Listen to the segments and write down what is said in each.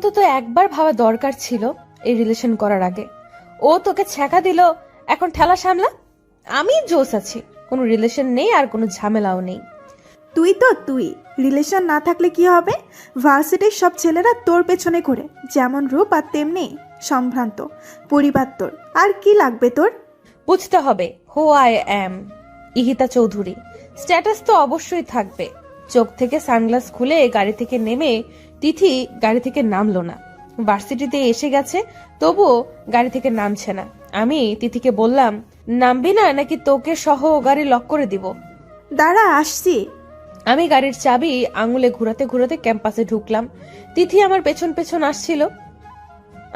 অন্তত একবার ভাবা দরকার ছিল এই রিলেশন করার আগে। ও তোকে ছ্যাঁকা দিল, এখন ঠেলা সামলা। আমি জোস আছি, কোনো রিলেশন নেই আর কোনো ঝামেলাও নেই। তুই রিলেশন না থাকলে কি হবে? ভার্সিটির সব ছেলেরা তোর পেছনে ঘুরে, যেমন রূপ আর তেমনি সম্ভ্রান্ত পরিবার তোর। আর কি লাগবে তোর? বুঝতে হবে who I am, Ihita Chowdhury. Status তো অবশ্যই থাকবে। চোখ থেকে সানগ্লাস খুলে গাড়ি থেকে নেমে তিথি গাড়ি থেকে নামলো না। ভার্সিটিতে এসে গেছে, তবুও গাড়ি থেকে নামছে না। আমি তিথিকে বললাম, নামবি না নাকি তোকে সহ গাড়ি লক করে দিব? দাঁড়া, আসছি। আমি গাড়ির চাবি আঙুলে ঘুরাতে ঘুরাতে ক্যাম্পাসে ঢুকলাম। তিথি আমার পেছন পেছন আসছিল।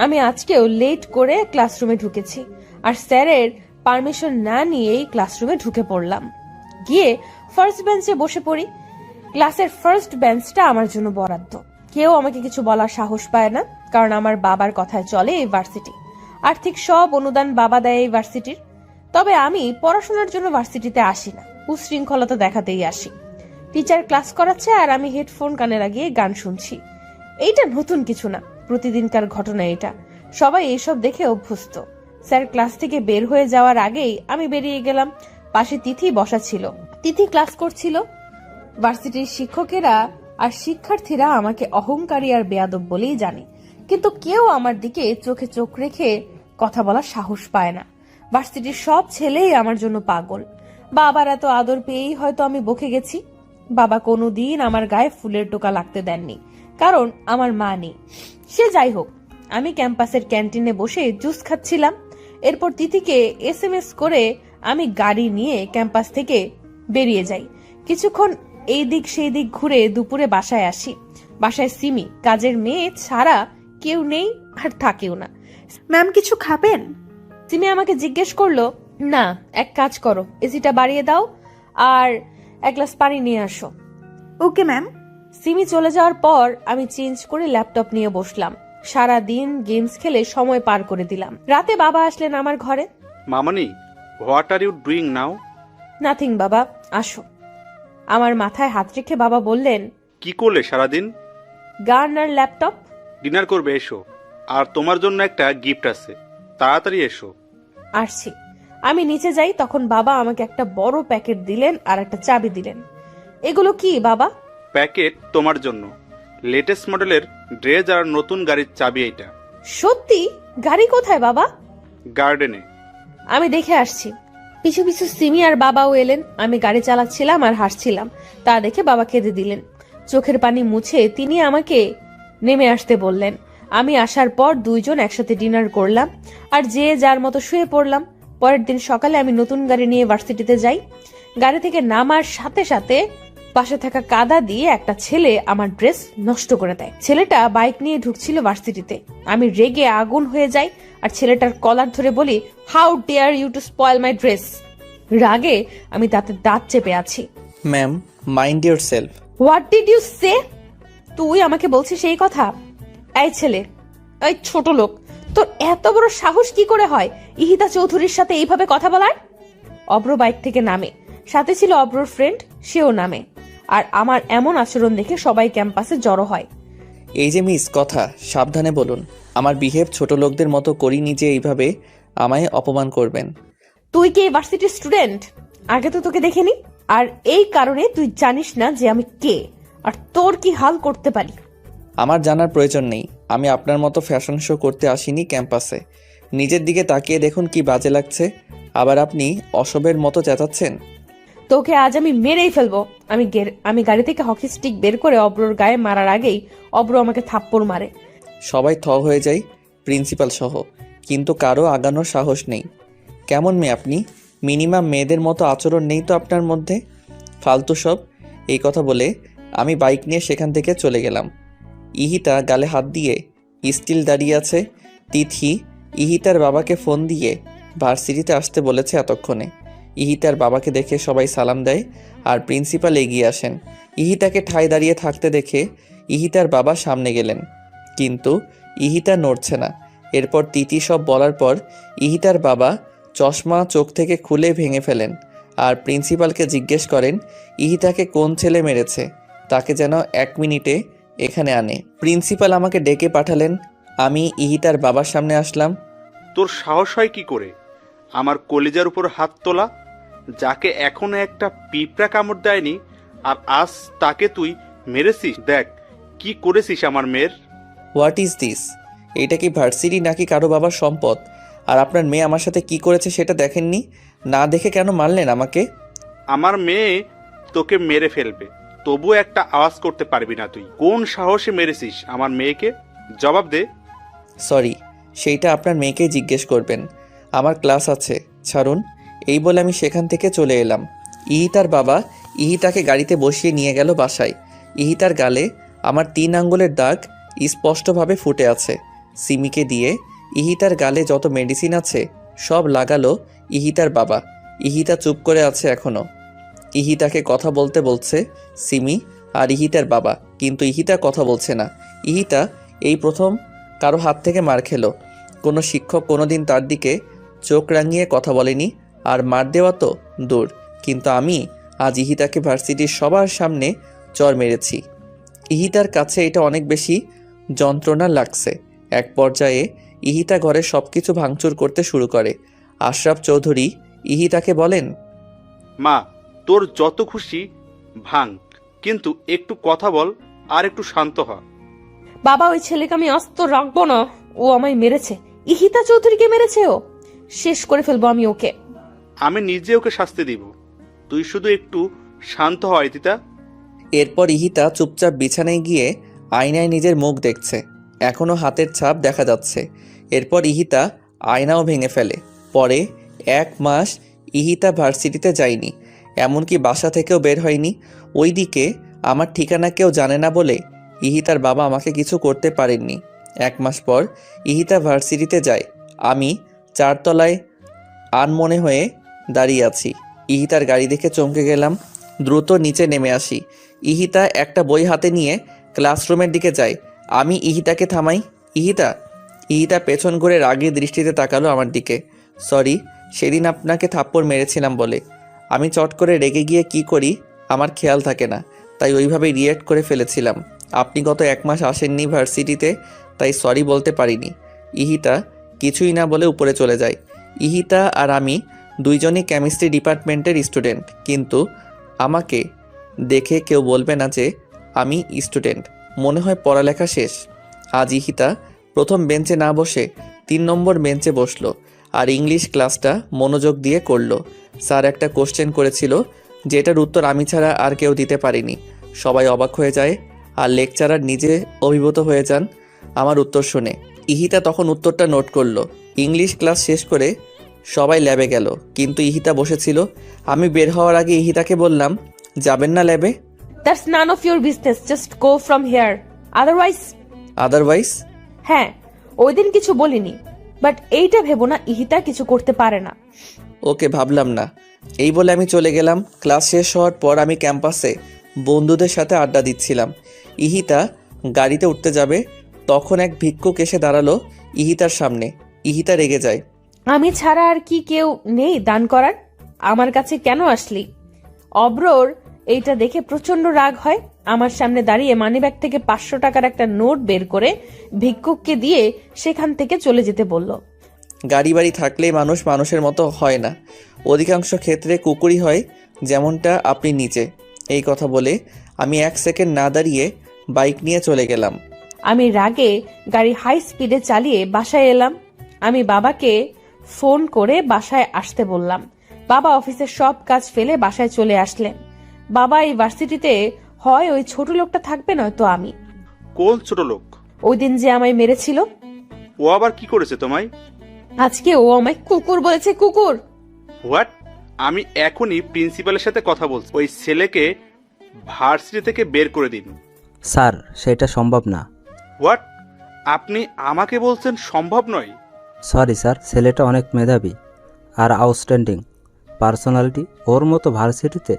আমি আজকেও লেট করে ক্লাসরুমে ঢুকেছি, আর স্যারের পারমিশন না নিয়েই ক্লাসরুমে ঢুকে পড়লাম। গিয়ে ফার্স্ট বেঞ্চে বসে পড়ি। ক্লাসের ফার্স্ট বেঞ্চটা আমার জন্য বরাদ্দ। কেউ আমাকে কিছু বলার সাহস পায় না, কারণ আমার বাবার কথায় চলে এই ভার্সিটি। আর্থিক সব অনুদান বাবা দেয় এই ভার্সিটির। তবে আমি পড়াশোনার জন্য ভার্সিটিতে আসি না, উশৃঙ্খলতা দেখাতেই আসি। টিচার ক্লাস করাচ্ছে আর আমি হেডফোন কানে লাগিয়ে গান শুনছি। এইটা নতুন কিছু না, প্রতিদিনকার ঘটনা এটা। সবাই এইসব দেখে অভ্যস্ত। স্যার ক্লাস থেকে বের হয়ে যাওয়ার আগেই আমি বেরিয়ে গেলাম। পাশে তিথি বসা ছিল। তিথি ক্লাস করছিল। ভার্সিটির শিক্ষকেরা আর শিক্ষার্থীরা আমাকে অহংকারী আর বেয়াদব বলেই জানে, কিন্তু কেউ আমার দিকে চোখে চোখ রেখে কথা বলার সাহস পায় না। ভার্সিটির সব ছেলেই আমার জন্য পাগল। বাবার এত আদর পেয়েই হয়তো আমি বকে গেছি। বাবা কোনোদিন আমার গায়ে ফুলের টোকা লাগতে দেননি, কারণ আমার মা নেই। সে যাই হোক, আমি ক্যাম্পাসের ক্যান্টিনে বসে জুস খাচ্ছিলাম। এরপর তিথিকে SMS করে আমি গাড়ি নিয়ে ক্যাম্পাস থেকে বেরিয়ে যাই। কিছুক্ষণ এই দিক সেই দিক ঘুরে দুপুরে বাসায় আসি। বাসায় সিমি, কাজের মেয়ে ছাড়া কেউ নেই আর থাকেও না। ম্যাম কিছু খাবেন? সিমি আমাকে জিজ্ঞেস করলো, না এক কাজ করো, এসিটা বাড়িয়ে দাও আর এক গ্লাস পানি নিয়ে আসো। Okay ma'am. সিমি চলে যাওয়ার পর আমি চেঞ্জ করে ল্যাপটপ নিয়ে বসলাম। সারা দিন গেমস খেলে সময় পার করে দিলাম। রাতে বাবা আসলেন আমার ঘরে। মামনি, what are you doing now? Nothing বাবা, আসো। আমার মাথায় হাত রেখে বাবা বললেন, কি করলে সারাদিন? গান আর ল্যাপটপ। ডিনার করবে, এসো। আর তোমার জন্য একটা গিফট আছে, তাড়াতাড়ি এসো। আসছি। আমি নিচে যাই, তখন বাবা আমাকে একটা বড় প্যাকেট দিলেন আর একটা চাবি দিলেন। এগুলো কি বাবা? প্যাকেট তোমার জন্য, লেটেস্ট মডেলের ড্রেস আর নতুন গাড়ির চাবি এইটা। সত্যি? গাড়ি কোথায় বাবা? গার্ডেনে। আমি দেখে আসছি। পিছু পিছু সিমি আর বাবাও এলেন। আমি গাড়ি চালাচ্ছিলাম আর হাসছিলাম, তা দেখে বাবা কেঁদে দিলেন। চোখের পানি মুছে তিনি আমাকে নেমে আসতে বললেন। আমি আসার পর দুইজন একসাথে ডিনার করলাম আর যে যার মতো শুয়ে পড়লাম। পরের দিন সকালে আমি নতুন গাড়ি নিয়ে ভার্সিটিতে যাই। গাড়ি থেকে নামার সাথে সাথে পাশে থাকা কাদা দিয়ে একটা ছেলে আমার ড্রেস নষ্ট করে দেয়। ছেলেটা বাইক নিয়ে ঢুকছিল ভার্সিটিতে। আমি রেগে আগুন হয়ে যাই আর ছেলেটার কলার ধরে বলি, how dare you to spoil my dress. রাগে আমি তাতে দাঁত চেপে আছি। Ma'am, mind yourself. What did you say? তুই আমাকে বলছিস এই কথা? এই ছেলে, এই ছোট লোক, তোর এত বড় সাহস কি করে হয় ইহিতা চৌধুরীর সাথে এইভাবে কথা বলার? অব্র বাইক থেকে নামে, সাথে ছিল অব্রর ফ্রেন্ড, সেও নামে। আর আমার এমন আচরণ দেখে সবাই ক্যাম্পাসে জড়ো হয়। এই যে মিস, কথা সাবধানে বলুন। আমার বিহেভ ছোট লোকদের মতো করিনি যে এইভাবে আমায় অপমান করবেন। তুই কি ইউনিভার্সিটির স্টুডেন্ট? আগে তো তোকে দেখিনি, আর এই কারণে তুই জানিস না যে আমি কে আর তোর কি হাল করতে পারি। আমার জানার প্রয়োজন নেই। আমি আপনার মতো ফ্যাশন শো করতে আসিনি ক্যাম্পাসে। নিজের দিকে তাকিয়ে দেখুন কি বাজে লাগছে। আবার আপনি অসবের মতো চেঁচাচ্ছেন। তোকে আজ আমি মেরেই ফেলবো। আমি গাড়ি থেকে হকি স্টিক বের করে অব্রর গায়ে মারার আগেই অব্র আমাকে থাপ্পড় মারে। সবাই থ হয়ে যায়, প্রিন্সিপাল সহ, কিন্তু কারো আগানোর সাহস নেই। কেমন মেয়ে আপনি? মিনিমাম মেয়েদের মতো আচরণ নেই তো আপনার মধ্যে? ফালতু সব। এই কথা বলে আমি বাইক নিয়ে সেখান থেকে চলে গেলাম। ইহিতা গালে হাত দিয়ে স্টিল দাঁড়িয়ে আছে। তিথি ইহিতার বাবাকে ফোন দিয়ে ভার্সিটিতে আসতে বলেছে এতক্ষণে। ইহিতার বাবাকে দেখে সবাই সালাম দেয় আর প্রিন্সিপাল এগিয়ে আসেন। ইহিতাকে ঠায় দাঁড়িয়ে থাকতে দেখে ইহিতার বাবা সামনে গেলেন, কিন্তু ইহিতা নড়ছে না। এরপর তিথি সব বলার পর ইহিতার বাবা চশমা চোখ থেকে খুলে ভেঙে ফেলেন আর প্রিন্সিপালকে জিজ্ঞেস করেন ইহিতাকে কোন ছেলে মেরেছে। তাকে যেন 1 মিনিটে এখানে আনে। প্রিন্সিপাল আমাকে ডেকে পাঠালেন। আমি ইহিতার বাবার সামনে আসলাম। তোর সাহস হয় কি করে আমার কলিজার উপর হাত তোলা? যাকে এখনো একটা পিঁপড়া কামড় দেয়নি, আর আজ তাকে তুই মেরেছিস। দেখ কি করেছিস আমার মেয়ের। What is this? এটা কি ভার্সিটি নাকি কারো বাবার সম্পদ? আর আপনার মেয়ে আমার সাথে কি করেছে সেটা দেখেননি? না দেখে কেন মারলেন আমাকে? আমার মেয়ে তোকে মেরে ফেলবে, তবু একটা আওয়াজ করতে পারবি না। তুই কোন সাহসে মেরেছিস আমার মেয়েকে? জবাব দে। সরি, সেইটা আপনার মেয়েকেই জিজ্ঞেস করবেন। আমার ক্লাস আছে, ছাড়ুন। এই বলে আমি সেখান থেকে চলে এলাম। ইহিতার বাবা ইহিতাকে গাড়িতে বসিয়ে নিয়ে গেল বাসায়। ইহিতার গালে আমার 3 আঙ্গুলের দাগ স্পষ্টভাবে ফুটে আছে। সিমিকে দিয়ে ইহিতার গালে যত মেডিসিন আছে সব লাগালো ইহিতার বাবা। ইহিতা চুপ করে আছে এখনো। ইহিতাকে কথা বলতে বলছে সিমি আর ইহিতার বাবা, কিন্তু ইহিতা কথা বলছে না। ইহিতা এই প্রথম কারো হাত থেকে মার খেলো। কোনো শিক্ষক কোনোদিন তার দিকে চোখ রাঙিয়ে কথা বলেনি, আর মার দেওয়া তো দূর, কিন্তু আমি আজ ইহিতাকে ভার্সিটির সবার সামনে চর মেরেছি। ইহিতার কাছে এটা অনেক বেশি যন্ত্রণা লাগছে। এক পর্যায়ে ইহিতা ঘরে সব কিছু ভাঙচুর করতে শুরু করে। আশরাফ চৌধুরী ইহিতাকে বলেন, মা, তোর যত খুশি ভাঙ, কিন্তু একটু কথা বল আর একটু শান্ত হ। বাবা, ওই ছেলেকে আমি আস্ত রাখবো না। ও আমায় মেরেছে। ইহিতা চৌধুরীকে মেরেছে। ও শেষ করে ফেলবো আমি ওকে। আমি নিজে ওকে শাস্তি দিব, তুই শুধু একটু শান্ত হ ইতিতা। এরপর ইহিতা চুপচাপ বিছানায় গিয়ে আয়নায় নিজের মুখ দেখছে। এখনো হাতের ছাপ দেখা যাচ্ছে। এরপর ইহিতা আয়নাও ভেঙে ফেলে। পরে 1 মাস ইহিতা ভার্সিটিতে যায়নি, এমনকি বাসা থেকেও বের হয়নি। ওইদিকে আমার ঠিকানা কেউ জানে না বলে ইহিতার বাবা আমাকে কিছু করতে পারেননি। 1 মাস পর ইহিতা ভার্সিটিতে যায়। আমি 4 তলায় আনমনে হয়ে দাঁড়িয়ে আছি। ইহিতার গাড়ি দেখে চমকে গেলাম। দ্রুত নিচে নেমে আসি। ইহিতা একটা বই হাতে নিয়ে ক্লাসরুমের দিকে যায়। আমি ইহিতাকে থামাই। ইহিতা। ইহিতা পেছন ঘুরে রাগী দৃষ্টিতে তাকালো আমার দিকে। সরি, সেদিন আপনাকে থাপ্পড় মেরেছিলাম বলে। আমি চট করে রেগে গিয়ে কি করি আমার খেয়াল থাকে না, তাই ওইভাবে রিয়েক্ট করে ফেলেছিলাম। আপনি গত 1 মাস আসেননি ভার্সিটিতে, তাই সরি বলতে পারিনি। ইহিতা কিছুই না বলে উপরে চলে যায়। ইহিতা আর আমি দুইজনই কেমিস্ট্রি ডিপার্টমেন্টের স্টুডেন্ট, কিন্তু আমাকে দেখে কেউ বলবে না যে আমি স্টুডেন্ট। মনে হয় পড়ালেখা শেষ। আজ ইহিতা প্রথম বেঞ্চে না বসে 3 নম্বর বেঞ্চে বসলো আর ইংলিশ ক্লাসটা মনোযোগ দিয়ে করলো। স্যার একটা কোশ্চেন করেছিল, যেটার উত্তর আমি ছাড়া আর কেউ দিতে পারেনি। সবাই অবাক হয়ে যায় আর লেকচারার নিজে অভিভূত হয়ে যান আমার উত্তর শুনে। ইহিতা তখন উত্তরটা নোট করলো। ইংলিশ ক্লাস শেষ করে সবাই ল্যাবে গেল, কিন্তু ইহিতা বসেছিল। আমি বের হওয়ার আগে ইহিতাকে বললাম, যাবেন না ল্যাবে? That's none of your business, just go from here. Otherwise? হ্যাঁ, ওই দিন কিছু বলিনি, বাট এইটা ভেবো না ইহিতা কিছু করতে পারে না। ওকে, ভাবলাম না। এই বলে আমি চলে গেলাম। ক্লাস শেষ হওয়ার পর আমি ক্যাম্পাসে বন্ধুদের সাথে আড্ডা দিচ্ছিলাম। ইহিতা গাড়িতে উঠতে যাবে, তখন এক ভিক্ষুক এসে দাঁড়ালো ইহিতার সামনে। ইহিতা রেগে যায়। আমি ছাড়া আর কি কেউ নেই দান করার? আমার কাছে কেন আসলি? অব্রর এইটা দেখে প্রচন্ড রাগ হয়। আমার সামনে দাঁড়িয়ে মানিব্যাগ থেকে 500 টাকার একটা নোট বের করে ভিক্ষুককে দিয়ে সেখান থেকে চলে যেতে বলল। গাড়ি বাড়ি থাকলেই মানুষ মানুষের মতো হয় না, অধিকাংশ ক্ষেত্রে কুকুরই হয়, যেমনটা আপনি নিচে। এই কথা বলে আমি 1 সেকেন্ড না দাঁড়িয়ে বাইক নিয়ে চলে গেলাম। আমি রাগে গাড়ি হাই স্পিডে চালিয়ে বাসায় এলাম। আমি বাবাকে ফোন করে বাসায় আসতে বললাম। বাবা অফিসের সব কাজ ফেলে বাসায় চলে আসলেন। বাবা, এই ভার্সিটিতে হয় ওই ছোট লোকটা থাকবে, নয়তো আমি। কোন ছোট লোক? ওই দিন যে আমায় মেরেছিল। ও আবার কি করেছে তোমায়? আজকে ও আমায় কুকুর বলেছে। কুকুর? হোয়াট? আমি এখনই প্রিন্সিপালের সাথে কথা বলছি। ওই ছেলেকে ভার্সিটি থেকে বের করে দিন। স্যার, সেটা সম্ভব না। হোয়াট? আপনি আমাকে বলছেন সম্ভব নয়? সরি স্যার, ছেলেটা অনেক মেধাবী আর আউটস্ট্যান্ডিং পার্সোনালিটি। ওর মতো ভার্সিটিতে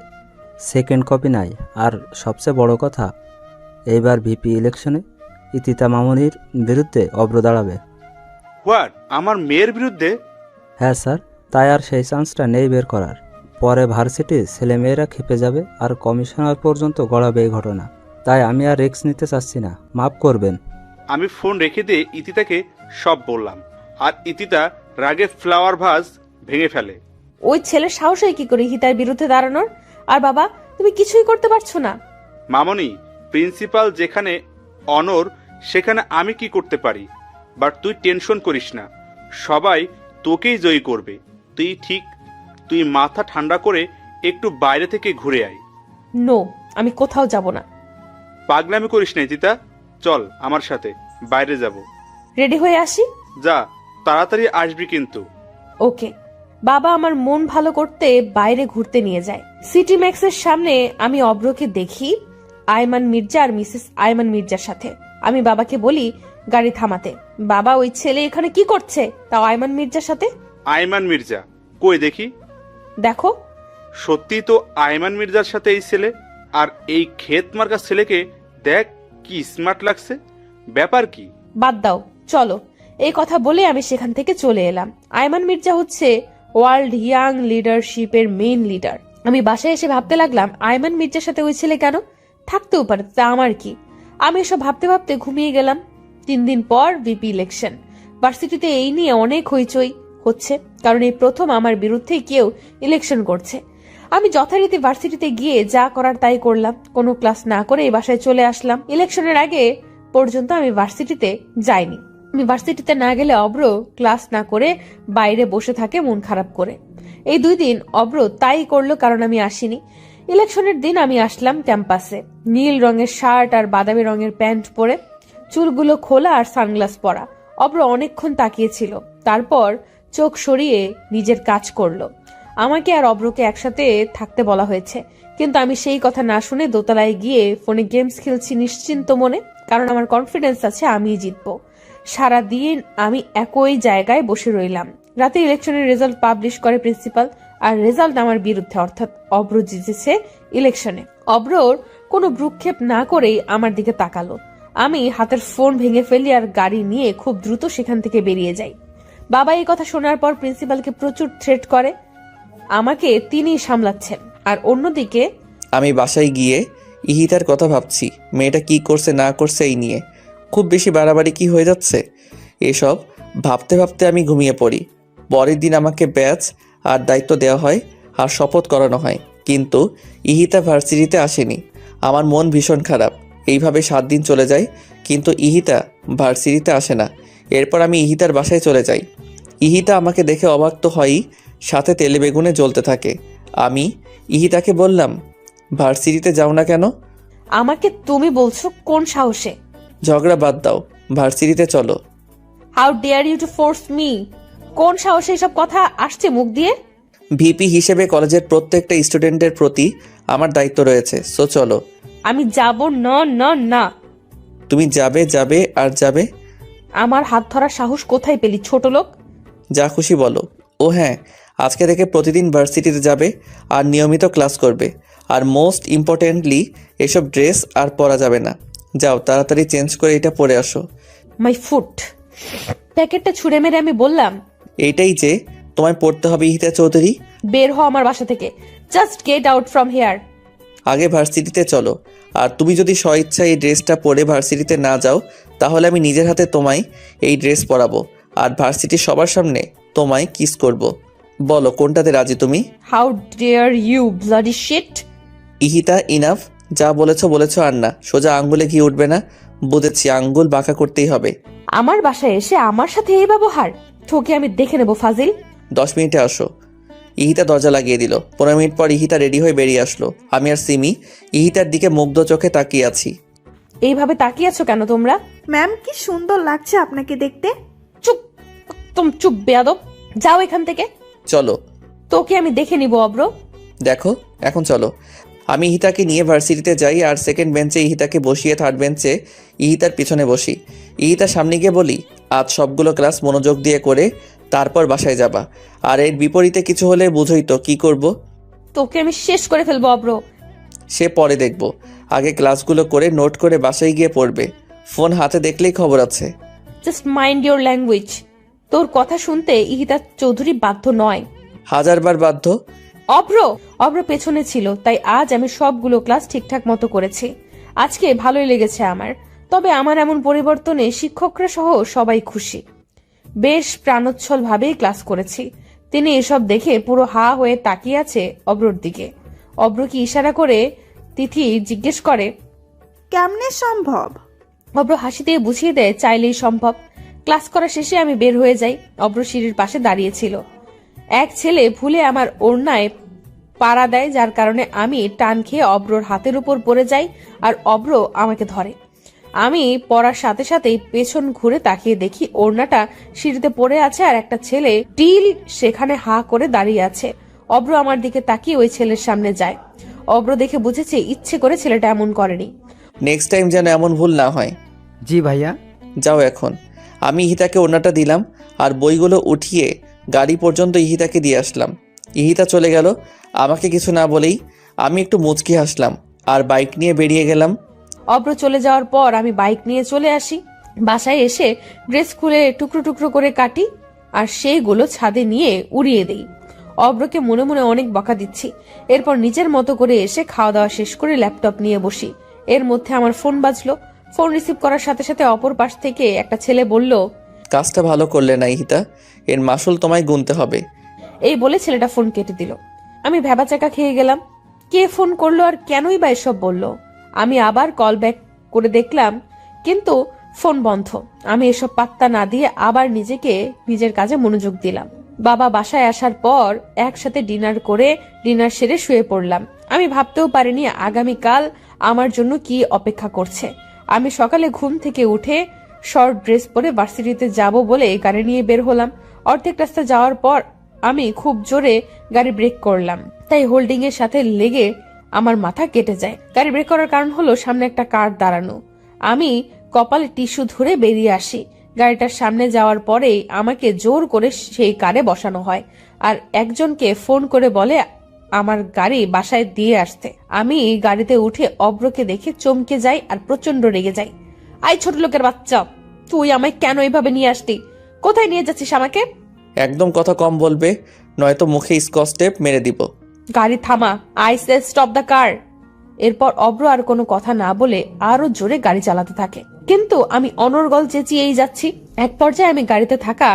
সেকেন্ড কপি নাই। আর সবচেয়ে বড় কথা, এইবার ভিপি ইলেকশনে ইতিতা মামুনির বিরুদ্ধে অব্র দাঁড়াবে। হোয়াট? আমার মেয়ের বিরুদ্ধে? হ্যাঁ স্যার, তাই আর সেই চান্সটা নেই বের করার। পরে ভার্সিটির ছেলেমেয়েরা খেপে যাবে আর কমিশনার পর্যন্ত গড়াবে এই ঘটনা। তাই আমি আর রিস্ক নিতে চাচ্ছি না, মাফ করবেন। আমি ফোন রেখে দিয়ে ইতিতাকে সব বললাম, আর ইতিতা রাগে ফ্লাওয়ার ভাস ভেঙে ফেলে। ওই ছেলের সাহস হয় কি করে হিতার বিরুদ্ধে দাঁড়ানোর? আর বাবা, তুমি কিছুই করতে পারছো না। মামনি, প্রিন্সিপাল যেখানে অনর সেখানে আমি কি করতে পারি? বাট তুই টেনশন করিস না, সবাই তোকেই জয়ী করবে। তুই মাথা ঠান্ডা করে একটু বাইরে থেকে ঘুরে আয়। নো, আমি কোথাও যাব না। পাগলামি করিস না ইতিতা, চল আমার সাথে, বাইরে যাব। রেডি হয়ে আসি। যা, তাড়াতাড়ি আসবি কিন্তু। ওকে। বাবা আমার মন ভালো করতে বাইরে ঘুরতে নিয়ে যায়। সিটি ম্যাক্সের সামনে আমি অব্রকে দেখি আয়মান মির্জা আর মিসেস আয়মান মির্জার সাথে। আমি বাবাকে বলি গাড়ি থামাতে। বাবা, ওই ছেলে এখানে কি করছে, তাও আয়মান মির্জার সাথে? আয়মান মির্জা কই দেখি? দেখো। সত্যি তো আয়মান মির্জার সাথে এই ছেলে, আর এই ক্ষেত মার্কা ছেলেকে দেখ কি স্মার্ট লাগছে। ব্যাপার কি? বাদ দাও, চলো। এই কথা বলে আমি সেখান থেকে চলে এলাম। আয়মান মির্জা হচ্ছে ওয়ার্ল্ড ইয়াং লিডারশিপের মেইন লিডার। আমি বাসায় এসে ভাবতে লাগলাম আয়মান মির্জার সাথে ওই ছেলে কেন থাকতেও পারে, তা আমার কি। আমি এসব ভাবতে ভাবতে ঘুমিয়ে গেলাম। 3 দিন পর ভিপি ইলেকশন। ভার্সিটিতে এই নিয়ে অনেক হইচই হচ্ছে, কারণ এই প্রথম আমার বিরুদ্ধে কেউ ইলেকশন করছে। আমি যথারীতি ভার্সিটিতে গিয়ে যা করার তাই করলাম। কোনো ক্লাস না করে এই বাসায় চলে আসলাম। ইলেকশনের আগে পর্যন্ত আমি ভার্সিটিতে যাইনি। আমি ভার্সিটিতে না গেলে অব্র ক্লাস না করে বাইরে বসে থাকে মন খারাপ করে। এই 2 দিন অব্র তাই করলো, কারণ আমি আসিনি। ইলেকশনের দিন আমি আসলাম ক্যাম্পাসে, নীল রঙের শার্ট আর বাদামি রঙের প্যান্ট পরে, চুলগুলো খোলা আর সানগ্লাস পরা। অব্র অনেকক্ষণ তাকিয়েছিল, তারপর চোখ সরিয়ে নিজের কাজ করলো। আমাকে আর অব্রকে একসাথে থাকতে বলা হয়েছে, কিন্তু আমি সেই কথা না শুনে দোতলায় গিয়ে ফোনে গেমস খেলছি নিশ্চিন্ত মনে, কারণ আমার কনফিডেন্স আছে আমিই জিতবো। সারাদিন আমি একই জায়গায় বসে রইলাম। রাতে ইলেকশনের রেজাল্ট পাবলিশ করে প্রিন্সিপাল, আর রেজাল্ট আমার বিরুদ্ধে, অর্থাৎ অব্র জিতেছে ইলেকশনে। অব্রর কোনো ভ্রুক্ষেপ না করেই আমার দিকে তাকালো। আমি হাতের ফোন ভেঙে ফেলি আর গাড়ি নিয়ে খুব দ্রুত সেখান থেকে বেরিয়ে যাই। বাবা এই কথা শোনার পর প্রিন্সিপালকে প্রচুর থ্রেট করে। আমাকে তিনিই সামলাচ্ছেন। আর অন্যদিকে আমি বাসায় গিয়ে ইহিতার কথা ভাবছি, মেয়েটা কি করছে না করছে এই নিয়ে। খুব বেশি বাড়াবাড়ি কি হয়ে যাচ্ছে? এসব ভাবতে ভাবতে আমি ঘুমিয়ে পড়ি। পরের দিন আমাকে ব্যাচ আর দায়িত্ব দেওয়া হয় আর শপথ করানো হয়, কিন্তু ইহিতা ভার্সিটিতে আসেনি। আমার মন ভীষণ খারাপ। এইভাবে 7 দিন চলে যায়, কিন্তু ইহিতা ভার্সিটিতে আসে না। এরপর আমি ইহিতার বাসায় চলে যাই। ইহিতা আমাকে দেখে অবাক তো হয়ই, সাথে তেলে বেগুনে জ্বলতে থাকে। আমি ইহিতাকে বললাম, ভার্সিটিতে যাও না কেন? আমাকে তুমি বলছো কোন সাহসে? ঝগড়া বাদ দাও, ভার্সিটিতে চলো। How dare you to force me? কোন সাহসে এসব কথা আসছে মুখ দিয়ে? ভিপি হিসেবে কলেজের প্রত্যেকটা স্টুডেন্টের প্রতি আমার দায়িত্ব রয়েছে, সো চলো। আমি যাব না না না। তুমি যাবে যাবে আর যাবে। আমার হাত ধরার সাহস কোথায় পেলি ছোট লোক? যা খুশি বলো। ও হ্যাঁ, আজকে থেকে প্রতিদিন ভার্সিটিতে যাবে আর নিয়মিত ক্লাস করবে। আর মোস্ট ইম্পর্টেন্টলি, এসব ড্রেস আর পরা যাবে না। যাও তাড়াতাড়ি চেঞ্জ করে এটা পরে আসো। My foot. প্যাকেটটা ছুঁড়ে মেরে আমি বললাম, এইটাই যে তোমায় পড়তে হবে ইহিতা চৌধুরী। বের হ আমার বাসা থেকে। Just get out from here. আগে ভার্সিটিতে চলো। আর তুমি যদি স্বইচ্ছা এই ড্রেসটা পরে ভার্সিটিতে না যাও, তাহলে আমি নিজের হাতে তোমায় এই ড্রেস পরাবো আর ভার্সিটির সবার সামনে তোমায় কিস করব। বলো কোনটাতে রাজি তুমি? How dare you bloody shit. Ihita, enough. যা বলেছো আর না। সোজা আঙ্গুলে ঘি উঠবে না। বুঝেছি, আঙ্গুল বাঁকা করতেই হবে। আমার বাসায় এসে আমার সাথে এই ব্যবহার? তোকে আমি দেখে নেব ফাজিল। 10 মিনিটে আসো। ইহিতা দরজা লাগিয়ে দিল। 15 মিনিট পর ইহিতা রেডি হয়ে বেরিয়ে আসলো। আমি আর সিমি ইহিতার দিকে মুগ্ধ চোখে তাকিয়ে আছি। এইভাবে তাকিয়ে আছো কেন তোমরা? ম্যাম, কি সুন্দর লাগছে আপনাকে দেখতে। চুপ, একদম চুপ বেয়াদব। যাও এখান থেকে। চলো। তোকে আমি দেখে নিব অব্র। দেখো, এখন চলো। আমি ইহিতাকে নিয়ে ভার্সিটিতে যাই আর সেকেন্ড বেঞ্চে ইহিতাকে বসিয়ে থার্ড বেঞ্চে ইহিতার পিছনে বসি। ইহিতার সামনে গিয়ে বলি, আজ সবগুলো ক্লাস মনোযোগ দিয়ে করে তারপর বাসায় যাবা। আর এর বিপরীতে কিছু হলে বুঝোই তো কি করব। তোকে আমি শেষ করে ফেলবো অব্র। সে পরে দেখব। আগে ক্লাসগুলো করে নোট করে বাসায় গিয়ে পড়বে। ফোন হাতে দেখলেই খবর আছে। Just mind your language. তোর কথা শুনতে ইহিতা চৌধুরী বাধ্য নয়। 1000 বার বাধ্য। অব্র পেছনে ছিল, তাই আজ আমি সবগুলো ক্লাস ঠিকঠাক মতো করেছি। আজকে ভালোই লেগেছে আমার। তবে আমার এমন পরিবর্তনে শিক্ষকরা সহ সবাই খুশি। বেশ প্রাণোচ্ছল ভাবেই ক্লাস করেছি। তিনি এসব দেখে পুরো হা হয়ে তাকিয়ে আছে অব্রর দিকে। অব্র কি ইশারা করে তিথি জিজ্ঞেস করে, কেমনে সম্ভব? অব্র হাসি দিয়ে বুঝিয়ে দেয় চাইলেই সম্ভব। ক্লাস করা শেষে আমি বের হয়ে যাই। অব্র সিঁড়ির পাশে দাঁড়িয়েছিল। এক ছেলে ভুলে আমার ওড়নায় পাড়া দেয়, যার কারণে আমি টান খেয়ে অব্রর হাতের উপর পড়ে যাই আর অব্র আমাকে ধরে। আমি পড়ার সাথে সাথেই পেছন ঘুরে তাকিয়ে দেখি ওড়নাটা সিঁড়িতে পড়ে আছে আর একটা ছেলে টিল সেখানে হা করে দাঁড়িয়ে আছে। অব্র আমার দিকে তাকিয়ে ওই ছেলের সামনে যায়। অব্র দেখে বুঝেছে ইচ্ছে করে ছেলেটা এমন করেনি। নেক্সট টাইম যেন এমন ভুল না হয়। জি ভাইয়া। যাও এখন। আমি ইহিতাকে ওড়নাটা দিলাম আর বইগুলো উঠিয়ে গাড়ি পর্যন্ত ইহিতাকে দিয়ে আসলাম। ইহিতা চলে গেল আমাকে কিছু না বলেই। আমি একটু মুচকি হাসলাম আর বাইক নিয়ে বেরিয়ে গেলাম। অব্র চলে যাওয়ার পর আমি বাইক নিয়ে চলে আসি। বাসায় এসে ড্রেস খুলে টুকরো টুকরো করে কাটি আর সেইগুলো ছাদে নিয়ে উড়িয়ে দেই। অব্রকে মনে মনে অনেক বকা দিচ্ছি। এরপর নিজের মতো করে এসে খাওয়া দাওয়া শেষ করে ল্যাপটপ নিয়ে বসি। এর মধ্যে আমার ফোন বাজলো। ফোন রিসিভ করার সাথে সাথে অপর পাশ থেকে একটা ছেলে বলল, কাজটা ভালো করলে না ইহিতা, এর মাসুল তোমায় গুনতে হবে। এই বলে ছেলেটা ফোন কেটে দিল। আমি ভ্যাবাচাকা খেয়ে গেলাম। কে ফোন করলো আর কেনই বা এসব বললো? আমি আবার কল ব্যাক করে দেখলাম, কিন্তু ফোন বন্ধ। আমি এসব পাত্তা না দিয়ে আবার নিজের কাজে মনোযোগ দিলাম। বাবা বাসায় আসার পর একসাথে ডিনার সেরে শুয়ে পড়লাম। আমি ভাবতেও পারিনি আগামীকাল আমার জন্য কি অপেক্ষা করছে। আমি সকালে ঘুম থেকে উঠে শর্ট ড্রেস পরে ভার্সিটিতে যাব বলে গাড়ি নিয়ে বের হলাম। অর্ধেক রাস্তা যাওয়ার পর আমি খুব জোরে গাড়ি ব্রেক করলাম, তাই হোল্ডিং এর সাথে লেগে আমার মাথা কেটে যায়। গাড়ি ব্রেক করার কারণ হলো সামনে একটা কার দাঁড়ানো। আমি কপালে টিস্যু ধরে বেরিয়ে আসি। গাড়িটার সামনে যাওয়ার পরেই আমাকে জোর করে সেই কারে বসানো হয় আর একজনকে ফোন করে বলে আমার গাড়ি বাসায় দিয়ে আসতে। আমি গাড়িতে উঠে অব্রকে দেখে চমকে যাই আর প্রচন্ড রেগে যাই। আই ছোট লোকের বাচ্চা, তুই আমায় কেন এইভাবে নিয়ে আসলি? কোথায় নিয়ে যাচ্ছিস আমাকে? একদম কথা কম বলবে, নয়তো মুখে স্কচ টেপ মেরে দিব। গাড়ি থামা, I say stop the car. এরপর অব্র আর কোনো কথা না বলে আরো জোরে গাড়ি চালাতে থাকে, কিন্তু আমি অনর্গল চেঁচিয়েই যাচ্ছি। এক পর্যায়ে আমি গাড়িতে থাকা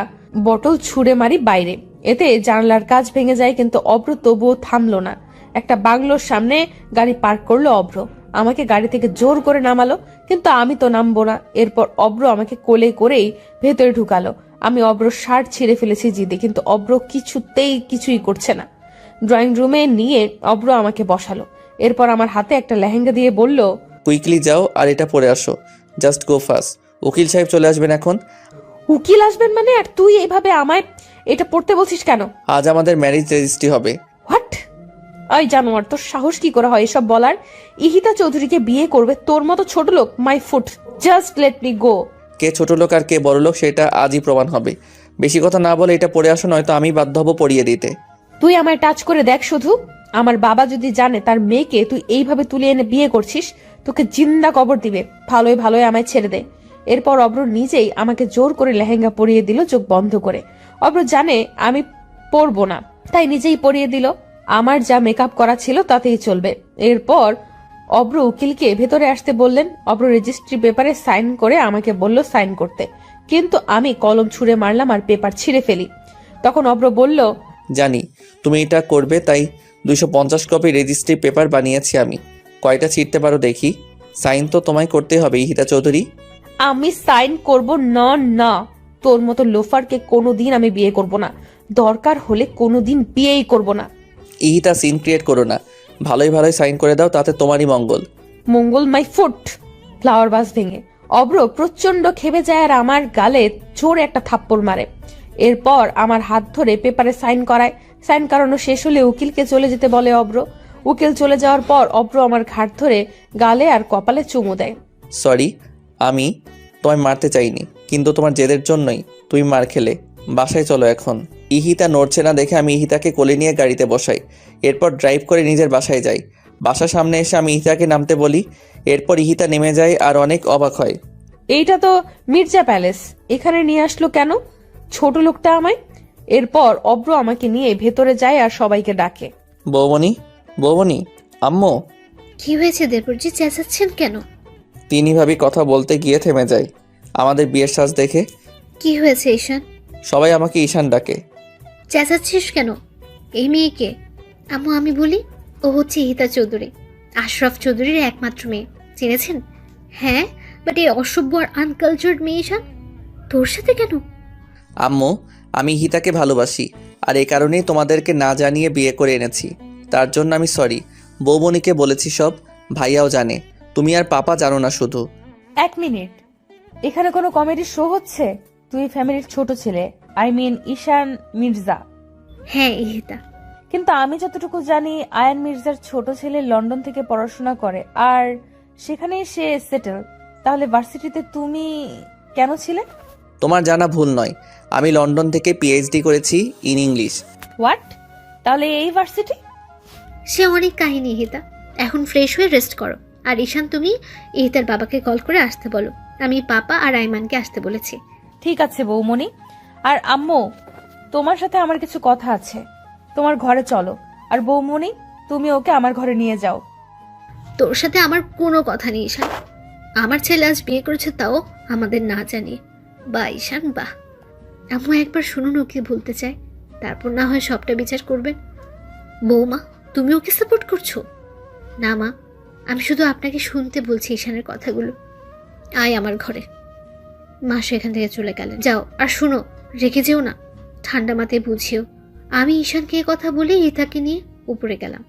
বটল ছুঁড়ে মারি বাইরে। এতে জানালার কাঁচ ভেঙে যায়, কিন্তু অব্র তবুও থামলো না। একটা বাংলোর সামনে গাড়ি পার্ক করলো অব্র। আমাকে গাড়ি থেকে জোর করে নামালো, কিন্তু আমি তো নামবো না। এরপর অব্র আমাকে কোলে করেই ভেতরে ঢুকালো। আমি অব্র শার্ট ছিঁড়ে ফেলেছি জিদে, কিন্তু অব্র কিছুই করছে না। ড্রয়িং রুমে নিয়ে অব্র আমাকে বসালো। এরপর আমার হাতে একটা লেহেঙ্গা দিয়ে বলল, কুইকলি যাও আর এটা পরে আসো, জাস্ট গো ফাস্ট। উকিল সাহেব চলে আসবেন এখন। উকিল আসবেন মানে? আর তুই এইভাবে আমায় এটা পড়তে বলছিস কেন? আজ আমাদের ম্যারেজ রেজিস্ট্রি হবে। হোয়াট? ওই জানোয়ার, তোর সাহস কি করে হয় এসব বলার? ইহিতা চৌধুরীকে বিয়ে করবে তোর মতো ছোট লোক? My foot, just let me go. কে ছোট লোক আর কে বড় লোক সেটা আজই প্রমাণ হবে। বেশি কথা না বলে এটা পরে আসো, নয়তো আমি বাধ্য হব পড়িয়ে দিতে। তুই আমায় টাচ করে দেখ শুধু। আমার বাবা যদি জানে তার মেয়েকে তুই এইভাবে তুলে এনে বিয়ে করছিস, তোকে জিন্দা কবর দিবে। ভালোই আমায় ছেড়ে দে। এরপর অব্র নিজেই আমাকে জোর করে লেহেঙ্গা পরিয়ে দিল চোখ বন্ধ করে। অব্র জানে আমি পরবো না, তাই নিজেই পরিয়ে দিল। আমার যা মেকআপ করা ছিল তাতেই চলবে। এরপর অব্র উকিলকে ভেতরে আসতে বললেন। অব্র রেজিস্ট্রি পেপারে সাইন করে আমাকে বলল সাইন করতে, কিন্তু আমি কলম ছুঁড়ে মারলাম আর পেপার ছিঁড়ে ফেলি। তখন অব্র বলল, জানি তুমি এটা করবে, তাই 250 কপি রেজিস্ট্রি পেপার বানিয়েছি আমি। কয়টা ছিঁড়তে পারো দেখি। সাইন তো তোমায় করতে হবে ইহিতা চৌধুরী। আমি সাইন করব না। না, তোর মতো লোফারকে কোনোদিন আমি বিয়ে করব না। দরকার হলে কোনোদিন বিয়েই করব না। ইহিতা সিন ক্রিয়েট করো না, ভালোই সাইন করে দাও, তাতে তোমারই মঙ্গল। মঙ্গল মাই ফুট। ফ্লাওয়ার বাস ভেঙে অব্র প্রচন্ড খেপে যায় আর আমার গালে জোরে একটা থাপ্পড় মারে। এরপর আমার হাত ধরে পেপারে সাইন করায়। সাইন করানো শেষ হলে উকিলকে চলে যেতে বলে অব্র। উকিল চলে যাওয়ার পর অব্র আমার ঘাট ধরে গালে আর কপালে চুমু দেয়। সরি, আমি তোমায় মারতে চাইনি, কিন্তু তোমার জেদের জন্যই তুমি মার খেলে। বাসায় চলো এখন। ইহিতা নড়ছে না দেখে আমি ইহিতাকে কোলে নিয়ে গাড়িতে বসাই। এরপর ড্রাইভ করে নিজের বাসায় যাই। বাসার সামনে এসে আমি ইহিতাকে নামতে বলি। এরপর ইহিতা নেমে যায় আর অনেক অবাক হয়। এইটা তো মির্জা প্যালেস, এখানে নিয়ে আসলো কেন ছোট লোকটা আমায়? এরপর অব্র আমাকে নিয়ে ভেতরে যায় আর সবাইকে ডাকে। বৌমনি, আম্মু। কি হয়েছে দেবরজি, চেঁচাচ্ছেন কেন? তিনি ভাবি কথা বলতে গিয়ে থেমে যায় আমাদের বিয়ের সাজ দেখে। কি হয়েছে ঈশান? সবাই আমাকে ঈশান ডাকে। চেঁচাচ্ছিস কেন? এই মেয়েকে? আম্মু আমি বলি, ও হচ্ছে ইহিতা চৌধুরী, আশরাফ চৌধুরীর একমাত্র মেয়ে। চিনেছেন? হ্যাঁ, বাট এই অসভ্য আর আনকালচার্ড মেয়ে ঈশান তোর সাথে কেন? আম্মু, আমি হিতাকে ভালোবাসি আর এই কারণেই তোমাদেরকে না জানিয়ে বিয়ে করে এনেছি। তার জন্য আমি সরি। বৌমনিকে বলেছি সব, ভাইয়াও জানে, তুমি আর পাপা জানো না শুধু। 1 মিনিট, এখানে কোনো কমেডি শো হচ্ছে? তুই ফ্যামিলির ছোট ছেলে, আই মিন ঈশান মির্জা। হ্যাঁ ইহিতা। কিন্তু আমি যতটুকু জানি আয়ান মির্জার ছোট ছেলে লন্ডন থেকে পড়াশোনা করে আর সেখানে সে সেটেল। তাহলে ভার্সিটিতে তুমি কেন ছিলে? তোমার জানা ভুল নয়, আমি লন্ডন থেকে পিএইচডি করেছি ইন ইংলিশ। হোয়াট? তাহলে এই ভার্সিটি? সে অনেক কাহিনী ইহিতা, এখন ফ্রেশ হয়ে রেস্ট করো। আর ঈশান তুমি ইহিতার বাবাকে কল করে আসতে বলো, আমি পাপা আর আইমানকে আসতে বলেছি। ঠিক আছে বৌমনি। আর আম্মু, তোমার সাথে আমার কিছু কথা আছে, তোমার ঘরে চলো। আর বৌমনি, তুমি ওকে আমার ঘরে নিয়ে যাও। তোর সাথে আমার কোনো কথা নেই ঈশান। আমার ছেলে আজ বিয়ে করেছে, তাও আমাদের না জানিয়ে। বা ঈশান বাহ। আম্মু একবার শুনুন ও কি বলতে চায়, তারপর না হয় সবটা বিচার করবেন। বৌমা, তুমি ওকে সাপোর্ট করছো? না মা, আমি শুধু আপনাকে শুনতে বলছি ঈশানের কথাগুলো। আয় আমার ঘরে। মা সেখান থেকে চলে গেলেন। যাও, আর শুনো, রেখে যেও না, ঠান্ডা মাথায় বুঝিও। আমি ঈশানকে এ কথা বলে ইতাকে নিয়ে উপরে গেলাম,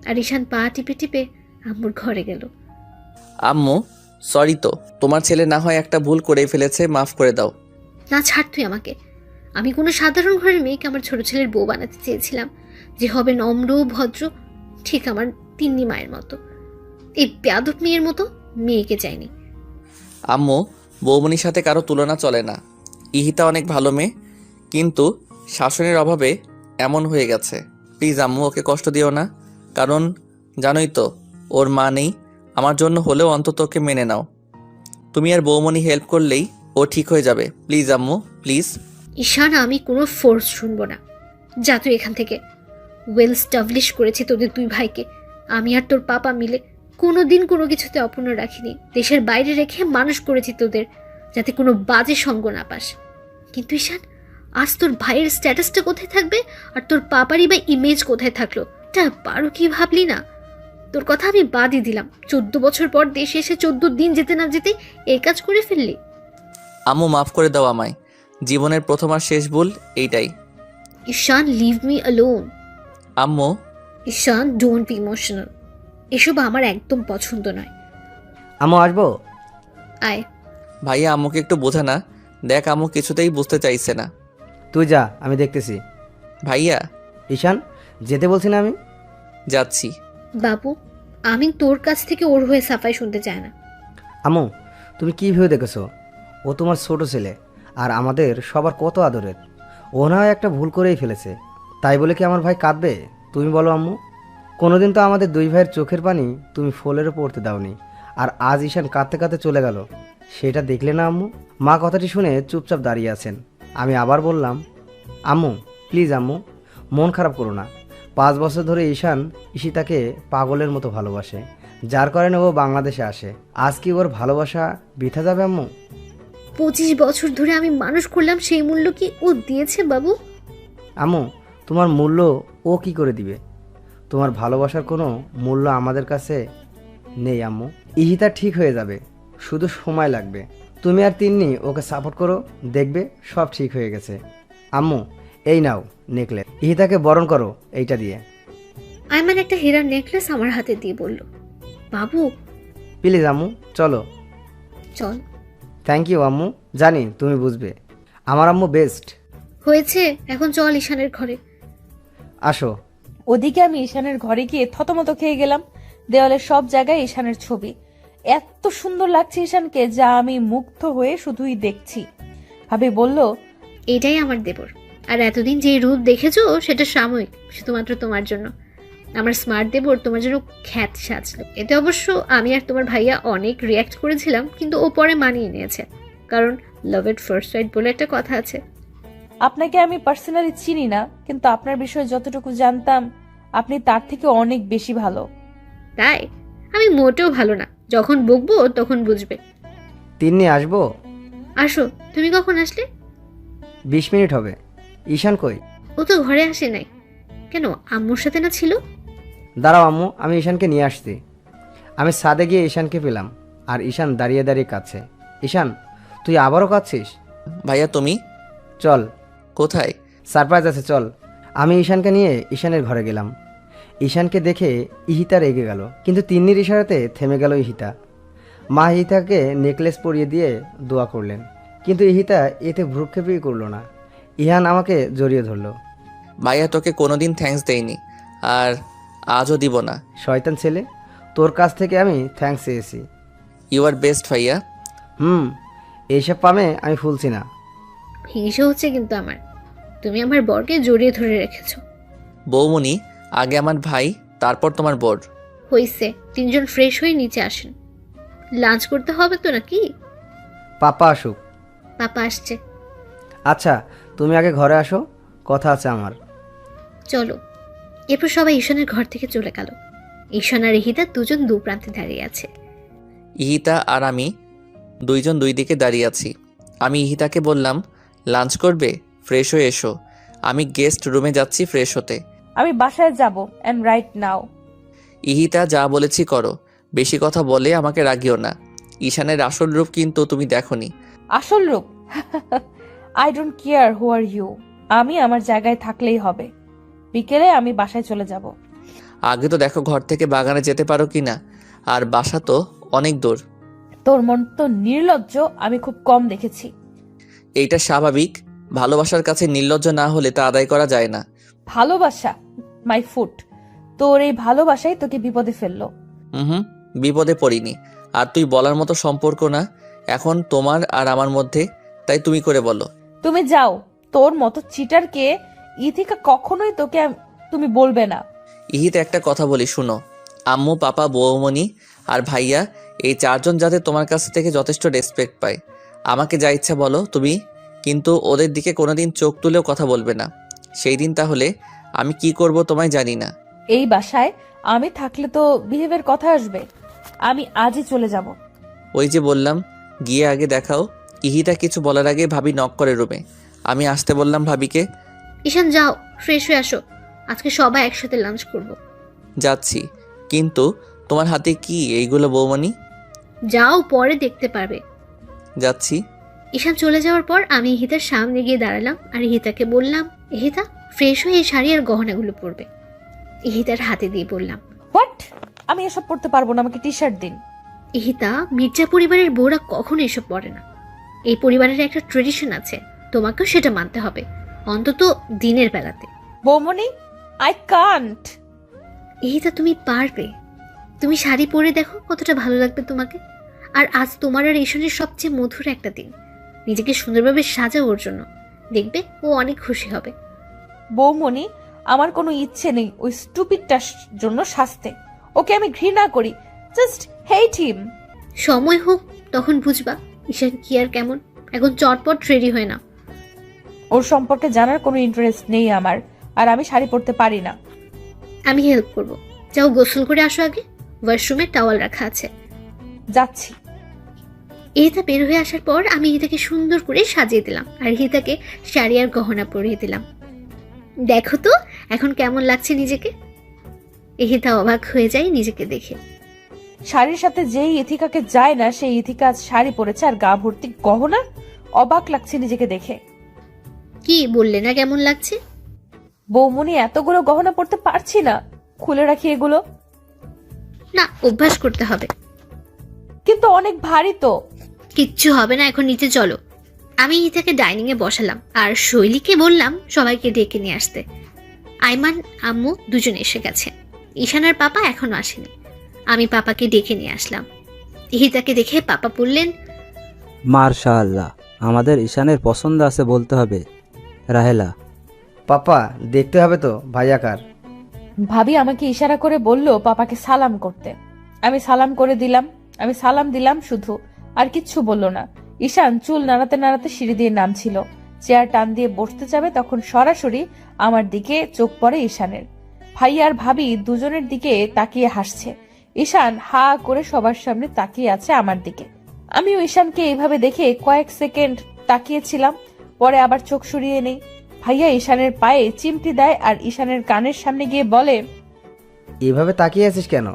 আর ঈশান পা টিপে টিপে আম্মুর ঘরে গেল। আম্মু সরি, তো তোমার ছেলে না হয় একটা ভুল করে ফেলেছে, মাফ করে দাও। না ছাড় তুই আমাকে। আমি কোনো সাধারণ ঘরের মেয়েকে আমার ছোট ছেলের বউ বানাতে চেয়েছিলাম, যে হবে নম্র ভদ্র, ঠিক আমার তিন্নি মায়ের মতো। এই বেয়াদব মেয়ের মতো মেয়েকে চাইনি। আম্মু, বৌমনির সাথে কারো তুলনা চলে না। ইহিতা অনেক ভালো মেয়ে, কিন্তু শাসনের অভাবে এমন হয়ে গেছে। প্লিজ আম্মু, ওকে কষ্ট দিও না, কারণ জানোই তো ওর মা নেই। আমার জন্য হলেও অন্তত ওকে মেনে নাও। তুমি আর বৌমনি হেল্প করলেই ও ঠিক হয়ে যাবে। প্লিজ আম্মু, প্লিজ। ঈশান, আমি কোনো ফোর্স শুনবো না। যা তুই এখান থেকে। ওয়েল স্টাবলিশ করেছি তোদের দুই ভাইকে। আমি আর তোর পাপা মিলে কোনো দিন কোনো কিছুতে অপূর্ণ রাখিনি। দেশের বাইরে রেখে মানুষ করেছি তোদের, যাতে কোনো বাজে সঙ্গ না পাস। কিন্তু ঈশান, আজ তোর ভাইয়ের স্ট্যাটাসটা কোথায় থাকবে, আর তোর পাপারই বা ইমেজ কোথায় থাকলো? তা পারো কি ভাবলি না? তোর কথা আমি বাদই দিলাম। 14 বছর পর দেশে এসে 14 দিন যেতে না যেতে এই কাজ করে ফেললি। আম্মু মাফ করে দাও আমায়, জীবনের প্রথম আর শেষ ভুল এইটাই। ঈশান, লিভ মি অ্যালোন। আম্মু। ঈশান, ডোন্ট বি ইমোশনাল। এসব আমার একদম পছন্দ নয়। আম্মু আসবো? আয়। ভাইয়া আম্মুকে একটু বোঝা না, দেখ আম্মু কিছুতেই বুঝতে চাইছে না। তুই যা, আমি দেখতেছি। ভাইয়া। ঈশান, যেতে বলছি না আমি? যাচ্ছি। বাবু, আমি তোর কাছ থেকে ওর হয়ে সাফাই শুনতে চাই না। আম্মু, তুমি কি ভেবে দেখেছো? ও তোমার ছোট ছেলে, আর আমাদের সবার কত আদরের। ও না হয় একটা ভুল করেই ফেলেছে, তাই বলে কি আমার ভাই কাঁদবে? তুমি বলো আম্মু। কোনোদিন তো আমাদের দুই ভাইয়ের চোখের পানি তুমি ফোলেরও পড়তে দাওনি, আর আজ ঈশান কাঁদতে কাঁদতে চলে গেল, সেটা দেখলে না আম্মু? মা কথাটি শুনে চুপচাপ দাঁড়িয়ে আছেন। আমি আবার বললাম, আম্মু প্লিজ আম্মু, মন খারাপ করো না। 5 বছর ধরে ঈশান ঈশিতাকে পাগলের মতো ভালোবাসে, যার কারণে ও বাংলাদেশে আসে। আজ কি ওর ভালোবাসা বৃথা যাবে আম্মু? 25 বছর ধরে আমি মানুষ করলাম, সেই মূল্য কি ও দিয়েছে বাবু? আম্মু, তোমার মূল্য ও কি করে দিবে? তোমার ভালোবাসার কোনো মূল্য আমাদের কাছে নেই আম্মু। ইহিতা ঠিক হয়ে যাবে, শুধু সময় লাগবে। তুমি আর তিন্নি ওকে সাপোর্ট করো, দেখবে সব ঠিক হয়ে গেছে। আম্মু, এই নাও নেকলেস, ইহিতাকে বরণ করো এইটা দিয়ে। আইমান একটা হীরার নেকলেস আমার হাতে দিয়ে বলল, বাবু প্লিজ আম্মু চলো। চল। থ্যাংক ইউ আম্মু, জানি তুমি বুঝবে। আমার আম্মু বেস্ট। হয়েছে, এখন চল ঈশানের ঘরে। আসো। ওদিকে আমি ঈশানের ঘরে গিয়ে থতমত খেয়ে গেলাম। দেওয়ালের সব জায়গায় ঈশানের ছবি। এত সুন্দর লাগছে ঈশানকে, যা আমি মুগ্ধ হয়ে শুধুই দেখছি। ভাবি বলল, এটাই আমার দেবর, আর এতদিন যে রূপ দেখেছো সেটা সাময়িক, শুধুমাত্র তোমার জন্য। আমার স্মার্ট দেবর তোমার জন্য খ্যাত সাজলো। এতে অবশ্য আমি আর তোমার ভাইয়া অনেক রিয়্যাক্ট করেছিলাম, কিন্তু ও পরে মানিয়ে নিয়েছে, কারণ লাভ এট ফার্স্ট সাইট বলে একটা কথা আছে। আপনাকে আমি পার্সোনালি চিনি না, কিন্তু আপনার বিষয়ে যতটুকু জানতাম আপনি তার থেকে অনেক বেশি ভালো। তাই? আমি মোটেও ভালো না, যখন বকবো তখন বুঝবে। তিন্নি আসবো? আসো, তুমি কখন আসলে? 20 মিনিট হবে। ঈশান কই? ও তো ঘরে আসে নাই। কেন, আম্মুর সাথে না ছিল? দাঁড়াও আম্মু, আমি ঈশানকে নিয়ে আসছি। আমি ছাদে গিয়ে ঈশানকে পেলাম, আর ঈশান দাঁড়িয়ে দাঁড়িয়ে কাঁদছে। ঈশান, তুই আবারও কাঁদছিস? ভাইয়া তুমি চল, কোথায়? সারপ্রাইজ আছে, চল। আমি ঈশানকে নিয়ে ঈশানের ঘরে গেলাম। ঈশানকে দেখে ইহিতা রেগে গেল, কিন্তু তিন্নির ইশারাতে থেমে গেল ইহিতা। মা ইহিতাকে নেকলেস পরিয়ে দিয়ে দোয়া করলেন, কিন্তু ইহিতা এতে ভ্রুক্ষেপই করলো না। ইহান আমাকে জড়িয়ে ধরলো। ভাইয়া তোকে কোনোদিন থ্যাঙ্কস দেইনি, আর আজও দিব না। শয়তান ছেলে, তোর কাছ থেকে আমি থ্যাঙ্কস চেয়েছি। ইউ আর বেস্ট ভাইয়া। এইসব পামে আমি ফুলছি না। হিংসা হচ্ছে কিন্তু আমার, তুমি আমার বরকে জড়িয়ে ধরে রেখেছো। বৌমনি, আগে আমার ভাই, তারপর তোমার বর। হইছে, তিনজন ফ্রেশ হয়ে নিচে আসেন। লাঞ্চ করতে হবে তো নাকি? পাপা আসুক। পাপা আসছে। আচ্ছা, তুমি আগে ঘরে আসো, কথা আছে আমার। চলো। এরপর সবাই ঈশানের ঘর থেকে চলে গেল। ঈশান আর ইহিতা দুজন দু প্রান্তে দাঁড়িয়ে আছে। ইহিতা আর আমি দুইজন দুই দিকে দাঁড়িয়ে আছি। আমি ইহিতাকে বললাম, লাঞ্চ করবে? ফ্রেশ হয়ে এসো। আমি গেস্ট রুমে যাচ্ছি ফ্রেশ হতে। আমি বাসায় যাব এন্ড রাইট নাও। ইহিতা, যা বলেছি করো। বেশি কথা বলে আমাকে রাগিও না। ঈশানের আসল রূপ কিন্তু তুমি দেখোনি। আসল রূপ? I don't care who are you. আমি আমার জায়গায় থাকলেই হবে। বিকেলে আমি বাসায় চলে যাব। আগে তো দেখো ঘর থেকে বাগানে যেতে পারো কিনা, আর বাসা তো অনেক দূর। তোর মন তো নির্লজ্জ, আমি খুব কম দেখেছি। এইটা স্বাভাবিক। ভালোবাসার কাছে নির্লজ্জ না হলে তা আদায় করা যায় না। ভালোবাসা মাই ফুট। তোর এই ভালোবাসাই তোকে বিপদে ফেললো। হুম, বিপদে পড়িনি। আর তুই বলার মতো সম্পর্ক না এখন তোমার আর আমার মধ্যে, তাই তুমি করে বলো। তুমি যাও। তোর মতো চিটারকে ইথিকা কখনোই তোকে তুমি বলবে না। ইহিতে একটা কথা বলি শুনো। আম্মু, পাপা, বৌমনি আর ভাইয়া, এই চারজন যাতে তোমার কাছ থেকে যথেষ্ট রেসপেক্ট পায়। আমাকে যা ইচ্ছা বলো তুমি, কিন্তু ওদের দিকে কোনোদিন চোখ তুলেও কথা বলবে না। সেই দিন তাহলে আমি কি করব তোমায় জানি না। এই বাসায় আমি থাকলে তো বিহেভের কথা আসবে। আমি আজই চলে যাব। ওই যে বললাম, গিয়ে আগে দেখাও। ইহিতা কিছু বলার আগে ভাবি নক করে রুমে। আমি আসতে বললাম ভাবিকে। ঈশান যাও, ফ্রেশ হয়ে আসো, আজকে সবাই একসাথে লাঞ্চ করব। যাচ্ছি, কিন্তু তোমার হাতে কি এইগুলো বৌমনি? যাও, পরে দেখতে পারবে। যাচ্ছি। ঈশান চলে যাওয়ার পর আমি ইহিতার সামনে গিয়ে দাঁড়ালাম আর ইহিতাকে বললাম, ইহিতা ফ্রেশ হয়ে এই শাড়ি আর গহনাগুলো পরবে। ইহিতার হাতে দিয়ে বললাম। হোয়াট? আমি এসব পড়তে পারবো না, আমাকে টি শার্ট দিন। ইহিতা, মির্জা পরিবারের বউরা কখনো এসব পরে না। এই পরিবারের একটা ট্রেডিশন আছে, তোমাকেও সেটা মানতে হবে, অন্তত দিনের বেলাতে। বৌমনি, আই কান্ট। ইহিতা, তুমি পারবে। তুমি শাড়ি পরে দেখো কতটা ভালো লাগবে তোমাকে। আর আজ তোমার আর ঈশানের সবচেয়ে মধুর একটা দিন। নিজেকে সুন্দরভাবে সাজাও ওর জন্য, দেখবে ও অনেক খুশি হবে। বৌমনি, আমার কোনো ইচ্ছে নেই ওই স্টুপিডটার জন্য শাস্তে। ওকে আমি ঘৃণা করি, জাস্ট হেট হিম। সময় হোক, তখন বুঝবা ঈশান কি আর কেমন। এখন চটপট রেডি হয় না। ওর সম্পর্কে জানার কোনো ইন্টারেস্ট নেই আমার, আর আমি শাড়ি পরতে পারি না। আমি হেল্প করব। যাও গোসল করে আসো আগে, ওয়াশরুমে টাওয়াল রাখা আছে। যাচ্ছি। ইহিতা বের হয়ে আসার পর আমি ইহিতাকে সুন্দর করে সাজিয়ে দিলাম আর ইহিতাকে শাড়ি আর গহনা পরিয়ে দিলাম। দেখো তো এখন কেমন লাগছে নিজেকে। ইহিতা অবাক হয়ে যায় নিজেকে দেখে। শাড়ির সাথে যেই ইথিকাকে যায় না, সেই ইথিকা আজ শাড়ি পরেছে আর গা ভর্তি গহনা। অবাক লাগছে নিজেকে দেখে। কি বললে না কেমন লাগছে? বৌমনি, এতগুলো গহনা পরতে পারছি না, খুলে রাখি এগুলো। না, অভ্যাস করতে হবে। কিন্তু অনেক ভারী তো। কিচ্ছু হবে না, এখন নিচে চলো। আমি ইহিতাকে ডাইনিং এ বসালাম আর শৈলীকে বললাম সবাইকে ডেকে নিয়ে আসতে। আইমান, আম্মু দুজন এসে গেছে। ঈশানের পাপা এখনো আসেনি। আমি পাপাকে ডেকে নিয়ে আসলাম। ইহিতাকে দেখে পাপা বললেন, মার্শাআল্লাহ, আমাদের ঈশানের পছন্দ আছে বলতে হবে। রাহেলা, পাপা, দেখতে হবে তো ভাইয়াকার। ভাবি আমাকে ইশারা করে বলল পাপাকে সালাম করতে। আমি সালাম করে দিলাম। আমি সালাম দিলাম শুধু, আর কিচ্ছু বলল না। ঈশান চুল নাড়াতে নাড়াতে সিঁড়ি দিয়ে নামছিল। চেয়ার টান দিয়ে বসতে যাবে, তখন সরাসরি আমার দিকে চোখ পড়ে ঈশানের। ভাই আর ভাবি দুজনের দিকে তাকিয়ে হাসছে। ঈশান হা করে সবার সামনে তাকিয়ে আছে আমার দিকে। আমিও ঈশানকে এইভাবে দেখে কয়েক সেকেন্ড তাকিয়েছিলাম, পরে আবার চোখ সরিয়ে নেই। ভাইয়া ঈশানের পায়ে চিমটি দেয় আর ঈশানের কানের সামনে গিয়ে বলে, এভাবে তাকিয়ে আছিস কেন?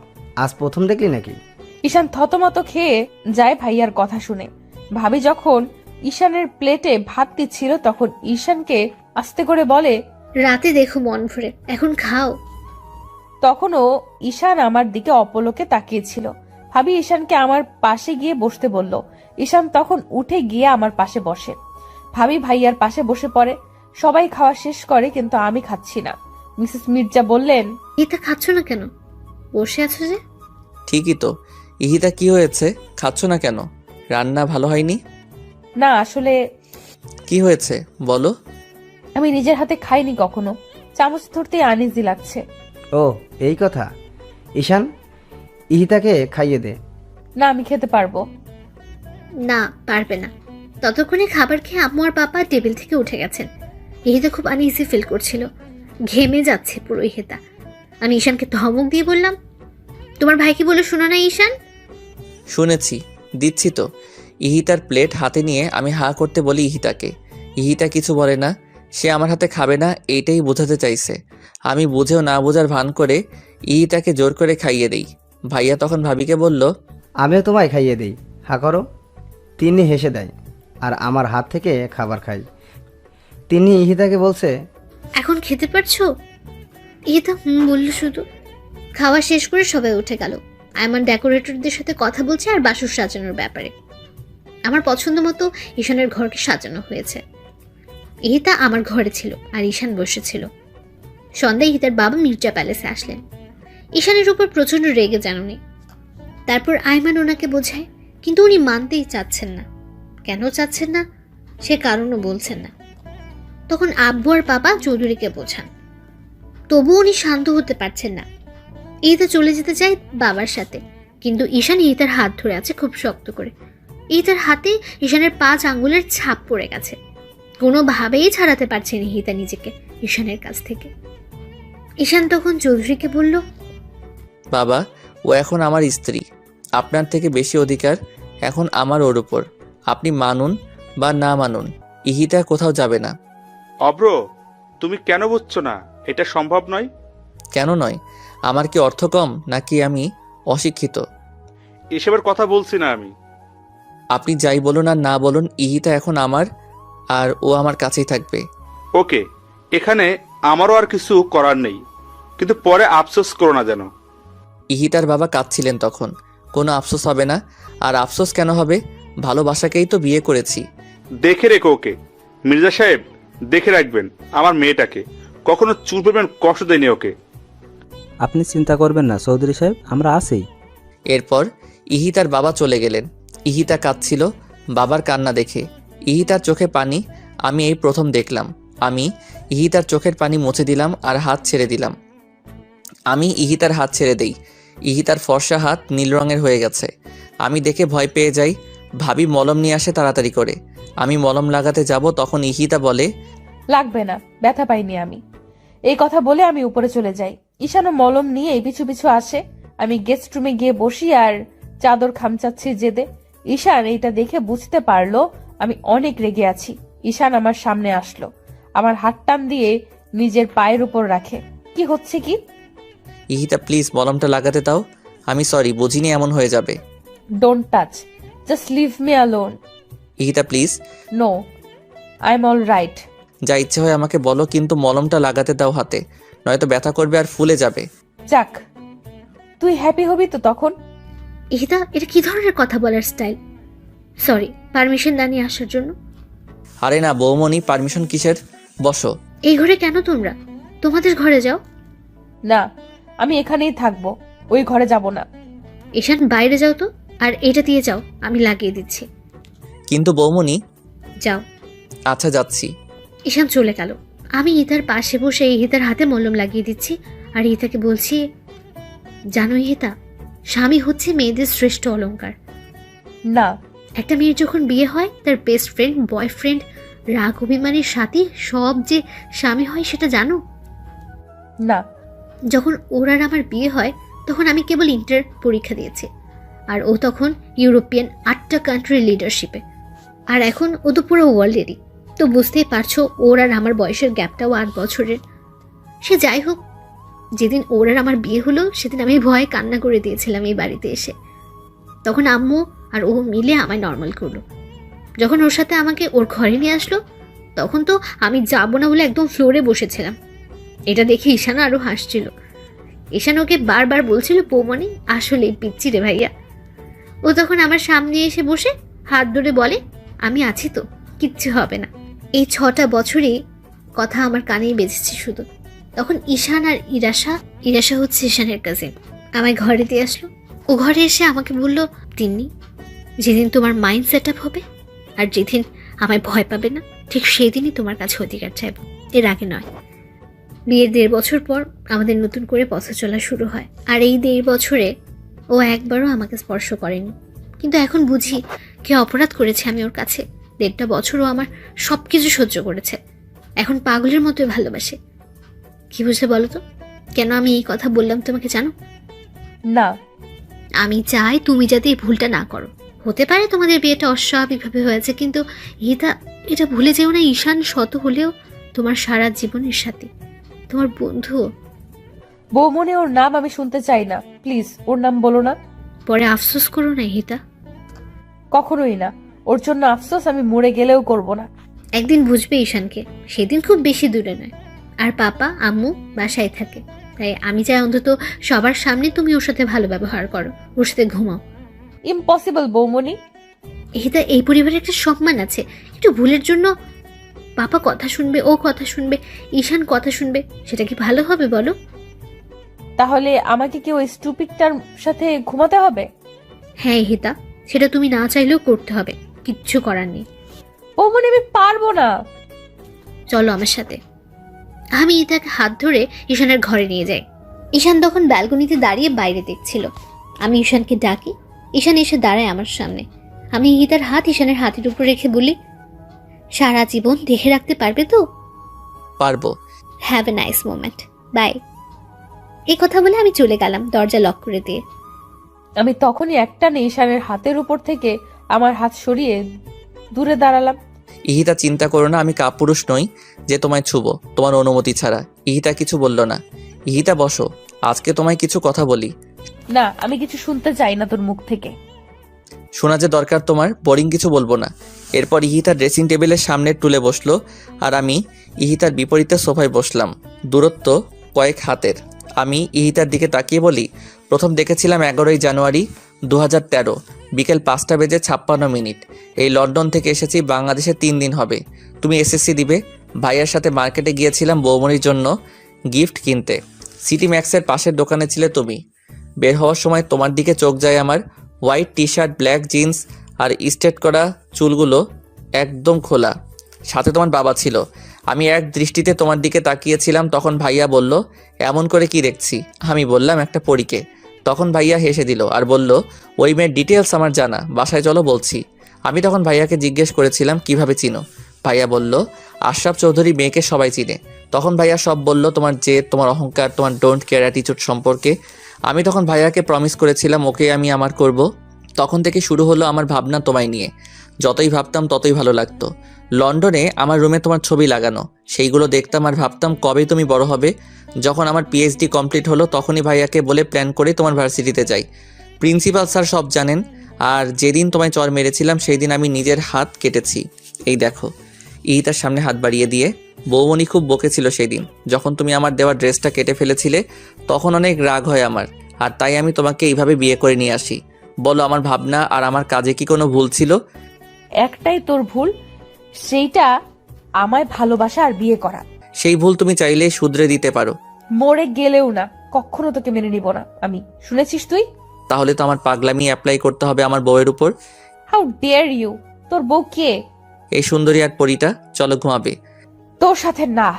আজ প্রথম দেখলি নাকি? ঈশান থতমত খেয়ে যায় ভাইয়ার কথা শুনে। ভাবি যখন ঈশানের প্লেটে ভাত দিচ্ছিল তখন ঈশানকে আস্তে করে বলে, রাতে দেখো মন ভরে, এখন খাও। তখনও ঈশান আমার দিকে অপলকে তাকিয়েছিল। ভাবি ঈশানকে আমার পাশে গিয়ে বসতে বলল। ঈশান তখন উঠে গিয়ে আমার পাশে বসে। ভাবি ভাইয়ার পাশে বসে পড়ে। সবাই খাওয়া শেষ করে, কিন্তু আমি খাচ্ছি না। মিসেস মির্জা বললেন, এটা খাচ্ছ না কেন? বসে আছো যে? ঠিকই তো। ইহিতা কি হয়েছে? খাচ্ছ না কেন? রান্না ভালো হয়নি? না আসলে কি হয়েছে বলো। আমি নিজের হাতে খাইনি কখনো, চামচ ধরতেই আনইজি লাগছে। ও এই কথা। ঈশান, ইহিতাকে খাইয়ে দে। না আমি খেতে পারবো। না, পারবে না। ততক্ষণে খাবার খেয়ে আম্মু আর পাপা টেবিল থেকে উঠে গেছেন। ইহিতা খুব আনইজি ফিল করছিল, ঘেমে যাচ্ছে পুরো ইহিতা। আমি ঈশানকে ধমক দিয়ে বললাম, তোমার ভাই কি বলে শোনো না ঈশান? শুনেছি, দিচ্ছি তো। ইহিতার প্লেট হাতে নিয়ে আমি হা করতে বলি ইহিতাকে। ইহিতা কিছু বলে না, সে আমার হাতে খাবে না এইটাই বোঝাতে চাইছে। আমি বুঝেও না বোঝার ভান করে ইহিতাকে জোর করে খাইয়ে দেই। ভাইয়া তখন ভাবিকে বলল, আমিও তোমায় খাইয়ে দিই, হা করো। তিনি হেসে দেয় আর আমার হাত থেকে খাবার খাই। তিনি ইহিতাকে বলছে, এখন খেতে পারছো? ইহিতা বললো শুধু। খাওয়া শেষ করে সবাই উঠে গেল। আয়মান ডেকোরেটরদের সাথে কথা বলছে আর বাসর সাজানোর ব্যাপারে। আমার পছন্দ মতো ঈশানের ঘরকে সাজানো হয়েছে। ইহিতা আমার ঘরে ছিল আর ঈশান বসেছিল। সন্ধ্যায় ইহিতার বাবা মির্জা প্যালেসে আসলেন। ঈশানের উপর প্রচন্ড রেগে যান উনি। তারপর আয়মান ওনাকে বোঝায়, কিন্তু উনি মানতেই চাচ্ছেন না। কেন চাচ্ছেন না সে কারণও বলছেন না। তখন আব্বু আর বাবা চৌধুরীকে বোঝান, তবু উনি শান্ত হতে পারছেন না। ইহিতা চলে যেতে চায় বাবার সাথে, কিন্তু ঈশান ইহিতার হাত ধরে আছে খুব শক্ত করে। ইহিতার হাতে ঈশানের 5 আঙ্গুলের ছাপ পড়ে গেছে। কোনোভাবেই ছাড়াতে পারছেন ইহিতা নিজেকে ঈশানের কাছ থেকে। ঈশান তখন চৌধুরীকে বলল, বাবা, ও এখন আমার স্ত্রী। আপনার থেকে বেশি অধিকার এখন আমার ওর উপর। আপনি মানুন বা না মানুন, ইহিতা কোথাও যাবে না। অব্র, তুমি কেন বুঝছো না? এটা সম্ভব নয়। কেন নয়? আমার কি অর্থ কম নাকি আমি অশিক্ষিত? এসবের কথা বলছি না আমি। আপনি যাই বলুন আর না বলুন, ইহিতা এখন আমার, আর ও আমার কাছেই থাকবে। ওকে, এখানে আমারও আর কিছু করার নেই, কিন্তু পরে আফসোস করো না যেন। ইহিতার বাবা কাঁদছিলেন তখন। কোনো আফসোস হবে না। আর আফসোস কেন হবে? ভালোবাসাকেই তো বিয়ে করেছি। দেখে রেখো ওকে। মির্জা সাহেব, দেখে রাখবেন আমার মেয়েটাকে। কখনো চুল পরিমাণ কষ্ট দেয়নি ওকে। আপনি চিন্তা করবেন না চৌধুরী সাহেব, আমরা আছি। এরপর ইহিতার বাবা চলে গেলেন। ইহিতা কাঁদছিল বাবার কান্না দেখে। ইহিতার চোখে পানি আমি এই প্রথম দেখলাম। আমি ইহিতার চোখের পানি মুছে দিলাম আর হাত ছেড়ে দিলাম। আমি ইহিতার হাত ছেড়ে দেই। ইহিতার ফর্সা হাত নীল রঙের হয়ে গেছে। আমি দেখে ভয় পেয়ে যাই। ভাবি মলম নিয়ে আসে তাড়াতাড়ি করে। আমি মলম লাগাতে যাব, তখন ইহিতা বলে, লাগবে না, ব্যথা পাইনি আমি। এই কথা বলে আমি উপরে চলে যাই। ঈশানও মলম নিয়ে পিছু পিছু আসে। আমি গেস্ট রুমে গিয়ে বসি আর চাদর খামচাচ্ছি জেদে। ঈশান এইটা দেখে বুঝতে পারলো আমি অনেক রেগে আছি। ঈশান আমার সামনে আসলো, আমার হাত টান দিয়ে নিজের পায়ের উপর রাখে। কি হচ্ছে কি? ইহিতা প্লিজ মলমটা লাগাতে দাও। আমি সরি, বুঝিনি এমন হয়ে যাবে। Don't touch, just leave me alone. Ihita please. No, I am all right. যা ইচ্ছে হয় আমাকে বলো, কিন্তু মলমটা লাগাতে দাও হাতে, নয়তো ব্যথা করবে আর ফুলে যাবে। যাক, তুই হ্যাপি হবি তো তখন। ইহিতা, এটা কি ধরনের কথা বলার স্টাইল? সরি, পারমিশন দানি আসার জন্য। আরে না বৌমনি, পারমিশন কিসের? বসো। এই ঘরে কেন তোমরা? তোমাদের ঘরে যাও। না, আমি এখানেই থাকবো, ওই ঘরে যাব না। ঈশান, বাইরে যাও তো, আর এটা দিয়ে যাও, আমি লাগিয়ে দিচ্ছি। কিন্তু বৌমনি। যাও। আচ্ছা যাচ্ছি। ঈশান চলে গেল। আমি ইহিতার পাশে বসে ইহিতার হাতে মলম লাগিয়ে দিচ্ছি আর ইহিতাকে বলছি, জানো ইহিতা, স্বামী হচ্ছে মেয়েদের শ্রেষ্ঠ অলংকার। না। একটা মেয়ের যখন বিয়ে হয়, তার বেস্ট ফ্রেন্ড, বয়ফ্রেন্ড, রাগ অভিমানের সাথী সব যে স্বামী হয় সেটা জানো? না। যখন ওর আর আমার বিয়ে হয়, তখন আমি কেবল ইন্টার পরীক্ষা দিয়েছি, আর ও তখন ইউরোপিয়ান 8টা কান্ট্রির লিডারশিপে, আর এখন ও তো পুরো ওয়ার্ল্ডেরই। তো বুঝতেই পারছো ওর আর আমার বয়সের গ্যাপটাও 8 বছরের। সে যাই হোক, যেদিন ওর আর আমার বিয়ে হলো সেদিন আমি ভয়ে কান্না করে দিয়েছিলাম এই বাড়িতে এসে। তখন আম্মু আর ও মিলে আমায় নর্মাল করলো। যখন ওর সাথে আমাকে ওর ঘরে নিয়ে আসলো, তখন তো আমি যাবো না বলে একদম ফ্লোরে বসেছিলাম। এটা দেখে ঈশানও আরও হাসছিল। ঈশান ওকে বারবার বলছিল, বৌমনি আসলেই পিচ্ছি রে ভাইয়া। ও তখন আমার সামনে এসে বসে হাত ধরে বলে, আমি আছি তো, কিচ্ছু হবে না। এই 6টা বছরই কথা আমার কানেই বেজেছে শুধু। তখন ঈশান আর ইরাশা হচ্ছে ঈশানের কাজিন, আমায় ঘরে দিয়ে আসলো। ও ঘরে এসে আমাকে বলল, তিন্নি, যেদিন তোমার মাইন্ড সেট আপ হবে আর যেদিন আমায় ভয় পাবে না, ঠিক সেই দিনই তোমার কাছে অধিকার চাইব, এর আগে নয়। বিয়ের 1.5 বছর পর আমাদের নতুন করে পথ চলা শুরু হয়, আর এই 1.5 বছরে ও একবারও আমাকে স্পর্শ করেনি। কিন্তু এখন বুঝি কে অপরাধ করেছে আমি ওর কাছে। 1.5টা বছরও আমার সব কিছু সহ্য করেছে, এখন পাগলের মতোই ভালোবাসে। কি বুঝলে বলো তো, কেন আমি এই কথা বললাম তোমাকে জানো? না। আমি চাই তুমি যাতে এই ভুলটা না করো। হতে পারে তোমাদের বিয়েটা অস্বাভাবিকভাবে হয়েছে, কিন্তু এটা ভুলে যেও না, ঈশান শত হলেও তোমার সারা জীবনের সাথী, তোমার বন্ধু। বৌমনি, ওর নাম আমি শুনতে চাই না, প্লিজ ওর নাম বলো না। পরে আফসোস করো না হিতা। কখনোই না, ওর জন্য আফসোস আমি মরে গেলেও করব না। একদিন বুঝবে ঈশানকে, সেদিন খুব বেশি দূরে নয়। আর পাপা আম্মু বাসায় থাকে, তাই আমি চাই অন্তত সবার সামনে তুমি ওর সাথে ভালো ব্যবহার করো, ওর সাথে ঘুমাও। ইম্পসিবল বৌমনি। হিতা, এই পরিবারের একটা সম্মান আছে। একটু ভুলের জন্য পাপা কথা শুনবে, ও কথা শুনবে, ঈশান কথা শুনবে, সেটা কি ভালো হবে বলো? তাহলে আমাকে কি ওই স্টুপিডটার সাথে ঘুমাতে হবে? হ্যাঁ হিতা, সেটা তুমি না চাইলেও করতে হবে, কিচ্ছু করার নেই। বৌমনি, আমি পারবো না। চলো আমার সাথে। আমি ইতাকে হাত ধরে ঈশানের ঘরে নিয়ে যাই। ঈশান তখন ব্যালকনিতে দাঁড়িয়ে বাইরে দেখছিল। আমি ঈশানকে ডাকি, ঈশান এসে দাঁড়ায় আমার সামনে। আমি ইতার হাত ঈশানের হাতের উপর রেখে বলি, সারা জীবন দেখে রাখতে পারবে তো? পারবো। Have a nice moment, bye. এই কথা বলে আমি চলে গেলাম দরজা লক করে দিয়ে। আমি তখনই একটা ঈশানের হাতের উপর থেকে আমার হাত সরিয়ে দূরে দাঁড়ালাম। ইহিতা, চিন্তা করো না, আমি কাপুরুষ নই যে তোমায় ছুবো তোমার অনুমতি ছাড়া। ইহিতা কিছু বলল না। ইহিতা, বসো, আজকে তোমায় কিছু কথা বলি। না, আমি কিছু শুনতে চাই না তোর মুখ থেকে। শোনা যে দরকার তোমার, বোরিং কিছু বলবো না। এরপর ইহিতা ড্রেসিং টেবিলের সামনে টুলে বসলো, আর আমি ইহিতার বিপরীতে সোফায় বসলাম, দূরত্ব কয়েক হাতের। আমি ইহিতার দিকে তাকিয়ে বলি, প্রথম দেখেছিলাম 11ই জানুয়ারি 2013, বিকেল 5:56। এই লন্ডন থেকে এসেছি, বাংলাদেশে 3 দিন হবে। তুমি এসএসসি দিবে। ভাইয়ার সাথে মার্কেটে গিয়েছিলাম বৌমনির জন্য গিফট কিনতে। সিটি ম্যাক্সের পাশের দোকানে ছিলে তুমি। বের হওয়ার সময় তোমার দিকে চোখ যায় আমার। White T shirt, black jeans আর স্ট্রেট করা চুলগুলো একদম খোলা, সাথে তোমার বাবা ছিল। আমি এক দৃষ্টিতে তোমার দিকে তাকিয়েছিলাম। তখন ভাইয়া বলল, এমন করে কি দেখছি? আমি বললাম, একটা পরীকে। তখন ভাইয়া হেসে দিল আর বলল, ওই মেয়ের ডিটেলস আমার জানা, বাসায় চলো বলছি। আমি তখন ভাইয়াকে জিজ্ঞেস করেছিলাম, কিভাবে চিনো? ভাইয়া বলল, আশরাফ চৌধুরী মেয়েকে সবাই চিনে। তখন ভাইয়া সব বলল, তোমার জেদ, তোমার অহংকার, তোমার ডোন্ট কেয়ার অ্যাটিটিউড সম্পর্কে। আমি তখন ভাইয়াকে প্রমিস করেছিলাম ওকে আমি আমার করব। তখন থেকে শুরু হলো আমার ভাবনা তোমায় নিয়ে। যতই ভাবতাম ততই ভালো লাগতো। লন্ডনে আমার রুমে তোমার ছবি লাগানো, সেইগুলো দেখতাম আর ভাবতাম কবে তুমি বড় হবে। যখন আমার পিএইচডি কমপ্লিট হলো তখনই ভাইয়াকে বলে প্ল্যান করে তোমার ভার্সিটিতে যাই। প্রিন্সিপাল স্যার সব জানেন। আর যেদিন তোমায় চর মেরেছিলাম সেই দিন আমি নিজের হাত কেটেছি। এই দেখো। ইহিতার সামনে হাত বাড়িয়ে দিয়ে, বৌমনি খুব বকেছিল সেই দিন যখন তুমি আমার দেওয়া ড্রেসটা কেটে ফেলেছিলে। তখন অনেক রাগ হয় আমার, আর তাই আমি তোমাকে এইভাবে বিয়ে করে নিয়ে আসি। বলো, আমার ভাবনা আর আমার কাজে কি কোনো ভুল ছিল? একটাই তোর ভুল, সেইটা আমায় ভালোবাসা আর বিয়ে করা। সেই ভুল তুমি চাইলে শুধরে দিতে পারো। মরে গেলেও না, কখনো তোকে মেনে নিব না আমি। শুনেছিস তুই? তাহলে তো আমার পাগলামি অ্যাপ্লাই করতে হবে আমার বউয়ের উপর। How dare you! তোর বউ কে? এই সুন্দরী আর পরীটা। চলো ঘুমাবে। তোর সাথে না।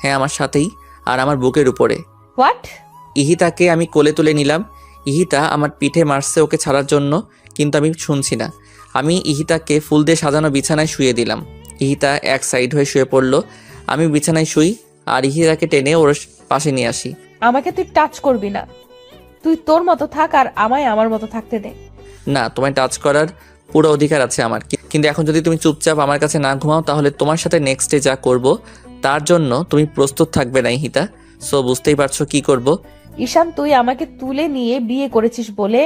হ্যাঁ, আমার সাথেই, আর আমার বুকের উপরে। হোয়াট? ইহিতাকে আমি কোলে তুলে নিলাম। ইহিতা আমার পিঠে মারছে ওকে ছাড়ার জন্য, কিন্তু আমি শুনছি না। আমি ইহিতাকে ফুল দিয়ে সাজানো বিছানায় শুয়ে দিলাম। ইহিতা এক সাইড হয়ে শুয়ে পড়লো। আমি বিছানায় শুই আর ইহিতাকে টেনে ওর পাশে নিয়ে আসি। আমাকে তুই টাচ করবি না। তুই তোর মতো থাক আর আমায় আমার মতো থাকতে দে। না, তোমায় টাচ করার পুরো অধিকার আছে আমার, কিন্তু এখন যদি তুমি চুপচাপ আমার কাছে না ঘুমাও তাহলে তোমার সাথে নেক্সট ডে যা করব তার জন্য তুমি প্রস্তুত থাকবে না ইহিতা। সো বুঝতেই পারছো কি করব। ঈশান, তুই আমাকে তুলে নিয়ে বিয়ে করেছিস বলে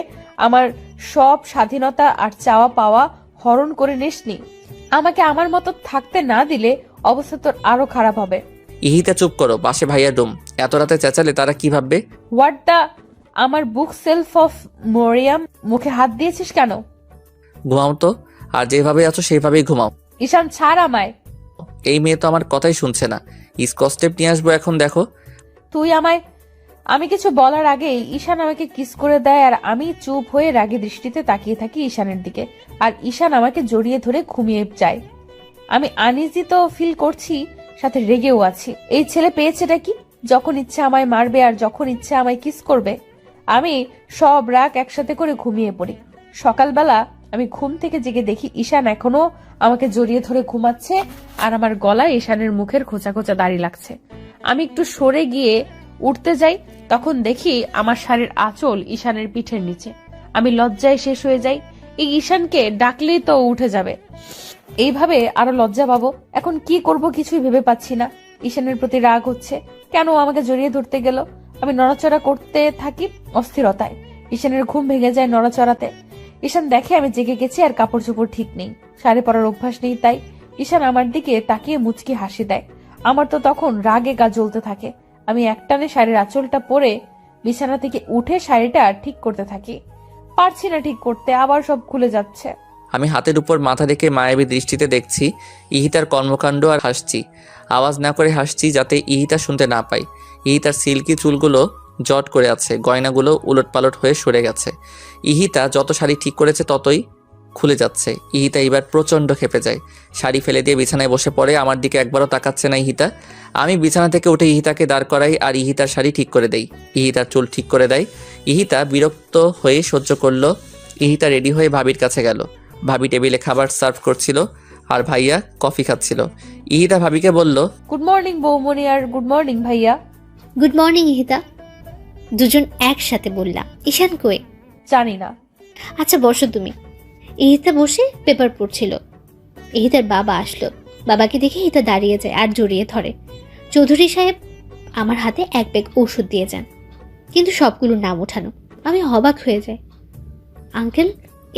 আমার সব স্বাধীনতা আর চাওয়া পাওয়া হরণ করে নিসনি। আমাকে আমার মতো থাকতে না দিলে অবস্থা তোর আরো খারাপ হবে। ইহিতা চুপ করো, পাশে ভাইয়া ডুম, এত রাতে চেঁচালে তারা কি ভাববে? হোয়াট দা, আমার বুক সেলফ অফ মরিয়াম, মুখে হাত দিয়েছিস কেন? ঘুমাও তো, আর যেভাবে আছো সেইভাবেই ঘুমাও। ঈশান, ছাড় আমায়। এই মেয়ে তো আমার কথাই শুনছে না। স্কচটেপ নিয়ে আসবো এখন, দেখো। তুই আমায়, আমি কিছু বলার আগেই ঈশান আমাকে কিস করে দেয় আর আমি চুপ হয়ে রাগী দৃষ্টিতে তাকিয়ে থাকি ঈশানের দিকে। আর ঈশান আমাকে জড়িয়ে ধরে ঘুমিয়ে যায়। আমি আনইজি তো ফিল করছি, সাথে রেগেও আছি। এই ছেলে পেয়েছেটা কি? যখন ইচ্ছে আমায় মারবে আর যখন ইচ্ছে আমায় কিস করবে। আমি সব রাগ একসাথে করে ঘুমিয়ে পড়ি। সকালবেলা আমি ঘুম থেকে জেগে দেখি ঈশান এখনো আমাকে জড়িয়ে ধরে ঘুমাচ্ছে আর আমার গলায় ঈশানের মুখের খোঁচা খোঁচা দাড়ি লাগছে। আমি একটু সরে গিয়ে উঠতে যাই, তখন দেখি আমার শাড়ির আঁচল ঈশানের পিঠের নিচে। আমি লজ্জায় শেষ হয়ে যাই। এই ঈশানকে ডাকলেই তো উঠে যাবে, এইভাবে আরো লজ্জা পাবো। এখন কি করব কিছুই ভেবে পাচ্ছি না। ঈশানের প্রতি রাগ হচ্ছে, কেন আমাকে জড়িয়ে ধরতে গেল। আমি নড়াচড়া করতে থাকি অস্থিরতায়। ঈশানের ঘুম ভেঙে যায় নড়াচড়াতে। ঈশান দেখে আমি জেগে গেছি আর কাপড় চোপড় ঠিক নেই, শাড়ি পরার অভ্যাস নেই। তাই ঈশান আমার দিকে তাকিয়ে মুচকি হাসি দেয়। আমার তো তখন রাগে গা জ্বলতে থাকে। আমি একটানে শাড়ির আঁচলটা পরে বিছানা থেকে উঠে শাড়িটা ঠিক করতে থাকি। পারছি না ঠিক করতে, আবার সব খুলে যাচ্ছে। আমি হাতের উপর মাথা রেখে মায়াবী দৃষ্টিতে দেখছি ইহিতার কর্মকাণ্ড আর হাসছি। আওয়াজ না করে হাসছি যাতে ইহিতা শুনতে না পায়। ইহিতার সিল্কি চুলগুলো জট করে আছে, গয়নাগুলো উলটপালট হয়ে সরে গেছে। ইহিতা যত শাড়ি ঠিক করেছে ততই খুলে যাচ্ছে। ইহিতা এবার প্রচণ্ড ক্ষেপে যায়, শাড়ি ফেলে দিয়ে বিছানায় বসে পড়ে। আমার দিকে একবারও তাকাচ্ছে না ইহিতা। আমি বিছানা থেকে উঠে ইহিতাকে দাঁড় করাই আর ইহিতার শাড়ি ঠিক করে দেই। ইহিতার চুল ঠিক করে দেয়। ইহিতা বিরক্ত হয়ে সহ্য করলো। ইহিতা রেডি হয়ে ভাবির কাছে গেল। ভাবি টেবিলে খাবার সার্ভ করছিল আর ভাইয়া কফি খাচ্ছিল। ইহিতা ভাবিকে বলল, গুড মর্নিং বৌমনি আর গুড মর্নিং ভাইয়া। গুড মর্নিং ইহিতা, দুজন একসাথে বললাম। ঈশান কই? জানি না। আচ্ছা বসো তুমি। ইহিতা বসে পেপার পড়ছিল। ইহিতার বাবা আসলো। বাবাকে দেখে ইহিতা দাঁড়িয়ে যায় আর জড়িয়ে ধরে। চৌধুরী সাহেব আমার হাতে এক ব্যাগ ওষুধ দিয়ে যান, কিন্তু সবগুলোর নাম ওঠানো। আমি অবাক হয়ে যাই। আঙ্কেল,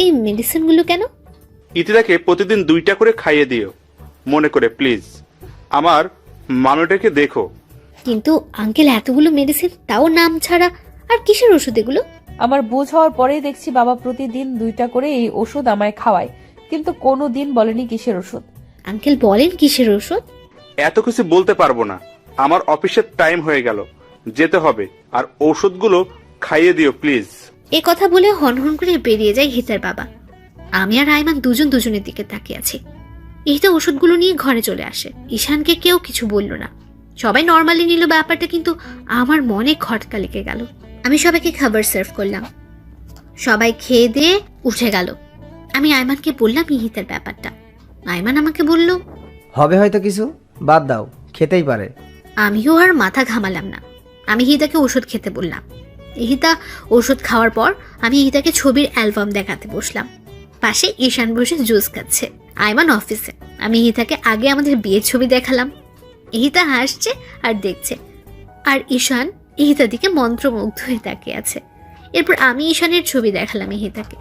এই মেডিসিনগুলো কেন? ইতিরাকে প্রতিদিন 2টা করে খাইয়ে দিও, মনে করে প্লিজ। আমার মানুষটাকে দেখো। কিন্তু আঙ্কেল, এতগুলো মেডিসিন, তাও নাম ছাড়া। আর কিসের ওষুধ এগুলো? আমার বুঝ হওয়ার পরেই দেখছি বাবা প্রতিদিন 2টা করে এই ওষুধ আমায় খাওয়ায়, কিন্তু কোনো দিন বলেনি কিসের ওষুধ। আঙ্কেল বলেন কিসের ওষুধ? এত কিছু বলতে পারবো না, আমার অফিসের টাইম হয়ে গেল, যেতে হবে। আর ওষুধগুলো খাইয়ে দিও প্লিজ। এ কথা বলে হনহন করে বেরিয়ে যায় হিতার বাবা। আমি আর আইমান দুজন দুজনের দিকে তাকিয়ে আছি। ইহিতা ওষুধগুলো নিয়ে ঘরে চলে আসে। ঈশানকে কেউ কিছু বলল না, সবাই নর্মালি নিল ব্যাপারটা, কিন্তু আমার মনে খটকা লেগে গেল। আমি সবাইকে খাবার সার্ভ করলাম, সবাই খেয়ে দিয়ে উঠে গেল। আমি আইমানকে বললাম ইহিতার ব্যাপারটা। আইমান আমাকে বলল, হবে হয়তো কিছু, বাদ দাও, খেতেই পারে। আমিও আর মাথা ঘামালাম না। আমি ইহিতাকে ওষুধ খেতে বললাম। ইহিতা ওষুধ খাওয়ার পর আমি ইহিতাকে ছবির অ্যালবাম দেখাতে বসলাম। পাশে ঈশান বসে জুস খাচ্ছে। আইমান অফিসে। আমি ইহিতাকে আগে আমাদের বিয়ের ছবি দেখালাম। ইহিতা হাসছে আর দেখছে, আর ঈশান ইহিতার দিকে মন্ত্রমুগ্ধ হয়ে তাকিয়ে আছে। এরপর আমি ঈশানের ছবি দেখালাম ইহিতাকে।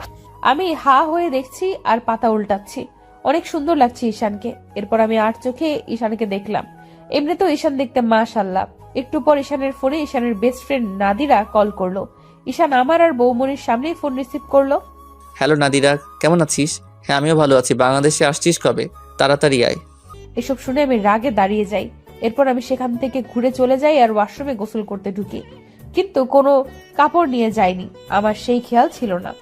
আমি হা হয়ে দেখছি আর পাতা উল্টাচ্ছি। অনেক সুন্দর লাগছে ঈশানকে। এরপর আমি আর চোখে ঈশানকে দেখলাম। এমনিতেও ঈশান দেখতে মাশাআল্লাহ। একটু পর ঈশানের ফোনে ঈশানের বেস্ট ফ্রেন্ড নাদিরা কল করলো। ঈশান আমার আর বৌমনির সামনেই ফোন রিসিভ করলো। হ্যালো নাদিরা, কেমন আছিস? হ্যাঁ আমিও ভালো আছি। বাংলাদেশে আসছিস কবে? তাড়াতাড়ি আয়। এসব শুনে আমি রাগে দাঁড়িয়ে যাই। এরপর আমি সেখান থেকে ঘুরে চলে যাই আর ওয়াশরুমে গোসল করতে ঢুকি, কিন্তু কোনো কাপড় নিয়ে যাইনি। আমার সেই খেয়াল ছিল না।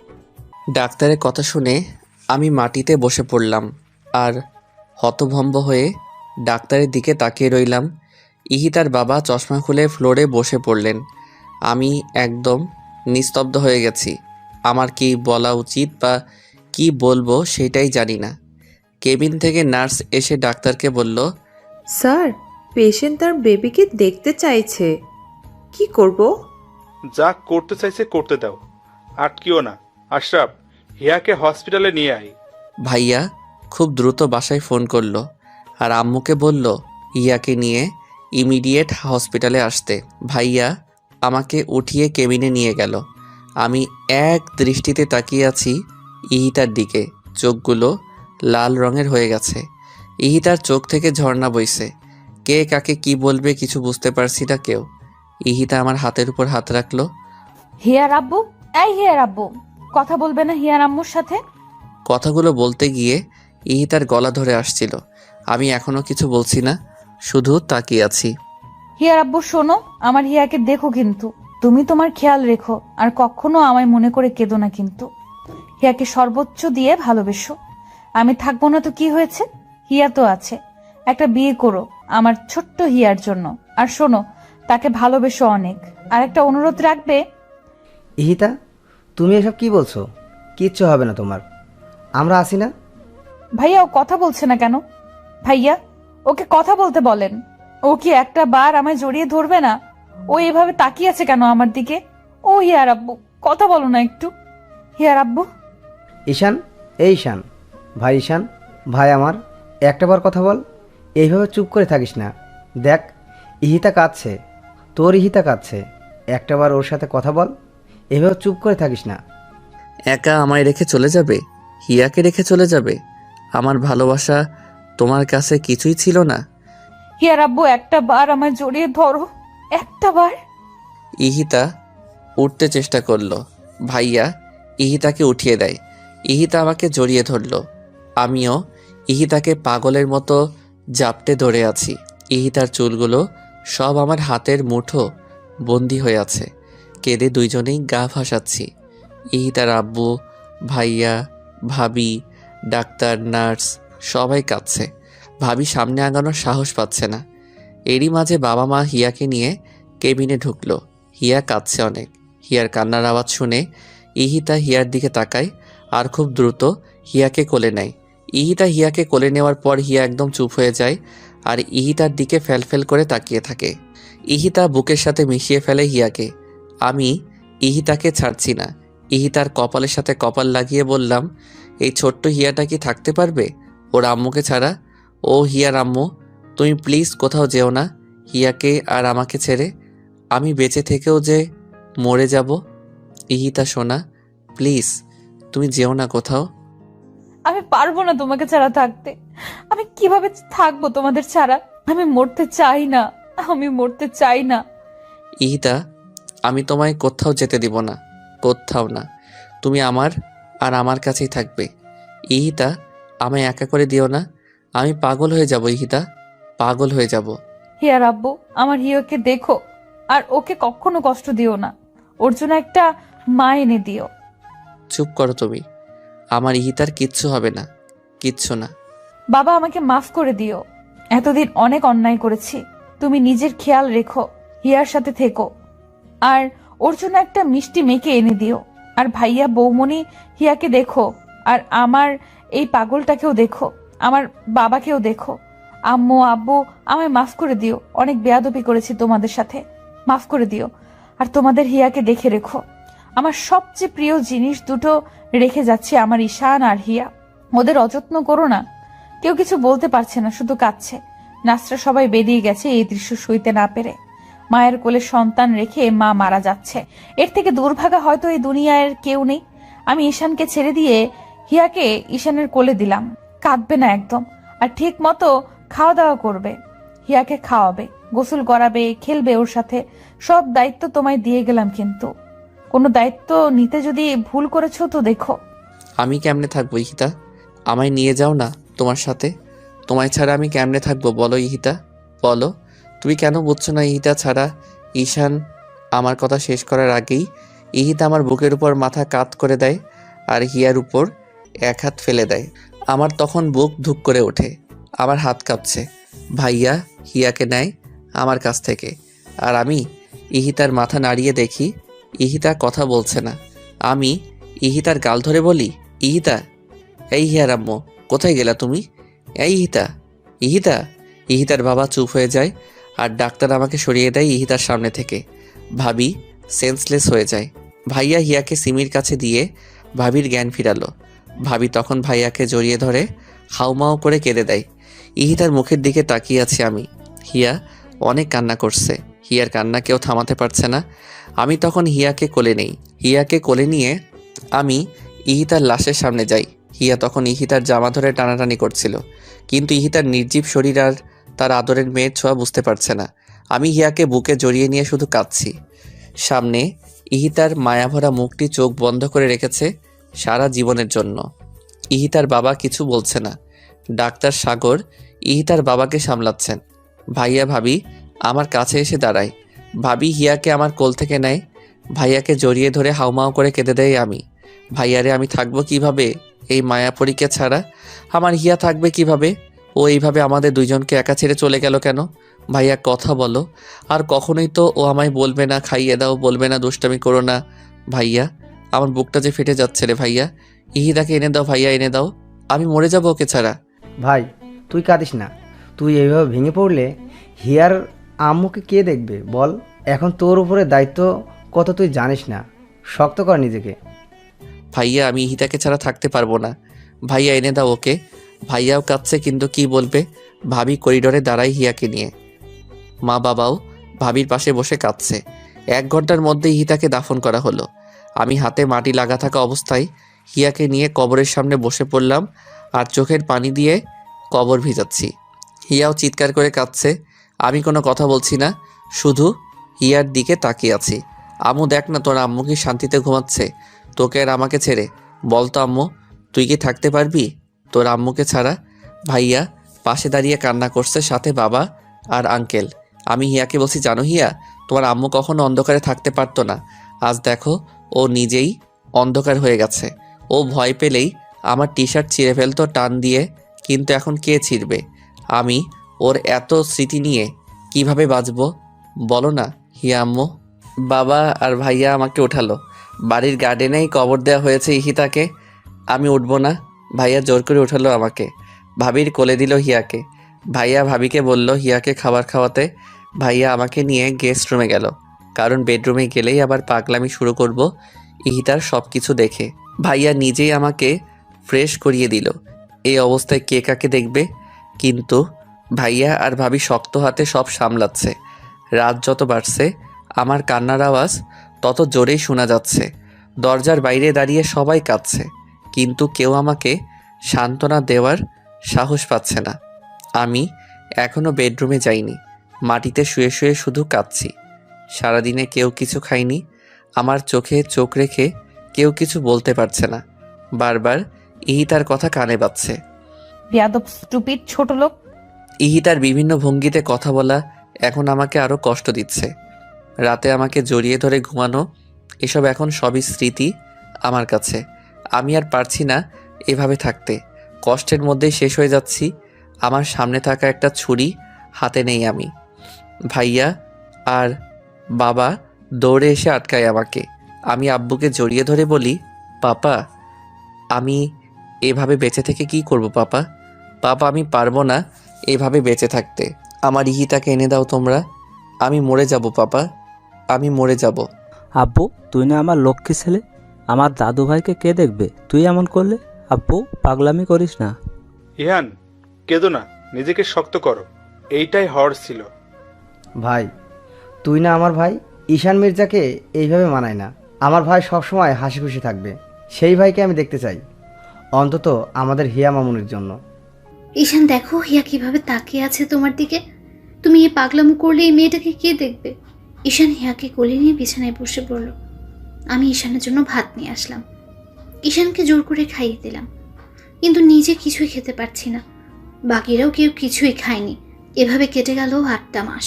ডাক্তারের কথা শুনে আমি মাটিতে বসে পড়লাম আর হতভম্ব হয়ে ডাক্তারের দিকে তাকিয়ে রইলাম। ইহিতার বাবা চশমা খুলে ফ্লোরে বসে পড়লেন। আমি একদম নিস্তব্ধ হয়ে গেছি। আমার কি বলা উচিত বা কি বলবো সেটাই জানি না। কেবিন থেকে নার্স এসে ডাক্তারকে বলল, স্যার, পেশেন্ট তার বেবিকে দেখতে চাইছে, কি করব? যা করতে চাইছে করতে দাও, আটকিও না। আশরাফ, হিয়াকে হসপিটালে নিয়ে আয়। ভাইয়া খুব দ্রুত বাসায় ফোন করলো আর আম্মুকে বলল হিয়াকে নিয়ে ইমিডিয়েট হসপিটালে আসতে। ভাইয়া আমাকে উঠিয়ে কেবিনে নিয়ে গেল। আমি এক দৃষ্টিতে তাকিয়ে আছি ইহিতার দিকে। চোখগুলো লাল রঙের হয়ে গেছে। ইহিতার চোখ থেকে ঝর্ণা বইছে। কে কাকে কি বলবে কিছু বুঝতে পারছি না কেউ। ইহিতা আমার হাতের উপর হাত রাখলো। হিয়ার আব্বু, এই হিয়ার আব্বু, কথা বলবে না হিয়ার আম্মুর সাথে? কথাগুলো বলতে গিয়ে ইহিতার গলা ধরে আসছিল। আমি এখনো কিছু বলছি না, শুধু তাকিয়ে আছি। হিয়ার আব্বু শোনো, আমার হিয়াকে দেখো কিন্তু। তুমি তোমার খেয়াল রেখো আর কখনো আমায় মনে করে কেঁদো না কিন্তু। হিয়াকে সর্বোচ্চ দিয়ে ভালোবেসো। আমি থাকবো না তো কি হয়েছে? হিয়া তো আছে। একটা বিয়ে করো আমার ছোট্ট হিয়ার জন্য। আর শোনো, তাকে ভালোবেসো অনেক। আর একটা অনুরোধ রাখবে। ইহিতা, তুমি এসব কি বলছো? কিচ্ছু হবে না তোমার, আমরা আছি না। ভাইয়া ও কথা বলছে না কেন? ভাইয়া, ওকে কথা বলতে বলেন। ও কি একটা বার আমায় জড়িয়ে ধরবে না? ও এভাবে তাকিয়ে আছে কেন আমার দিকে? ও হিয়ার আব্বু, কথা বলো না একটু। হিয়ার আব্বু। ঈশান, এই ঈশান, ভাই ঈশান, ভাই আমার, একটাবার কথা বল। এইভাবে চুপ করে থাকিস না। দেখ, ইহিতা কাঁদছে, তোর ইহিতা কাঁদছে। একটাবার ওর সাথে কথা বল। এভাবে চুপ করে থাকিস না। একা আমায় রেখে চলে যাবে? হিয়াকে রেখে চলে যাবে? আমার ভালোবাসা তোমার কাছে কিছুই ছিল না? হিয়ার আব্বু, একটা বার আমায় জড়িয়ে ধরো, একটা বার। ইহিতা উঠতে চেষ্টা করলো। ভাইয়া ইহিতাকে উঠিয়ে দেয়। ইহিতা আমাকে জড়িয়ে ধরলো। আমিও ইহিতাকে পাগলের মতো জাপটে ধরে আছি। ইহিতার চুলগুলো সব আমার হাতের মুঠো বন্দি হয়ে আছে। কেঁদে দুইজনেই গা ভাসাচ্ছি। ইহিতার আব্বু, ভাইয়া, ভাবি, ডাক্তার, নার্স সবাই কাঁদছে। ভাবি সামনে আগানোর সাহস পাচ্ছে না। এরই মাঝে বাবা মা হিয়াকে নিয়ে কেবিনে ঢুকলো। হিয়া কাঁদছে অনেক। হিয়ার কান্নার আওয়াজ শুনে ইহিতা হিয়ার দিকে তাকায় আর খুব দ্রুত হিয়াকে কোলে নেয়। ইহিতা হিয়াকে কোলে নেওয়ার পর হিয়া একদম চুপ হয়ে যায় আর ইহিতার দিকে ফ্যালফ্যাল করে তাকিয়ে থাকে। ইহিতা বুকের সাথে মিশিয়ে ফেলে হিয়াকে। আমি ইহিতাকে ছাড়ছি না। ইহিতার কপালের সাথে কপাল লাগিয়ে বললাম, এই ছোট্ট হিয়াটা কি থাকতে পারবে ওর আম্মুকে ছাড়া? ও হিয়ার আম্মু, তুমি প্লিজ কোথাও যেও না হিয়াকে আর আমাকে ছেড়ে। আমি বেঁচে থেকেও যে মরে যাব। ইহিতা সোনা, প্লিজ তুমি যেও না কোথাও। আমি পারবো না তোমাকে ছাড়া থাকতে। আমি কিভাবে থাকবো তোমাদের ছাড়া? আমি মরতে চাই না, আমি মরতে চাই না। ইহিতা, আমি তোমায় কোথাও যেতে দিব না, কোথাও না। তুমি আমার আর আমার কাছেই থাকবে। ইহিতা, আমায় একা করে দিও না। আমি পাগল হয়ে যাব ইহিতা, পাগল হয়ে যাব। হিয়ার আব্বু, আমার হিয়াকে দেখো আর ওকে কখনো কষ্ট দিও না। ওর জন্য একটা মা এনে দিও। চুপ করো তুমি। আমার ইহিতার কিচ্ছু হবে না, কিচ্ছু না। বাবা, আমাকে মাফ করে দিও। এতদিন অনেক অন্যায় করেছি। তুমি নিজের খেয়াল রেখো, হিয়ার সাথে থেকো। আর ওর জন্য একটা মিষ্টি মেয়েকে এনে দিও। আর ভাইয়া, বৌমনি, হিয়াকে দেখো। আর আমার এই পাগলটাকেও দেখো, আমার বাবাকেও দেখো। আম্মু, আব্বু, আমায় মাফ করে দিও। অনেক বেয়াদবি করেছি তোমাদের সাথে, মাফ করে দিও। আর তোমাদের হিয়াকে দেখে রেখো। আমার সবচেয়ে প্রিয় জিনিস দুটো রেখে যাচ্ছে, আমার ঈশান আর হিয়া। ওদের অযত্ন করো না। কেউ কিছু বলতে পারছে না, শুধু কাঁদছে। নার্সরা সবাই বেরিয়ে গেছে এই দৃশ্য সইতে না পেরে। মায়ের কোলে সন্তান রেখে মা মারা যাচ্ছে, এর থেকে দুর্ভাগা হয়তো এই দুনিয়ার কেউ নেই। আমি ঈশানকে ছেড়ে দিয়ে হিয়াকে ঈশানের কোলে দিলাম। কাঁদবে না একদম, আর ঠিক মতো খাওয়া দাওয়া করবে। হিয়াকে খাওয়াবে, গোসল করাবে, খেলবে ওর সাথে। সব দায়িত্ব তোমায় দিয়ে গেলাম, কিন্তু কোনো দায়িত্ব নিতে যদি ভুল করেছো তো দেখো। আমি কেমনে থাকবো ইহিতা? আমায় নিয়ে যাও না তোমার সাথে। তোমায় ছাড়া আমি কেমনে থাকবো বলো ইহিতা, বলো। তুমি কেন বুঝছো না ইহিতা ছাড়া? ঈশান আমার কথা শেষ করার আগেই ইহিতা আমার বুকের উপর মাথা কাত করে দেয় আর হিয়ার উপর এক হাত ফেলে দেয়। আমার তখন বুক ধুক করে ওঠে, আমার হাত কাঁপছে। ভাইয়া হিয়াকে নেয় আমার কাছ থেকে আর আমি ইহিতার মাথা নাড়িয়ে দেখি ইহিতা কথা বলছে না। আমি ইহিতার গাল ধরে বলি, ইহিতা, এই হিয়ার আম্মু, কোথায় গেলা তুমি? এই ইহিতা, ইহিতা। ইহিতার বাবা চুপ হয়ে যায় আর ডাক্তার আমাকে সরিয়ে দেয় ইহিতার সামনে থেকে। ভাবি সেন্সলেস হয়ে যায়। ভাইয়া হিয়াকে সিমির কাছে দিয়ে ভাবির জ্ঞান ফিরালো। ভাবি তখন ভাইয়াকে জড়িয়ে ধরে হাউমাউ করে কেঁদে দেয়। ইহিতার মুখের দিকে তাকিয়ে আছি আমি। হিয়া অনেক কান্না করছে। হিয়ার কান্না কেউ থামাতে পারছে না। আমি তখন হিয়াকে কোলে নেই। হিয়াকে কোলে নিয়ে আমি ইহিতার লাশের সামনে যাই। হিয়া তখন ইহিতার জামা ধরে টানাটানি করছিল, কিন্তু ইহিতার নির্জীব শরীর আর তার আদরের মেয়ের ছোঁয়া বুঝতে পারছে না। আমি হিয়াকে বুকে জড়িয়ে নিয়ে শুধু কাঁদছি। সামনে ইহিতার মায়াভরা মুখটি চোখ বন্ধ করে রেখেছে সারা জীবনের জন্য। ইহিতার বাবা কিছু বলছে না। ডাক্তার সাগর ইহিতার বাবাকে সামলাচ্ছেন। ভাইয়া ভাবি আমার কাছে এসে দাঁড়ায়। ভাবি হিয়াকে আমার কোল থেকে নেয়। ভাইয়াকে জড়িয়ে ধরে হাউমাউ করে কেঁদে দেয় আমি। ভাইয়ারে আমি থাকবো কিভাবে এই মায়াপরীকে ছাড়া? আমার হিয়া থাকবে কিভাবে? ও এইভাবে আমাদের দুইজনকে একা ছেড়ে চলে গেল কেন? ভাইয়া কথা বলো। আর কখনোই তো ও আমায় বলবে না খাইয়ে দাও, বলবে না দুষ্টামি করো না। ভাইয়া আমার বুকটা যে ফেটে যাচ্ছে রে ভাইয়া। ইহিদাকে এনে দাও ভাইয়া, এনে দাও। আমি মরে যাবো ওকে ছাড়া। ভাই তুই কাঁদিস না। তুই এইভাবে ভেঙে পড়লে হিয়ার আম্মুকে কে দেখবে বল? এখন তোর উপরে দায়িত্ব কত তুই জানিস না। শক্ত কর নিজেকে। ভাইয়া আমি ইহিতাকে ছাড়া থাকতে পারবো না। ভাইয়া এনে দাও ওকে। ভাইয়াও কাঁদছে, কিন্তু কি বলবে? ভাবি করিডোরে দাঁড়ায় হিয়াকে নিয়ে। মা বাবাও ভাবির পাশে বসে কাঁদছে। 1 ঘন্টার মধ্যে ইহিতাকে দাফন করা হলো। আমি হাতে মাটি লাগা থাকা অবস্থায় হিয়াকে নিয়ে কবরের সামনে বসে পড়লাম আর চোখের পানি দিয়ে কবর ভিজাচ্ছি। হিয়াও চিৎকার করে কাঁদছে। আমি কোনো কথা বলছি না, শুধু হিয়ার দিকে তাকিয়ে আছি। আম্মু দেখ না, তোর আম্মু কি শান্তিতে ঘুমাচ্ছে তোকে আর আমাকে ছেড়ে? বল তো আম্মু, তুই কি থাকতে পারবি তোর আম্মুকে ছাড়া? ভাইয়া পাশে দাঁড়িয়ে কান্না করছে, সাথে বাবা আর আঙ্কেল। আমি হিয়াকে বলছি, জানো হিয়া, তোমার আম্মু কখনো অন্ধকারে থাকতে পারতো না। আজ দেখো ও নিজেই অন্ধকার হয়ে গেছে। ও ভয় পেলেই আমার টি শার্ট ছিঁড়ে ফেলতো টান দিয়ে, কিন্তু এখন কে ছিঁড়বে? আমি ওর এত স্মৃতি নিয়ে কিভাবে বাঁচবো বলো না হিয়া আম্মু? বাবা আর ভাইয়া আমাকে ওঠালো। বাড়ির গার্ডেনেই কবর দেওয়া হয়েছে ইহিতাকে। আমি উঠবো না। ভাইয়া জোর করে উঠালো আমাকে। ভাবির কোলে দিল হিয়াকে। ভাইয়া ভাবিকে বলল হিয়াকে খাবার খাওয়াতে। ভাইয়া আমাকে নিয়ে গেস্ট রুমে গেল, কারণ বেডরুমে গেলেই আবার পাগলামি শুরু করব ইহিতার সব কিছু দেখে। ভাইয়া নিজেই আমাকে ফ্রেশ করিয়ে দিল। এই অবস্থায় কে কাকে দেখবে? কিন্তু ভাইয়া আর ভাবি শক্ত হাতে সব সামলাচ্ছে। রাত যত বাড়ছে আমার কান্নার আওয়াজ তত জোরেই শোনা যাচ্ছে। দরজার বাইরে দাঁড়িয়ে সবাই কাঁদছে, কিন্তু কেউ আমাকে সান্ত্বনা দেওয়ার সাহস পাচ্ছে না। আমি এখনও বেডরুমে যাইনি। মাটিতে শুয়ে শুয়ে শুধু কাঁদছি। সারাদিনে কেউ কিছু খায়নি। আমার চোখে চোখ রেখে কেউ কিছু বলতে পারছে না। বারবার ইহিতার কথা কানে বাজছে। বেয়াদব, স্টুপিড, ছোট লোক। ইহিতার বিভিন্ন ভঙ্গিতে কথা বলা এখন আমাকে আরও কষ্ট দিচ্ছে। রাতে আমাকে জড়িয়ে ধরে ঘুমানো, এসব এখন সবই স্মৃতি আমার কাছে। আমি আর পারছি না এভাবে থাকতে। কষ্টের মধ্যেই শেষ হয়ে যাচ্ছি। আমার সামনে থাকা একটা ছুরি হাতে নেই আমি। ভাইয়া আর বাবা দৌড়ে এসে আটকায় আমাকে। আমি আব্বুকে জড়িয়ে ধরে বলি, পাপা আমি এভাবে বেঁচে থেকে কি করব পাপা? পাপা আমি পারবো না এভাবে বেঁচে থাকতে। আমার ইহিতাকে এনে দাও তোমরা। আমি মরে যাব পাপা, আমি মরে যাব। আব্বু তুই না আমার লক্ষ্মী ছেলে, আমার দাদু ভাইকে কে দেখবে তুই এমন করলে? আব্বু পাগলামি করিস না। ইহান কেঁদো না, নিজেকে শক্ত করো। এইটাই হওয়ার ছিল। ভাই তুই না আমার ভাই। ঈশান মির্জাকে এইভাবে মানায় না। আমার ভাই সবসময় হাসি খুশি থাকবে। সেই ভাইকে আমি দেখতে চাই, অন্তত আমাদের হিয়া মামুনির জন্য। ঈশান দেখো হিয়া কিভাবে তাকিয়ে আছে তোমার দিকে। তুমি এই পাগলামো করলে এই মেয়েটাকে কে দেখবে? ঈশান হিয়াকে কোলে নিয়ে বিছানায় বসে পড়ল। আমি ঈশানের জন্য ভাত নিয়ে আসলাম। ঈশানকে জোর করে খাইয়ে দিলাম, কিন্তু নিজে কিছুই খেতে পারছি না। বাকিরাও কেউ কিছুই খায়নি। এভাবে কেটে গেল 8টা মাস।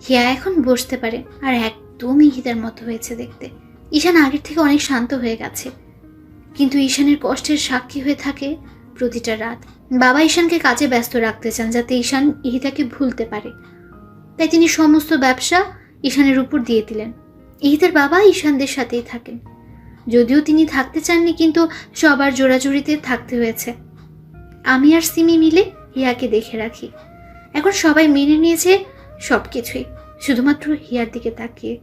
হিয়া এখন বসতে পারে আর একদমই হিতার মতো হয়েছে দেখতে। ঈশান আগের থেকে অনেক শান্ত হয়ে গেছে, কিন্তু ঈশানের কষ্টের সাক্ষী হয়ে থাকে প্রতিটা রাত। বাবা ঈশানকে কাজে ব্যস্ত রাখতে চান যাতে ঈশান ইহিতাকে ভুলতে পারে, তাই তিনি সমস্ত ব্যবসা ঈশানের উপর দিয়ে দিলেন। ইহিতার বাবা ঈশানদের সাথেই থাকেন, যদিও তিনি থাকতে চাননি, কিন্তু সবার জোড়াজুড়িতে থাকতে হয়েছে। আমি আর সিমি মিলে হিয়াকে দেখে রাখি। এখন সবাই মেনে নিয়েছে সব কিছুই, শুধুমাত্র হিয়ার দিকে তাকিয়ে।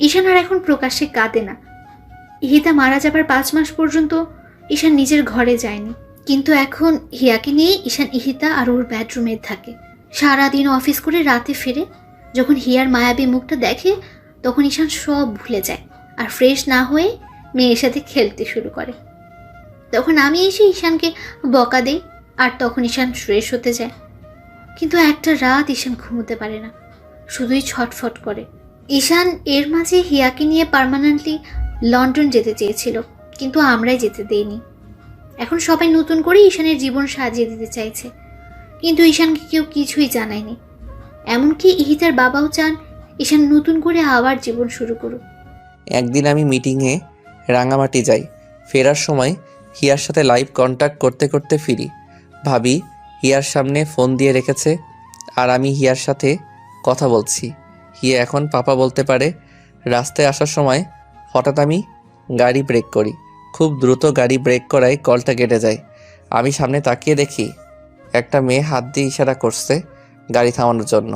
ঈশান আর এখন প্রকাশ্যে কাঁদে না। ইহিতা মারা যাবার 5 মাস পর্যন্ত ঈশান নিজের ঘরে যায়নি, কিন্তু এখন হিয়াকে নিয়ে ঈশান ইহিতা আর ওর বেডরুমে থাকে। সারাদিন অফিস করে রাতে ফিরে যখন হিয়ার মায়াবী মুখটা দেখে তখন ঈশান সব ভুলে যায় আর ফ্রেশ না হয়ে মেয়ের সাথে খেলতে শুরু করে। তখন আমি এসে ঈশানকে বকা দেই আর তখন ঈশান ফ্রেশ হতে যায়। কিন্তু একটা রাত ঈশান ঘুমোতে পারে না, শুধুই ছটফট করে। ঈশান এর মাঝে হিয়াকে নিয়ে পার্মানেন্টলি লন্ডন যেতে চেয়েছিল, কিন্তু আমরাই যেতে দেইনি। এখন সবাই নতুন করে ঈশানের জীবন সাজিয়ে দিতে চাইছে, কিন্তু ঈশানকে কেউ কিছুই জানায়নি। এমনকি ইহিতার বাবাও চান ঈশান নতুন করে আবার জীবন শুরু করুক। একদিন আমি মিটিংয়ে রাঙামাটি যাই। ফেরার সময় হিয়ার সাথে লাইভ কন্ট্যাক্ট করতে করতে ফিরি। ভাবি হিয়ার সামনে ফোন দিয়ে রেখেছে আর আমি হিয়ার সাথে কথা বলছি। হিয়া এখন পাপা বলতে পারে। রাস্তায় আসার সময় হঠাৎ আমি গাড়ি ব্রেক করি। খুব দ্রুত গাড়ি ব্রেক করায় কলটা কেটে যায়। আমি সামনে তাকিয়ে দেখি একটা মেয়ে হাত দিয়ে ইশারা করছে গাড়ি থামানোর জন্য।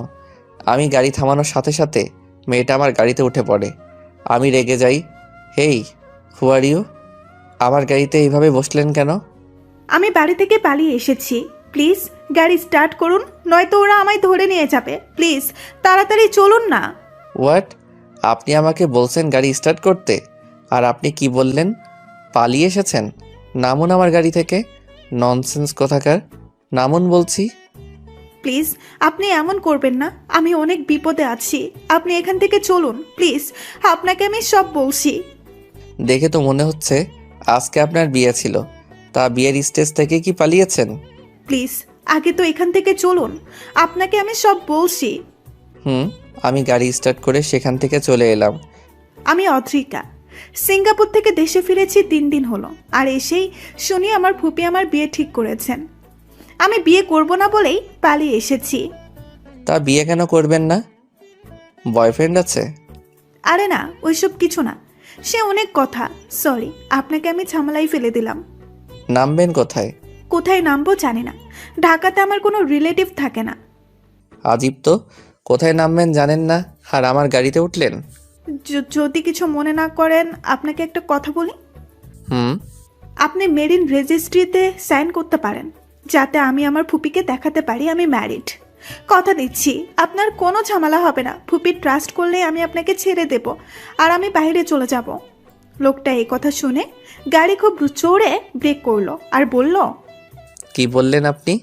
আমি গাড়ি থামানোর সাথে সাথে মেয়েটা আমার গাড়িতে উঠে পড়ে। আমি রেগে যাই। হেই, হু আর ইউ? আমার গাড়িতে এইভাবে বসলেন কেন? আমি বাড়ি থেকে পালিয়ে এসেছি, প্লিজ গাড়ি স্টার্ট করুন, নয়তো ওরা আমায় ধরে নিয়ে যাবে। প্লিজ তাড়াতাড়ি চলুন না। হোয়াট? আপনি আমাকে বলছেন গাড়ি স্টার্ট করতে, আর আপনি কি বললেন? পালিয়ে এসেছেন? নামুন আমার গাড়ি থেকে। ননসেন্স কোথাকার! নামুন বলছি। প্লিজ আপনি এমন করবেন না, আমি অনেক বিপদে আছি, আপনি এখান থেকে চলুন প্লিজ, আপনাকে আমি সব বলছি। দেখে তো মনে হচ্ছে আজকে আপনার বিয়ে ছিল। তা বিয়ের স্টেজ থেকে কি পালিয়েছেন? প্লিজ আগে তো এখান থেকে চলুন, আপনাকে আমি সব বলছি। আমি গাড়ি স্টার্ট করে সেখান থেকে চলে এলাম। আমি অদ্রিকা, সিঙ্গাপুর থেকে দেশে ফিরেছি 3 দিন হলো, আর এসেই শুনি আমার ফুপি আমার বিয়ে ঠিক করেছেন। আমি বিয়ে করব না বলেই পালিয়ে এসেছি। তা বিয়ে কেন করবেন না? বয়ফ্রেন্ড আছে? আরে না, ওইসব কিছু না, সে অনেক কথা। সরি, আপনাকে আমি ঝামেলায় ফেলে দিলাম। নামবেন কোথায়? কোথায় নামবো জানি না, ঢাকাতে আমার কোনো রিলেটিভ থাকে না। আজীব তো, কোথায় নামবেন জানেন না আর আমার গাড়িতে উঠলেন। যদি কিছু মনে না করেন আপনাকে একটা কথা বলি। আপনি মেরিন রেজিস্ট্রিতে সাইন করতে পারেন, যাতে আমি আমার ফুপিকে দেখাতে পারি আমি ম্যারিড। কথা দিচ্ছি আপনার কোনো ঝামেলা হবে না, ফুপি ট্রাস্ট করলে আমি আপনাকে ছেড়ে দেব আর আমি বাইরে চলে যাব। লোকটা এই কথা শুনে গাড়ি খুব জোরে ব্রেক করলো আর বলল, কি বললেন আপনি?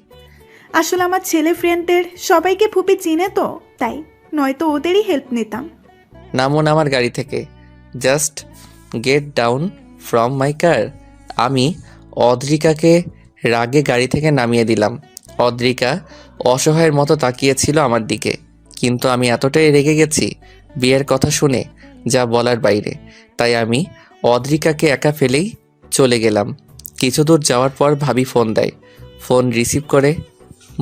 আসলে আমার ছেলে ফ্রেন্ডদের সবাইকে ফুপি চিনে তো, তাই, নয়তো ওদেরই হেল্প নিতাম। নামুন আমার গাড়ি থেকে। Just get down from my car. আমি অদ্রিকাকে রাগে গাড়ি থেকে নামিয়ে দিলাম। অদ্রিকা অসহায়ের মতো তাকিয়েছিল আমার দিকে, কিন্তু আমি এতটাই রেগে গেছি বিয়ের কথা শুনে, যা বলার বাইরে। তাই আমি অদ্রিকাকে একা ফেলেই চলে গেলাম। কিছু দূর যাওয়ার পর ভাবি ফোন দেয়। ফোন রিসিভ করে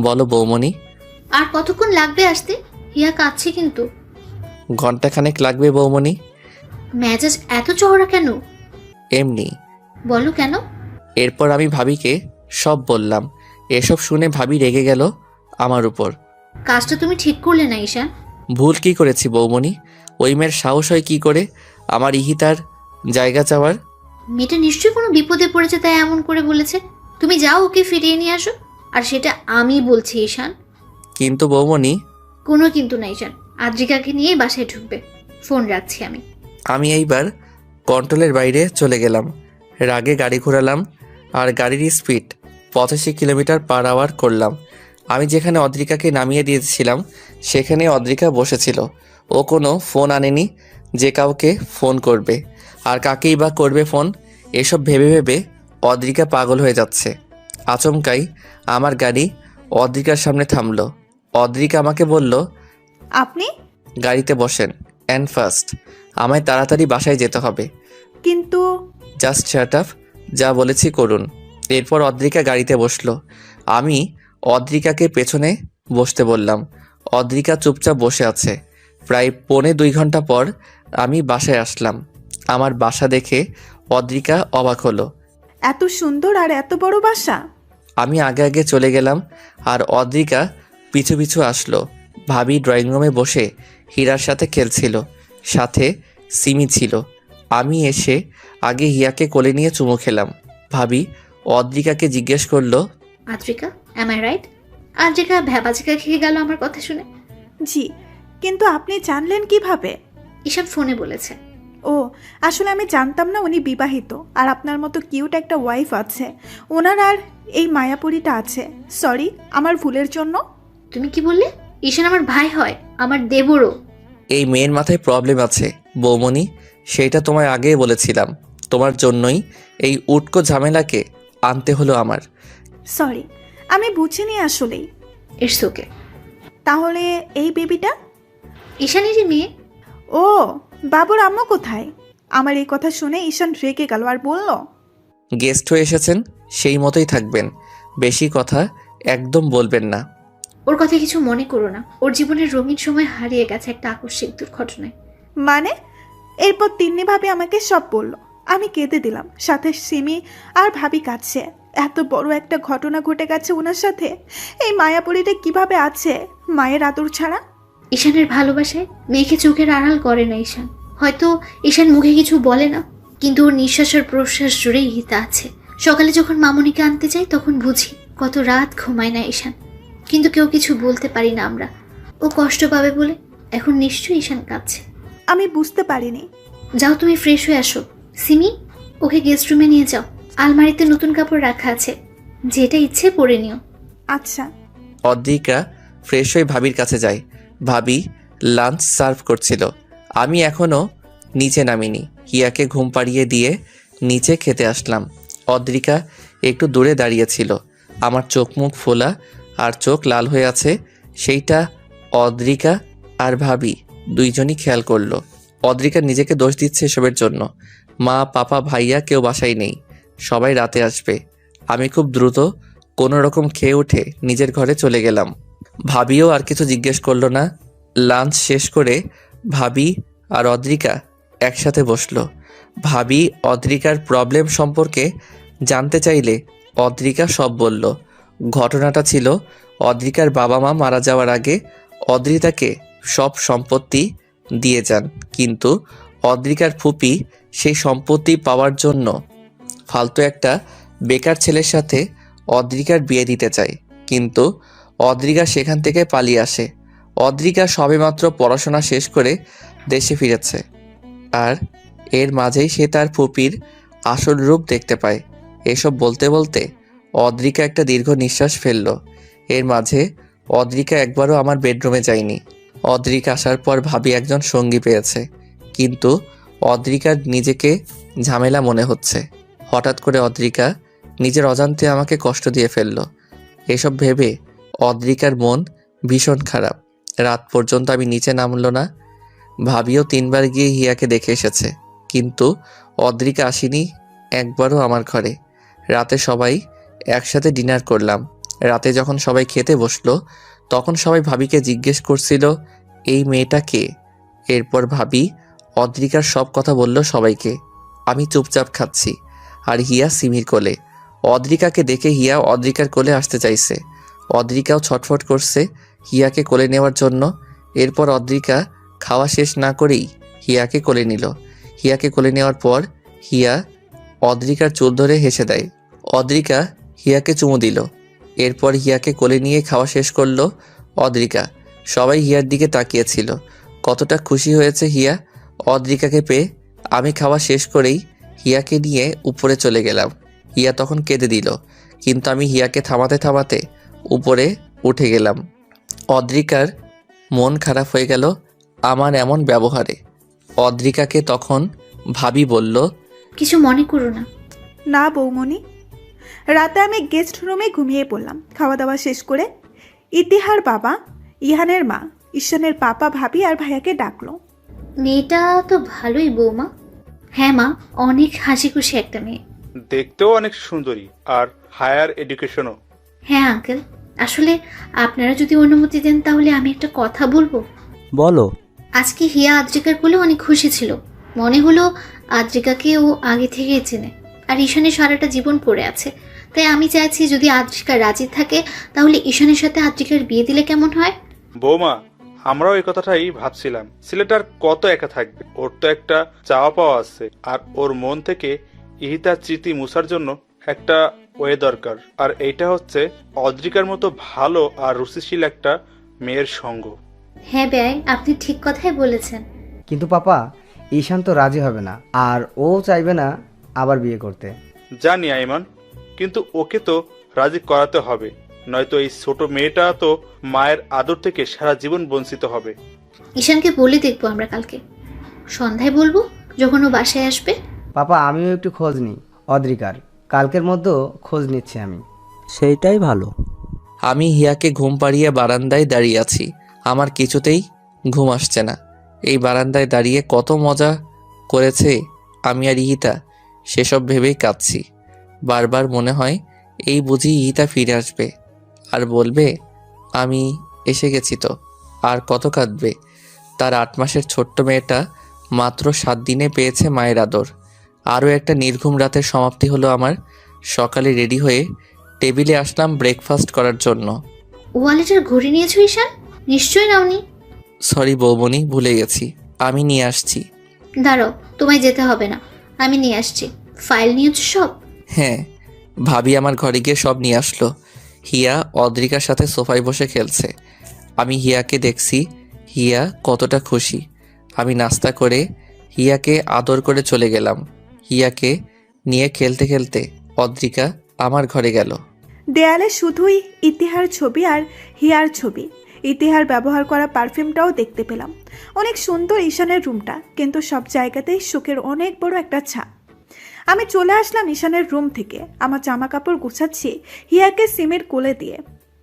বলো, বৌমণি। আর কতক্ষণ লাগবে আসতে? হিয়া কাঁদছে কিন্তু। ঘন্টাখানেক লাগবে বৌমণি। মেজাজ এত চওড়া কেন? এমনি। বলো কেন? এরপর আমি ভাবিকে সব বললাম। এসব শুনে ভাবি রেগে গেল আমার উপর। কাজটা তুমি ঠিক করলে না ঈশান। ভুল কি করেছি বৌমণি? ওই মেয়ের সাহস হয় কি করে আমার ইহিতার জায়গা চাওয়ার? মেয়েটা নিশ্চয়ই কোনো বিপদে পড়েছে তাই এমন করে বলেছে। তুমি যাও ওকে ফিরিয়ে নিয়ে আসো, আর সেটা আমি বলছি ঈশান। কিন্তু বৌমণি। কোনো কিন্তু না ঈশান, আদ্রিকাকে নিয়ে বাসায় ঢুকবে। ফোন রাখছি আমি। আমি এইবার কন্ট্রোলের বাইরে চলে গেলাম। রাগে গাড়ি ঘোরালাম আর গাড়ির স্পিড 85 কিলোমিটার পার আওয়ার করলাম। আমি যেখানে অদ্রিকাকে নামিয়ে দিয়েছিলাম সেখানে অদ্রিকা বসেছিল। ও কোনো ফোন আনেনি যে কাউকে ফোন করবে, আর কাকেই বা করবে ফোন। এসব ভেবে ভেবে অদ্রিকা পাগল হয়ে যাচ্ছে। আচমকাই আমার গাড়ি অদ্রিকার সামনে থামলো। অদ্রিকা আমাকে বলল, আপনি? গাড়িতে বসেন অ্যান্ড ফার্স্ট। আমায় তাড়াতাড়ি বাসায় যেতে হবে। কিন্তু জাস্ট শাট আপ, যা বলেছি করুন। এরপর অদ্রিকা গাড়িতে বসলো। আমি অদ্রিকাকে পেছনে বসতে বললাম। অদ্রিকা চুপচাপ বসে আছে। প্রায় 2.25 ঘন্টা পর আমি বাসায় আসলাম। আমার বাসা দেখে অদ্রিকা অবাক হলো। এত সুন্দর আর এত বড় বাসা? আমি আগে আগে চলে গেলাম আর অদ্রিকা পিছু পিছু আসলো। ভাবি ড্রয়িং রুমে বসে হীরার সাথে খেলছিল, সাথে সিমি ছিল। আমি এসে আগে হিয়াকে কোলে নিয়ে চুমু খেলাম। ভাবি অদ্রিকাকে জিজ্ঞেস করলো, আদ্রিকা, অ্যাম আই রাইট? আদ্রিকা ভ্যাবাচিকা খেয়ে গেল আমার কথা শুনে। জি, কিন্তু আপনি জানলেন কিভাবে? ঈশান ফোনে বলেছে। ও, আসলে আমি জানতাম না উনি বিবাহিত আর আপনার মতো কিউট একটা ওয়াইফ আছে। ওনার আর এই মায়াপুরীটা আছে। সরি আমার ভুলের জন্য। তুমি কি বললে? ঈশান আমার ভাই হয়, আমার দেবরও। এই মেয়ের মাথায় প্রবলেম আছে বৌমনি, সেইটা তোমায় আগেই বলেছিলাম। তোমার জন্যই এই উটকো ঝামেলাকে আনতে হলো আমার। সরি, আমি বুঝিনি আসলেই। It's okay. তাহলে এই বেবিটা? ঈশানেরই মেয়ে। ও, বাবুর আম্মু কোথায়? আমার এই কথা শুনে ঈশান রেগে গেল আর বলল, গেস্ট হয়ে এসেছেন, সেই মতোই থাকবেন, বেশি কথা একদম বলবেন না। ওর কথা কিছু মনে করো না, ওর জীবনের রঙিন সময় হারিয়ে গেছে একটা আকস্মিক দুর্ঘটনায়। মানে? এরপর তিন্নি ভাবি আমাকে সব বলল। আমি কেঁদে দিলাম, সাথে সিমি আর ভাবি কাঁদছে। এত বড় একটা ঘটনা ঘটে গেছে ওনার সাথে। এই মায়াপুরীটা কিভাবে আছে মায়ের আদর ছাড়া? ঈশানের ভালোবাসায় মেয়েকে চোখের আড়াল করে না ঈশান। হয়তো ঈশান মুখে কিছু বলে না, কিন্তু ওর নিঃশ্বাস আর প্রশ্বাস জুড়েই হিতা আছে। সকালে যখন মামুনিকে আনতে যাই তখন বুঝি কত রাত ঘুমায় না ঈশান, কিন্তু কেউ কিছু বলতে পারি না আমরা। ও কষ্ট পাবে বলে এখন নিশ্চয়ই ঈশান কাঁদছে। আমি বুঝতে পারিনি। যাও তুমি ফ্রেশ হয়ে আসো। সিমি, ওকে গেস্ট রুমে নিয়ে যাও, আলমারিতে নতুন কাপড় রাখা আছে, যেটা ইচ্ছে পরে নিও। আচ্ছা। অদ্রিকা ফ্রেশ হয়ে ভাবির কাছে যায়। ভাবি লাঞ্চ সার্ভ করছিল। আমি এখনও নিচে নামিনি। হিয়াকে ঘুম পাড়িয়ে দিয়ে নিচে খেতে আসলাম। অদ্রিকা একটু দূরে দাঁড়িয়েছিল। আমার চোখ মুখ ফোলা আর চোখ লাল হয়ে আছে, সেইটা অদ্রিকা আর ভাবি দুইজনই খেয়াল করলো। অদ্রিকা নিজেকে দোষ দিচ্ছে এসবের জন্য। মা, পাপা, ভাইয়া কেউ বাসায় নেই, সবাই রাতে আসবে। আমি খুব দ্রুত কোনো রকম খেয়ে উঠে নিজের ঘরে চলে গেলাম। ভাবিও আর কিছু জিজ্ঞেস করলো না। লাঞ্চ শেষ করে ভাবি আর অদ্রিকা একসাথে বসলো। ভাবি অদ্রিকার প্রবলেম সম্পর্কে জানতে চাইলে অদ্রিকা সব বলল। ঘটনাটা ছিল, অদ্রিকার বাবা মা মারা যাওয়ার আগে অদ্রিতাকে সব সম্পত্তি দিয়ে যান, কিন্তু অদ্রিকার ফুপি সেই সম্পত্তি পাওয়ার জন্য ফালতু একটা বেকার ছেলের সাথে অদ্রিকার বিয়ে দিতে চায়, কিন্তু অদ্রিকা সেখান থেকে পালিয়ে আসে। অদ্রিকা সবেমাত্র পড়াশোনা শেষ করে দেশে ফিরেছে, আর এর মাঝেই সে তার ফুপির আসল রূপ দেখতে পায়। এসব বলতে বলতে অদ্রিকা একটা দীর্ঘ নিঃশ্বাস ফেলল। এর মাঝে অদ্রিকা একবারও আমার বেডরুমে যায়নি। অদ্রিকা আসার পর ভাবি একজন সঙ্গী পেয়েছে, কিন্তু অদ্রিকার নিজেকে ঝামেলা মনে হচ্ছে। হঠাৎ করে অদ্রিকা নিজের অজান্তে আমাকে কষ্ট দিয়ে ফেলল। এসব ভেবে অদ্রিকার মন ভীষণ খারাপ। রাত পর্যন্ত আমি নিচে নামলো না। ভাবিও 3 বার গিয়ে হিয়াকে দেখে এসেছে, কিন্তু অদ্রিকা আসেনি একবারও আমার ঘরে। রাতে সবাই একসাথে ডিনার করলাম। রাতে যখন সবাই খেতে বসলো তখন সবাই ভাবিকে জিজ্ঞেস করছিল, এই মেয়েটা কে? এরপর ভাবি অদ্রিকার সব কথা বলল সবাইকে। আমি চুপচাপ খাচ্ছি, আর হিয়া সিমির কোলে। অদ্রিকাকে দেখে হিয়া অদ্রিকার কোলে আসতে চাইছে। অদ্রিকাও ছটফট করছে হিয়াকে কোলে নেওয়ার জন্য। এরপর অদ্রিকা খাওয়া শেষ না করেই হিয়াকে কোলে নিল। হিয়াকে কোলে নেওয়ার পর হিয়া অদ্রিকার চুল ধরে হেসে দেয়। অদ্রিকা হিয়াকে চুমু দিল। এরপর হিয়াকে কোলে নিয়ে খাওয়া শেষ করলো অদ্রিকা। সবাই হিয়ার দিকে তাকিয়েছিল। কতটা খুশি হয়েছে হিয়া অদ্রিকাকে পেয়ে। আমি খাওয়া শেষ করেই হিয়াকে নিয়ে উপরে চলে গেলাম। হিয়া তখন কেঁদে দিল, কিন্তু আমি হিয়াকে থামাতে থামাতে উপরে উঠে গেলাম। অদ্রিকার মন খারাপ হয়ে গেল আমার এমন ব্যবহারে। অদ্রিকাকে তখন ভাবি বলল, কিছু মনে করো না। না বৌমনি। রাতে আমি গেস্ট রুমে ঘুমিয়ে পড়লাম। খাওয়া দাওয়া শেষ করে ইতিহার বাবা, ইহানের মা, ঈশানের পাপা, ভাবি আর ভাইয়াকে ডাকলো। মেয়েটা তো ভালোই বৌমা। হ্যাঁ মা, অনেক হাসি খুশি একটা মেয়ে। দেখতেও অনেক সুন্দরী, আর হায়ার এডুকেশনও। হ্যাঁ আঙ্কেল, আসলে আপনারা যদি অনুমতি দেন তাহলে আমি একটা কথা বলবো। বলো। আজকে হিয়া আদ্রিকার কোলে অনেক খুশি ছিল। মনে হলো আদ্রিকাকে ও আগে থেকেই চেনে, আর ঈশানের সারাটা জীবন পড়ে আছে। তাই আমি চাইছি যদি আদ্রিকা রাজি থাকে তাহলে ঈশানের সাথে আদ্রিকার বিয়ে দিলে কেমন হয়? বৌমা, আমরাও এই কথাটাই ভাবছিলাম, ছেলেটার কত একা থাকবে, ওর তো একটা চাওয়া পাওয়া আছে, আর ওর মন থেকে ইহিতার স্মৃতি মুছার জন্য একটা ওয়ে দরকার, আর এইটা হচ্ছে অদ্রিকার মতো ভালো আর রুচিশীল একটা মেয়ের সঙ্গ। হ্যাঁ বেয়াই, আপনি ঠিক কথাই বলেছেন। কিন্তু পাপা, ঈশান তো রাজি হবে না, আর ও চাইবে না আবার বিয়ে করতে। জানি আইমান, কিন্তু ওকে তো রাজি করাতে হবে, নয়তো এই ছোট মেয়েটা তো মায়ের আদর থেকে সারা জীবন বঞ্চিত হবে। ঈশানকে বলে দেখবো আমরা কালকে সন্ধ্যায়, বলবো যখন ও বাসায় আসবে। পাপা, আমিও একটু খোঁজ নিই অদ্রিকার, কালকের মধ্যে খোঁজ নিচ্ছি আমি। সেইটাই ভালো। আমি হিয়াকে ঘুম পাড়িয়ে বারান্দায় দাঁড়িয়ে আছি। আমার কিছুতেই ঘুম আসছে না। এই বারান্দায় দাঁড়িয়ে কত মজা করেছে আমি আর ইহিতা, সেসব ভেবেই কাঁদছি। বারবার মনে হয় এই বুঝি ইহিতা ফিরে আসবে আর বলবে আমি এসে গেছি। তো আর কত কাঁদবে। তার 8 মাসের ছোট্ট মেয়েটা মাত্র 7 দিনে পেয়েছে মায়ের আদর। আরও একটা নির্ঘুম রাতের সমাপ্তি হলো আমার। সকালে রেডি হয়ে টেবিলে আসলাম ব্রেকফাস্ট করার জন্য। ওয়ালেটের ঘড়ি নিয়েছো ঈশান? নিশ্চয়ই নাওনি। সরি বৌমনি, ভুলে গেছি। আমি নিয়ে আসছি। দাঁড়াও, তোমায় যেতে হবে না, আমি নিয়ে আসছি। ফাইল নিয়েছো সব? হ্যাঁ, ভাবি আমার ঘরে গিয়ে সব নিয়ে আসলো। হিয়া অদ্রিকার সাথে সোফায় বসে খেলছে। আমি হিয়াকে দেখছি, হিয়া কতটা খুশি। আমি নাস্তা করে হিয়াকে আদর করে চলে গেলাম। হিয়াকে নিয়ে খেলতে খেলতে অদ্রিকা আমার ঘরে গেল। দেয়ালে শুধুই ইতিহার ছবি আর হিয়ার ছবি। ইতিহার ব্যবহার করা পারফিউমটাও দেখতে পেলাম। অনেক সুন্দর ঈশানের রুমটা, কিন্তু সব জায়গাতেই শোকের অনেক বড় একটা ছাপ। আমি চলে আসলাম ঈশানের রুম থেকে। আমার জামা কাপড় গুছাচ্ছি হিয়াকে সিমের কোলে দিয়ে।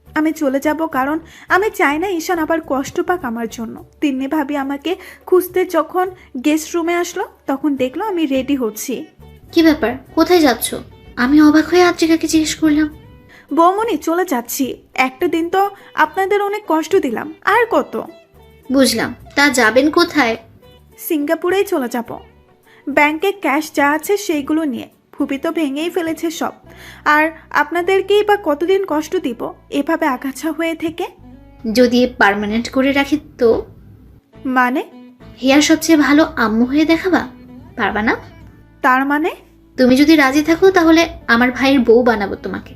আমি চলে যাব, কারণ আমি চাই না ঈশান আবার কষ্ট পাক আমার জন্য। তিন্নি ভাবি আমাকে খুঁজতে যখন গেস্ট রুমে আসলো, তখন দেখলো আমি রেডি হচ্ছি। কি ব্যাপার, কোথায় যাচ্ছো? আমি অবাক হয়ে আদ্রিকাকে জিজ্ঞেস করলাম। বৌমনি, চলে যাচ্ছি। একটা দিন তো আপনাদের অনেক কষ্ট দিলাম, আর কত। বুঝলাম, তা যাবেন কোথায়? সিঙ্গাপুরেই চলে যাব। ব্যাংকে ক্যাশ যা আছে সেইগুলো নিয়ে। ফুপি তো ভেঙেই ফেলেছে সব। আর আপনাদেরকেই বা কতদিন কষ্ট দিব এভাবে আগাছা হয়ে থেকে। যদি পার্মানেন্ট করে রাখি তো? মানে? হিয়ার সবচেয়ে ভালো আম্মু হয়ে দেখাবা? পারবা না? তার মানে? তুমি যদি রাজি থাকো তাহলে আমার ভাইয়ের বউ বানাবো তোমাকে।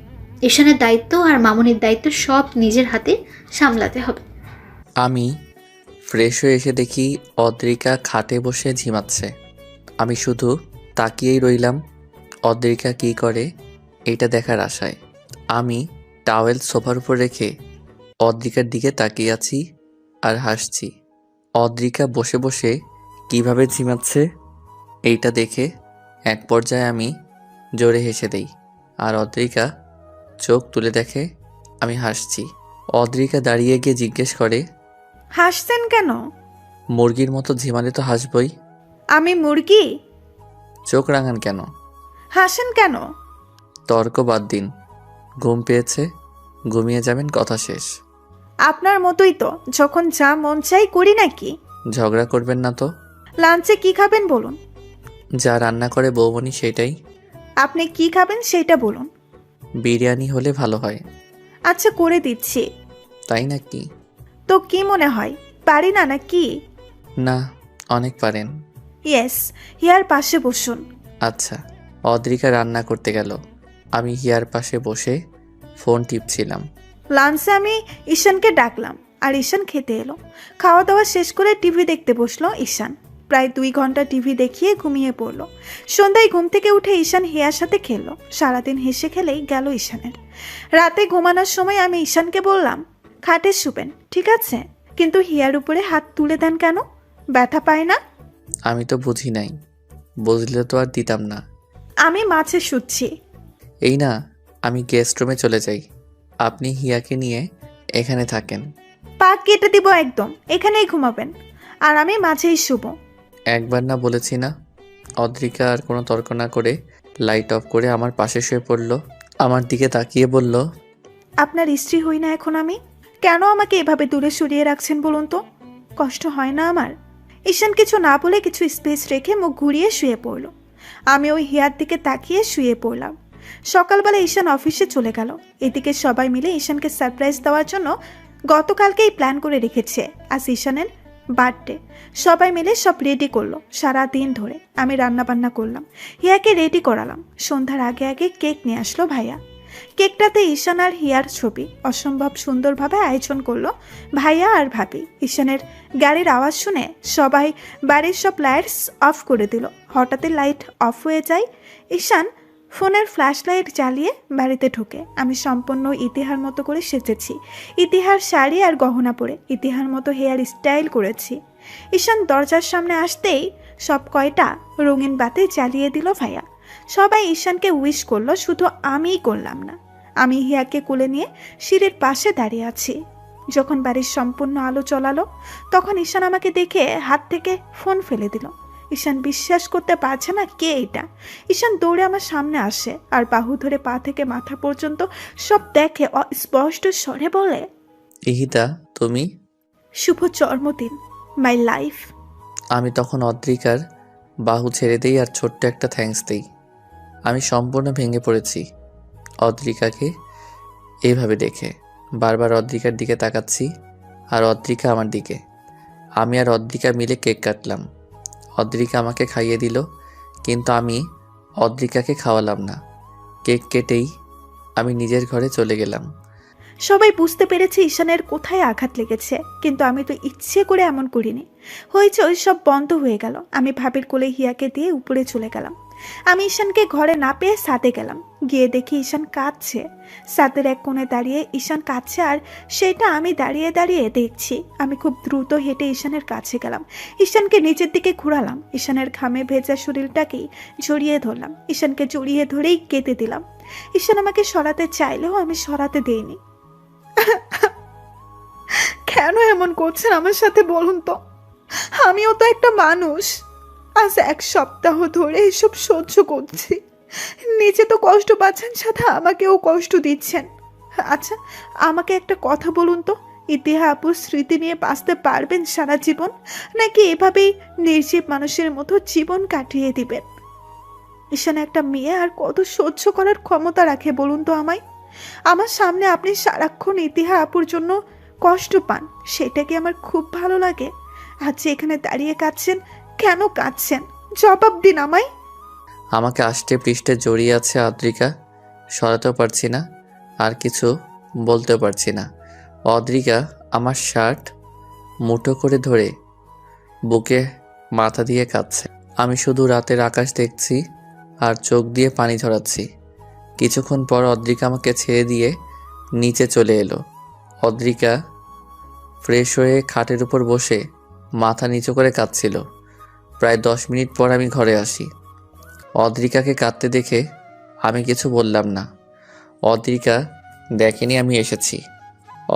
ঈশানের দায়িত্ব আর মামুনির দায়িত্ব সব নিজের হাতে সামলাতে হবে। আমি ফ্রেশ হয়ে এসে দেখি অদ্রিকা খাটে বসে ঝিমাচ্ছে। আমি শুধু তাকিয়েই রইলাম অদ্রিকা কী করে এটা দেখার আশায়। আমি টাওয়েল সোফার উপর রেখে অদ্রিকার দিকে তাকিয়ে আছি আর হাসছি। অদ্রিকা বসে বসে কিভাবে ঝিমাচ্ছে এইটা দেখে এক পর্যায়ে আমি জোরে হেসে দেই, আর অদ্রিকা চোখ তুলে দেখে আমি হাসছি। অদ্রিকা দাঁড়িয়ে গিয়ে জিজ্ঞেস করে, হাসছেন কেন? মুরগির মতো ঝিমালে তো হাসবই। আমি মুরগি? চোখ রাঙান কেন? হাসেন কেন? তর্ক বাদ দিন। ঘুম পেয়েছে, ঘুমিয়ে যাবেন, কথা শেষ। আপনার মতোই তো, যখন যা মন চাই করি নাকি। ঝগড়া করবেন না তো। লাঞ্চে কি খাবেন বলুন? যা রান্না করে বৌমনি সেটাই। আপনি কি খাবেন সেটা বলুন। বিরিয়ানি হলে ভালো হয়। আচ্ছা, করে দিচ্ছি। তাই নাকি? তো কি মনে হয়, পারি না নাকি? না, অনেক পারেন। ইয়েস, হিয়ার পাশে বসুন। আচ্ছা। অদ্রিকা রান্না করতে গেল। আমি হিয়ার পাশে বসে ফোন টিপছিলাম। লাঞ্চে আমি ঈশানকে ডাকলাম, আর ঈশান খেতে এলো। খাওয়া দাওয়া শেষ করে টিভি দেখতে বসলো ঈশান। প্রায় 2 ঘন্টা টিভি দেখিয়ে ঘুমিয়ে পড়লো। সন্ধ্যায় ঘুম থেকে উঠে ঈশান হিয়ার সাথে খেললো। সারাদিন হেসে খেলেই গেল ঈশানের। রাতে ঘুমানোর সময় আমি ঈশানকে বললাম, খাটে শুবেন ঠিক আছে, কিন্তু হিয়ার উপরে হাত তুলে দেন কেন? ব্যথা পায় না? আমি তো বুঝি নাই, বুঝলে তো আর দিতাম না। আমি মাছে শুচ্ছি। এই না, আমি গেস্ট রুমে চলে যাই, আপনি হিয়াকে নিয়ে এখানে থাকেন। পা কেটে দিব একদম, এখানেই ঘুমাবেন, আর আমি মাঝেই শুবো। একবার না বলেছি না? অদ্রিকা আর কোনো তর্ক না করে লাইট অফ করে আমার পাশে শুয়ে পড়ল। আমার দিকে তাকিয়ে বলল, আপনার স্ত্রী হই না এখন আমি? কেন আমাকে এভাবে দূরে সরিয়ে রাখছেন বলুন তো? কষ্ট হয় না আমার? ঈশান কিছু না বলে কিছু স্পেস রেখে মুখ ঘুরিয়ে শুয়ে পড়ল। আমি ওই হিয়ার দিকে তাকিয়ে শুয়ে পড়লাম। সকালবেলা ঈশান অফিসে চলে গেল। এদিকে সবাই মিলে ঈশানকে সারপ্রাইজ দেওয়ার জন্য গতকালকেই প্ল্যান করে রেখেছে আজ ঈশানের বার্থডে। সবাই মিলে সব রেডি করলো। সারা দিন ধরে আমি রান্না বান্না করলাম, হিয়াকে রেডি করালাম। সন্ধ্যার আগে আগে কেক নিয়ে আসলো ভাইয়া। কেকটাতে ঈশান আর হিয়ার ছবি। অসম্ভব সুন্দরভাবে আয়োজন করলো ভাইয়া আর ভাবি। ঈশানের গাড়ির আওয়াজ শুনে সবাই বাড়ির সব লাইটস অফ করে দিল। হঠাৎই লাইট অফ হয়ে যায়। ঈশান ফোনের ফ্ল্যাশ লাইট জ্বালিয়ে বাড়িতে ঢোকে। আমি সম্পূর্ণ ইতিহার মতো করে সেজেছি। ইতিহার শাড়ি আর গহনা পরে ইতিহার মতো হেয়ার স্টাইল করেছি। ঈশান দরজার সামনে আসতেই সব কয়টা রঙিন বাতি জ্বালিয়ে দিল ভাইয়া। সবাই ঈশানকে উইশ করলো, শুধু আমিই করলাম না। আমি হিয়াকে কোলে নিয়ে সিঁড়ির পাশে দাঁড়িয়ে আছি। যখন বাড়ির সম্পূর্ণ আলো জ্বলালো তখন ঈশান আমাকে দেখে হাত থেকে ফোন ফেলে দিল। ঈশান বিশ্বাস করতে পারছে না কে এটা। ঈশান দৌড়ে আমার সামনে আসে আর বাহু ধরে পা থেকে মাথা পর্যন্ত সব দেখে স্পষ্ট স্বরে বলে, ইহিতা তুমি? শুভ জন্মদিন মাই লাইফ। আমি তখন অদ্রিকার বাহু ছেড়ে দেই আর ছোট্ট একটা থ্যাঙ্কস দেই। আমি সম্পূর্ণ ভেঙে পড়েছি অদ্রিকাকে এইভাবে দেখে। বারবার অদ্রিকার দিকে তাকাচ্ছি আর অদ্রিকা আমার দিকে। আমি আর অদ্রিকা মিলে কেক কাটলাম। অদ্রিকা আমাকে খাইয়ে দিল, কিন্তু আমি অদ্রিকাকে খাওয়ালাম না। কেক কেটেই আমি নিজের ঘরে চলে গেলাম। সবাই বুঝতে পেরেছে ঈশানের কোথায় আঘাত লেগেছে, কিন্তু আমি তো ইচ্ছে করে এমন করিনি। হয়েছে ওই সব বন্ধ হয়ে গেল। আমি ভাবির কোলে হিয়াকে দিয়ে উপরে চলে গেলাম। আমি ঈশানকে ঘরে না পেয়ে ছাদে গেলাম। গিয়ে দেখি ঈশান কাঁদছে। ছাদের এক কোণে দাঁড়িয়ে ঈশান কাঁদছে আর সেটা আমি দাঁড়িয়ে দাঁড়িয়ে দেখছি। আমি খুব দ্রুত হেঁটে ঈশানের কাছে গেলাম। ঈশানকে নিচের দিকে ঘুরালাম। ঈশানের ঘামে ভেজা শরীরটাকেই জড়িয়ে ধরলাম। ঈশানকে জড়িয়ে ধরেই কেঁদে দিলাম। ঈশান আমাকে সরাতে চাইলেও আমি সরাতে দেইনি। কেন এমন করছেন আমার সাথে বলুন তো? আমিও তো একটা মানুষ। আজ 1 সপ্তাহ ধরে এসব সহ্য করছি। নিজে তো কষ্ট পাচ্ছেন, সাথে আমাকেও কষ্ট দিচ্ছেন। আচ্ছা আমাকে একটা কথা বলুন তো, ইতিহা আপুর স্মৃতি নিয়ে বাঁচতে পারবেন সারা জীবন, নাকি এভাবেই নির্জীব মানুষের মতো জীবন কাটিয়ে দিবেন? ঈশান একটা মেয়ে আর কত সহ্য করার ক্ষমতা রাখে বলুন তো আমায়? আমার সামনে আপনি সারাক্ষণ ইতিহা আপুর জন্য কষ্ট পান, সেটা কি আমার খুব ভালো লাগে? আজ যে এখানে দাঁড়িয়ে কাঁদছেন, কেন কাঁদছেন? জবাব দিন আমায়। আমাকে আষ্টে পৃষ্ঠে জড়িয়ে আছে অদ্রিকা। সরাতেও পারছি না, আর কিছু বলতেও পারছি না। অদ্রিকা আমার শার্ট মুঠো করে ধরে বুকে মাথা দিয়ে কাঁদছে। আমি শুধু রাতের আকাশ দেখছি আর চোখ দিয়ে পানি ঝরাচ্ছি। কিছুক্ষণ পর অদ্রিকা আমাকে ছেড়ে দিয়ে নিচে চলে এলো। অদ্রিকা ফ্রেশ হয়ে খাটের উপর বসে মাথা নিচু করে কাঁদছিল। প্রায় 10 মিনিট পর আমি ঘরে আসি। অদ্রিকাকে কাঁদতে দেখে আমি কিছু বললাম না। অদ্রিকা দেখেনি আমি এসেছি।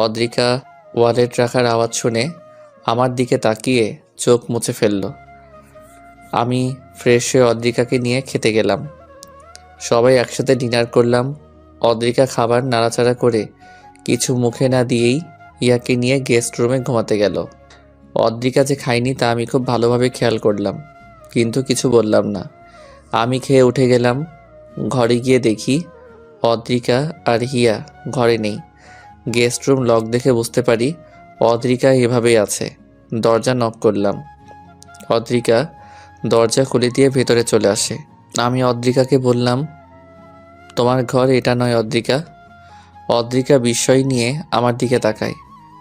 অদ্রিকা ওয়ালেট রাখার আওয়াজ শুনে আমার দিকে তাকিয়ে চোখ মুছে ফেলল। আমি ফ্রেশ হয়ে অদ্রিকাকে নিয়ে খেতে গেলাম। সবাই একসাথে ডিনার করলাম। অদ্রিকা খাবার নাড়াচাড়া করে কিছু মুখে না দিয়েই ইয়াকে নিয়ে গেস্ট রুমে ঘুমাতে গেল। অদ্রিকা যে খায়নি তা আমি খুব ভালোভাবে খেয়াল করলাম, কিন্তু কিছু বললাম না। আমি খেয়ে উঠে গেলাম। ঘরে গিয়ে দেখি অদ্রিকা আর হিয়া ঘরে নেই। গেস্ট রুম লক দেখে বুঝতে পারি অদ্রিকা এভাবেই আছে। দরজা নক করলাম। অদ্রিকা দরজা খুলে দিয়ে ভেতরে চলে আসে। আমি অদ্রিকাকে বললাম, তোমার ঘর এটা নয় অদ্রিকা। অদ্রিকা বিস্ময় নিয়ে আমার দিকে তাকায়।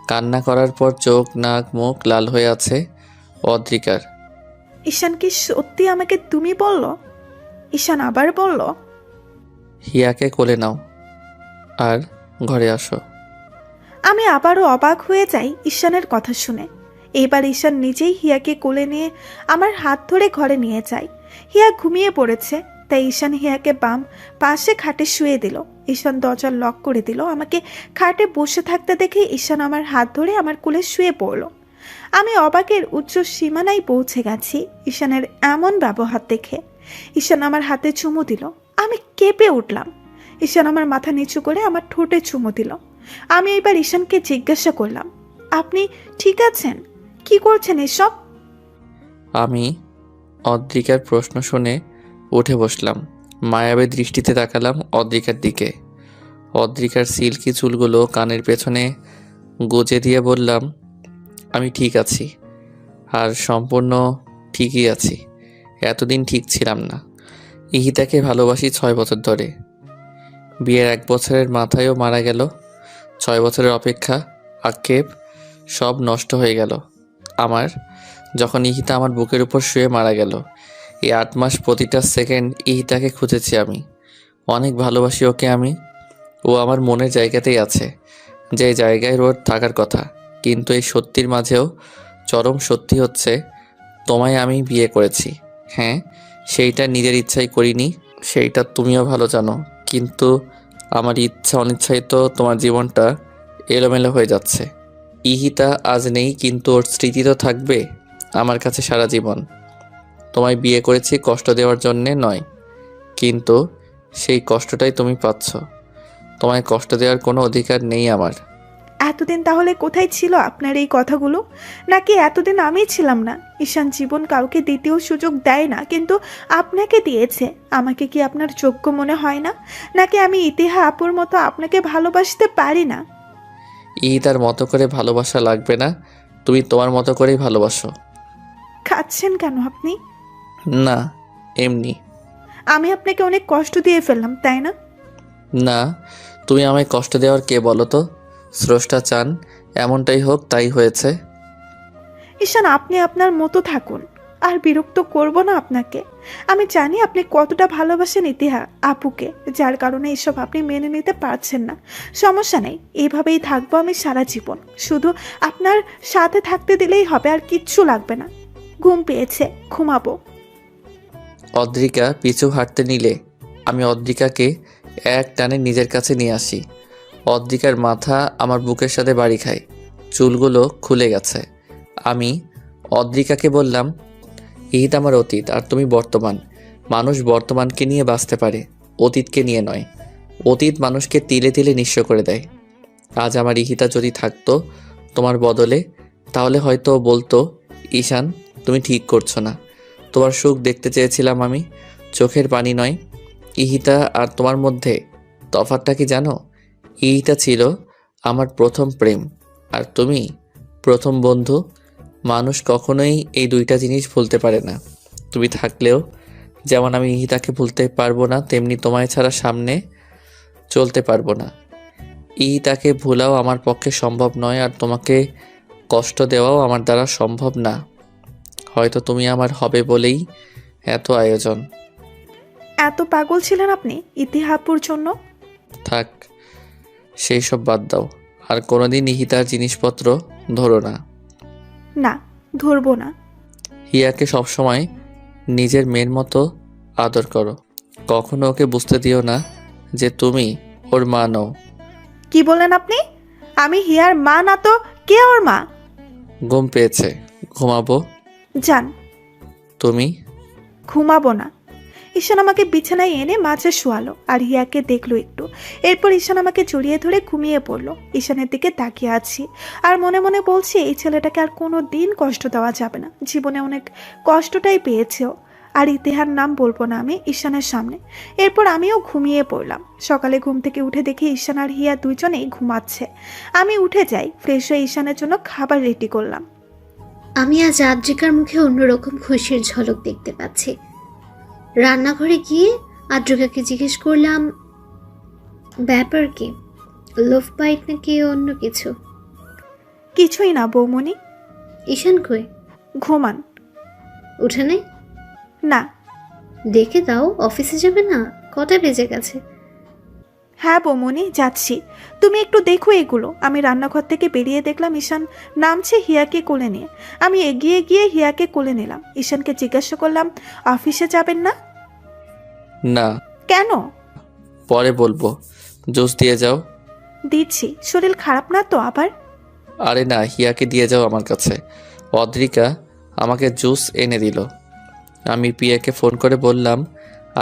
কান্না করার পর চোখ নাক মুখ লাল হয়ে আছে অদ্রিকার। ঈশান কি সত্যি আমাকে তুমি বলল? ঈশান আবার বলল, হিয়াকে কোলে নাও আর ঘরে আসো। আমি আবারও অবাক হয়ে যাই ঈশানের কথা শুনে। এবার ঈশান নিজেই হিয়াকে কোলে নিয়ে আমার হাত ধরে ঘরে নিয়ে যায়। হিয়া ঘুমিয়ে পড়েছে, তাই ঈশান হিয়াকে বাম পাশে খাটে শুয়ে দিল। ঈশান দরজা লক করে দিল। আমাকে খাটে বসে থাকতে দেখে ঈশান আমার হাত ধরে আমার কোলে শুয়ে পড়ল। আমি অবাকের উচ্চ সীমানায় পৌঁছে গেছি ঈশানের এমন ব্যবহার দেখে। ঈশান আমার হাতে চুমু দিল। আমি কেঁপে উঠলাম। ঈশান আমার মাথা নিচু করে আমার ঠোঁটে চুমু দিল। আমি এবার ঈশানকে জিজ্ঞাসা করলাম, আপনি ঠিক আছেন? কি করছেন এসব? আমি অদ্রিকার প্রশ্ন শুনে উঠে বসলাম। মায়াবী দৃষ্টিতে তাকালাম অদ্রিকার দিকে। অদ্রিকার সিল্কি চুলগুলো কানের পেছনে গুজে দিয়ে বললাম, আমি ঠিক আছি, আর সম্পূর্ণ ঠিকই আছি। এতদিন ঠিক ছিলাম না। ইহিতাকে ভালোবাসি 6 বছর ধরে। বিয়ের 1 বছরের মাথায়ও মারা গেল। 6 বছরের অপেক্ষা, আক্ষেপ সব নষ্ট হয়ে গেল আমার, যখন ইহিতা আমার বুকের উপর শুয়ে মারা গেল। এই 8 মাস প্রতিটা সেকেন্ড ইহিতাকে খুঁজেছি আমি। অনেক ভালোবাসি ওকে আমি। ও আমার মনের জায়গাতেই আছে, যে জায়গায় ওর থাকার কথা। কিন্তু এই সত্যির মাঝেও চরম সত্যি হচ্ছে, তোমায় আমি বিয়ে করেছি। হ্যাঁ, সেইটা নিজের ইচ্ছাই করিনি, সেইটা তুমিও ভালো জানো। কিন্তু আমার ইচ্ছা অনিচ্ছাই তো তোমার জীবনটা এলোমেলো হয়ে যাচ্ছে। ইহিতা আজ নেই, কিন্তু ওর স্মৃতি তো থাকবে আমার কাছে সারা জীবন। তোমায় বিয়ে করেছি কষ্ট দেওয়ার জন্যে নয়, কিন্তু সেই কষ্টটাই তুমি পাচ্ছ। তোমায় কষ্ট দেওয়ার কোনো অধিকার নেই আমার। এতদিন তাহলে কোথায় ছিল আপনার এই কথাগুলো? নাকি এতদিন আমি ছিলাম না? ঈশান জীবন কাউকে দ্বিতীয় সুযোগ দেয় না, কিন্তু আপনাকে দিয়েছে। আমাকে কি আপনার যোগ্য মনে হয় না? নাকি আমি ইতিহা আপুর মতো আপনাকে ভালোবাসতে পারি না? ইহিতার মতো করে ভালোবাসা লাগবে না, তুমি তোমার মতো করেই ভালোবাসো। খাচ্ছেন কেন আপনি? না, এমনি। আমি আপনাকে অনেক কষ্ট দিয়ে ফেললাম, তাই না? না, তুমি আমায় কষ্ট দেওয়ার কে বলো তো? স্রষ্টা চান এমনটাই হোক, তাই হয়েছে। ঈশান, আপনি আপনার মতো থাকুন, আর বিরক্ত করব না আপনাকে। আমি জানি আপনি কতটা ভালোবাসেন ইতিহা আপুকে, যার কারণে এসব আপনি মেনে নিতে পারছেন না। সমস্যা নেই, এইভাবেই থাকবো আমি সারা জীবন। শুধু আপনার সাথে থাকতে দিলেই হবে, আর কিচ্ছু লাগবে না। ঘুম পেয়েছে, ঘুমাবো। অদ্রিকা পিছু হাঁটতে নিলে আমি অদ্রিকাকে এক টানে নিজের কাছে নিয়ে আসি। অদ্রিকার মাথা আমার বুকের সাথে বাড়ি খায়, চুলগুলো খুলে গেছে। আমি অদ্রিকাকে বললাম, ঈদ আমার অতীত আর তুমি বর্তমান। মানুষ বর্তমানকে নিয়ে বাঁচতে পারে, অতীতকে নিয়ে নয়। অতীত মানুষকে তিলে তিলে নিঃস্ব করে দেয়। আজ আমার ইহিতা যদি থাকতো তোমার বদলে, তাহলে হয়তো ও বলতো, ঈশান তুমি ঠিক করছো না, তোমার সুখ দেখতে চেয়েছিলাম আমি, চোখের পানি নয়। ইহিতা আর তোমার মধ্যে তফাৎটা কি জানো? ইহিতা ছিল আমার প্রথম প্রেম, আর তুমি প্রথম বন্ধু। মানুষ কখনোই এই দুইটা জিনিস ভুলতে পারে না। তুমি থাকলেও যেমন আমি ইহিতাকে ভুলতে পারবো না, তেমনি তোমায় ছাড়া সামনে চলতে পারবো না। ইহিতাকে ভুলাও আমার পক্ষে সম্ভব নয়, আর তোমাকে কষ্ট দেওয়াও আমার দ্বারা সম্ভব না। হয়তো তুমি আমার হবে বলেই এত আয়োজন। এত পাগল ছিলেন আপনি ইতিহা আপুর জন্য? থাক, সেই সব বাদ দাও। আর কোনোদিন ইহিতার জিনিসপত্র ধরো না। না, ধরবো না। হিয়াকে সবসময় নিজের মেয়ের মতো আদর করো। কখনো ওকে বুঝতে দিও না যে তুমি ওর মা নও। কি বলেন আপনি? আমি হিয়ার মা না তো কে ওর মা? ঘুম পেয়েছে, ঘুমাবো। যান। তুমি? ঘুমাবো না। ঈশান আমাকে বিছানায় এনে মাঝে শোয়ালো, আর হিয়াকে দেখলো একটু। এরপর ঈশান আমাকে জড়িয়ে ধরে ঘুমিয়ে পড়লো। ঈশানের দিকে তাকিয়ে আছি, আর মনে মনে বলছি, এই ছেলেটাকে আর কোনো দিন কষ্ট দেওয়া যাবে না। জীবনে অনেক কষ্টটাই পেয়েছেও। আর ইতিহার নাম বলবো না আমি ঈশানের সামনে। এরপর আমিও ঘুমিয়ে পড়লাম। সকালে ঘুম থেকে উঠে দেখি ঈশান আর হিয়া দুজনেই ঘুমাচ্ছে। আমি উঠে যাই, ফ্রেশ হয়ে ঈশানের জন্য খাবার রেডি করলাম। আমি আজ আদ্রিকার মুখে অন্যরকম খুশির ঝলক দেখতে পাচ্ছি। রান্নাঘরে গিয়ে আদ্রিকাকে জিজ্ঞেস করলাম, ব্যাপার কি? লোভ বাইট নাকি অন্য কিছু? কিছুই না বৌমনি। ঈশান কই? ঘুমান। উঠে নেই? না। দেখে দাও, অফিসে যাবে না? কটা বেজে গেছে? হ্যাঁ বৌমনি, যাচ্ছি। তুমি একটু দেখো এগুলো। আমি রান্নাঘর থেকে বেরিয়ে দেখলাম ঈশান নামছে হিয়াকে কোলে নিয়ে। আমি এগিয়ে গিয়ে হিয়াকে কোলে নিলাম। ঈশানকে জিজ্ঞাসা করলাম, অফিসে যাবেন না? না। কেন? পরে বলবো, জুস দিয়ে যাও। দিচ্ছি, শরীর খারাপ না তো আবার? আরে না, হিয়াকে দিয়ে যাও আমার কাছে। অদ্রিকা আমাকে জুস এনে দিল। আমি পিয়াকে ফোন করে বললাম,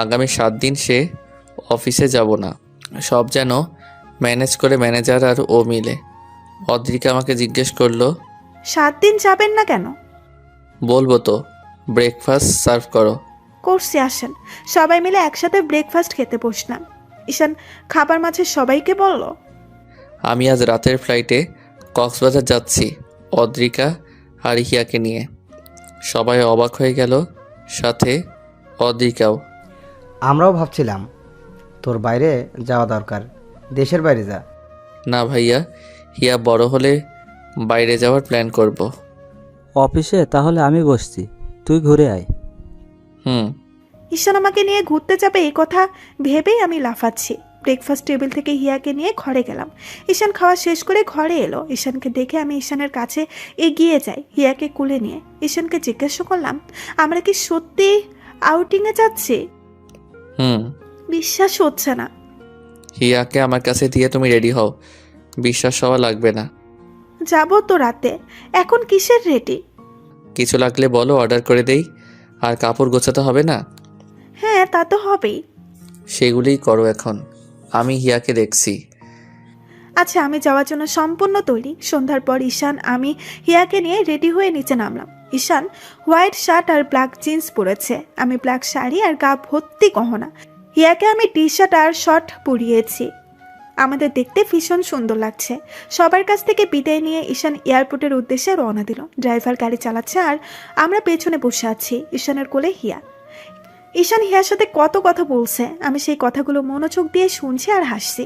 আগামী 7 দিন সে অফিসে যাব না, সব যেন ম্যানেজ করে ম্যানেজার আর ও মিলে। অদ্রিকা আমাকে জিজ্ঞেস করলো, 7 দিন যাবেন না কেন? বলবো তো, ব্রেকফাস্ট সার্ভ করো। করছি, আসেন। সবাই মিলে একসাথে ব্রেকফাস্ট খেতে বসলাম। ঈশান খাবার মাঝে সবাইকে বলল, আমি আজ রাতের ফ্লাইটে কক্সবাজার যাচ্ছি অদ্রিকা আর হিয়াকে নিয়ে। সবাই অবাক হয়ে গেল, সাথে অদ্রিকাও। আমরাও ভাবছিলাম তোর বাইরে যাওয়া দরকার, দেশের বাইরে যা। না ভাইয়া, হিয়া বড় হলে বাইরে যাওয়ার প্ল্যান করব। অফিসে তাহলে আমি বসছি, তুই ঘুরে আয়। হুম। ঈশান আমাকে নিয়ে ঘুরতে যাবে এই কথা ভেবেই আমি লাফাচ্ছি। ব্রেকফাস্ট টেবিল থেকে হিয়াকে নিয়ে ঘরে গেলাম। ঈশান খাওয়া শেষ করে ঘরে এলো। ঈশানকে দেখে আমি ঈশানের কাছে এগিয়ে যাই হিয়াকে কুলে নিয়ে। ঈশানকে জিজ্ঞাসা করলাম, আমরা কি সত্যি আউটিংয়ে যাচ্ছি? হুম। বিশ্বাস হচ্ছে না। হিয়াকে আমার কাছে দিয়ে তুমি রেডি হও, বিশ্বাস হওয়া লাগবে না। যাবো তো রাতে, এখন কিসের রেডি? কিছু লাগলে বলো, অর্ডার করে দেই। আর কাপড় গোছাতে হবে না? হ্যাঁ, তা তো হবেই। সেগুলোই করো এখন, আমি হিয়াকে দেখছি। আচ্ছা, আমি যাওয়ার জন্য সম্পূর্ণ তৈরি। সন্ধ্যার পর ঈশান আমি হিয়াকে নিয়ে রেডি হয়ে নিচে নামলাম। ঈশান হোয়াইট শার্ট আর ব্ল্যাক জিন্স পরেছে, আমি ব্ল্যাক শাড়ি আর গা ভর্তি গহনা। হিয়াকে আমি টি শার্ট আর শর্ট পরিয়েছি। আমাদের দেখতে ভীষণ সুন্দর লাগছে। সবার কাছ থেকে বিদায় নিয়ে ঈশান এয়ারপোর্টের উদ্দেশ্যে রওনা দিল। ড্রাইভার গাড়ি চালাচ্ছে আর আমরা পেছনে বসে আছি। ঈশানের কোলে হিয়া। ঈশান হিয়ার সাথে কত কথা বলছে, আমি সেই কথাগুলো মনোযোগ দিয়ে শুনছি আর হাসছি।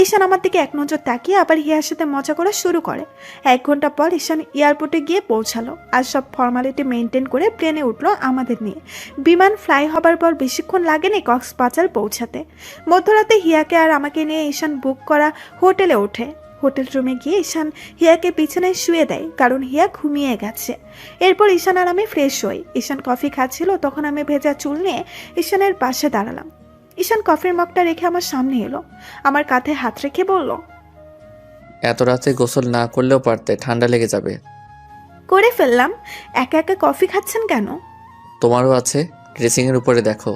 ঈশান আমার দিকে এক নজর তাকিয়ে আবার হিয়ার সাথে মজা করা শুরু করে। 1 ঘন্টা পর ঈশান এয়ারপোর্টে গিয়ে পৌঁছালো আর সব ফর্মালিটি মেনটেন করে প্লেনে উঠলো আমাদের নিয়ে। বিমান ফ্লাই হবার পর বেশিক্ষণ লাগেনি কক্সবাজার পৌঁছাতে। মধ্যরাতে হিয়াকে আর আমাকে নিয়ে ঈশান বুক করা হোটেলে ওঠে। হোটেল রুমে গিয়ে ঈশান হিয়াকে বিছানায় শুয়ে দেয়, কারণ হিয়া ঘুমিয়ে গেছে। এরপর ঈশান আর আমি ফ্রেশ হই। ঈশান কফি খাচ্ছিল, তখন আমি ভেজা চুল নিয়ে ঈশানের পাশে দাঁড়ালাম। ঈশান কফির মগটা রেখে আমার সামনে এলো, আমার কাঁধে হাত রেখে বলল, এত রাতে গোসল না করলেও পারতে, ঠান্ডা লেগে যাবে। করে ফেললাম। একা একা কফি খাচ্ছেন কেন? তোমারও আছে, ড্রেসিংয়ের উপরে দেখো।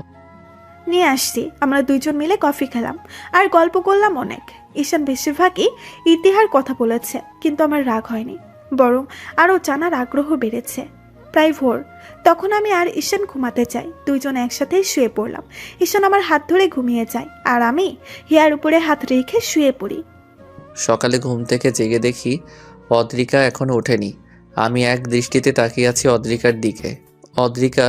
নিয়ে আসছি। আমরা দুইজন মিলে কফি খেলাম আর গল্প করলাম অনেক। ঈশান বেশিরভাগই ইতিহার কথা বলেছে, কিন্তু আমার রাগ হয়নি, বরং আরও জানার আগ্রহ বেড়েছে। প্রায় ভোর, তখন আমি আর ঈশান ঘুমাতে চাই। দুইজন একসাথেই শুয়ে পড়লাম। ঈশান আমার হাত ধরে ঘুমিয়ে যায় আর আমি হিয়ার উপরে হাত রেখে শুয়ে পড়ি। সকালে ঘুম থেকে জেগে দেখি অদ্রিকা এখনো ওঠেনি। আমি এক দৃষ্টিতে তাকিয়ে আছি অদ্রিকার দিকে। অদ্রিকা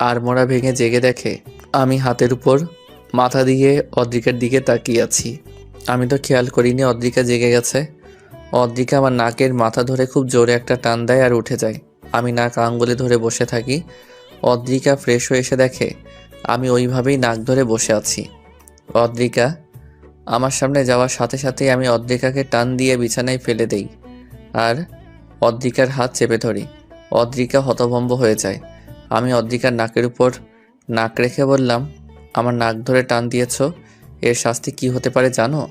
আড়মোড়া ভেঙে জেগে দেখে আমি হাতের উপর মাথা দিয়ে অদ্রিকার দিকে তাকিয়ে আছি। আমি তো খেয়াল করিনি অদ্রিকা জেগে গেছে। অদ্রিকা আমার নাকের মাথা ধরে খুব জোরে একটা টান দেয় আর উঠে যায়। আমি নাক আঙ্গুলে ধরে বসে থাকি। অদ্রিকা ফ্রেশ হয়ে এসে দেখে আমি ওইভাবেই নাক ধরে বসে আছি। অদ্রিকা আমার সামনে যাওয়ার সাথে সাথেই আমি অদ্রিকাকে টান দিয়ে বিছানায় ফেলে দেই আর অদ্রিকার হাত চেপে ধরি। অদ্রিকা হতভম্ব হয়ে যায়। আমি অদ্রিকার নাকের উপর নাক রেখে বললাম, আমার নাক ধরে টান দিয়েছ, এর শাস্তি কি হতে পারে জানো?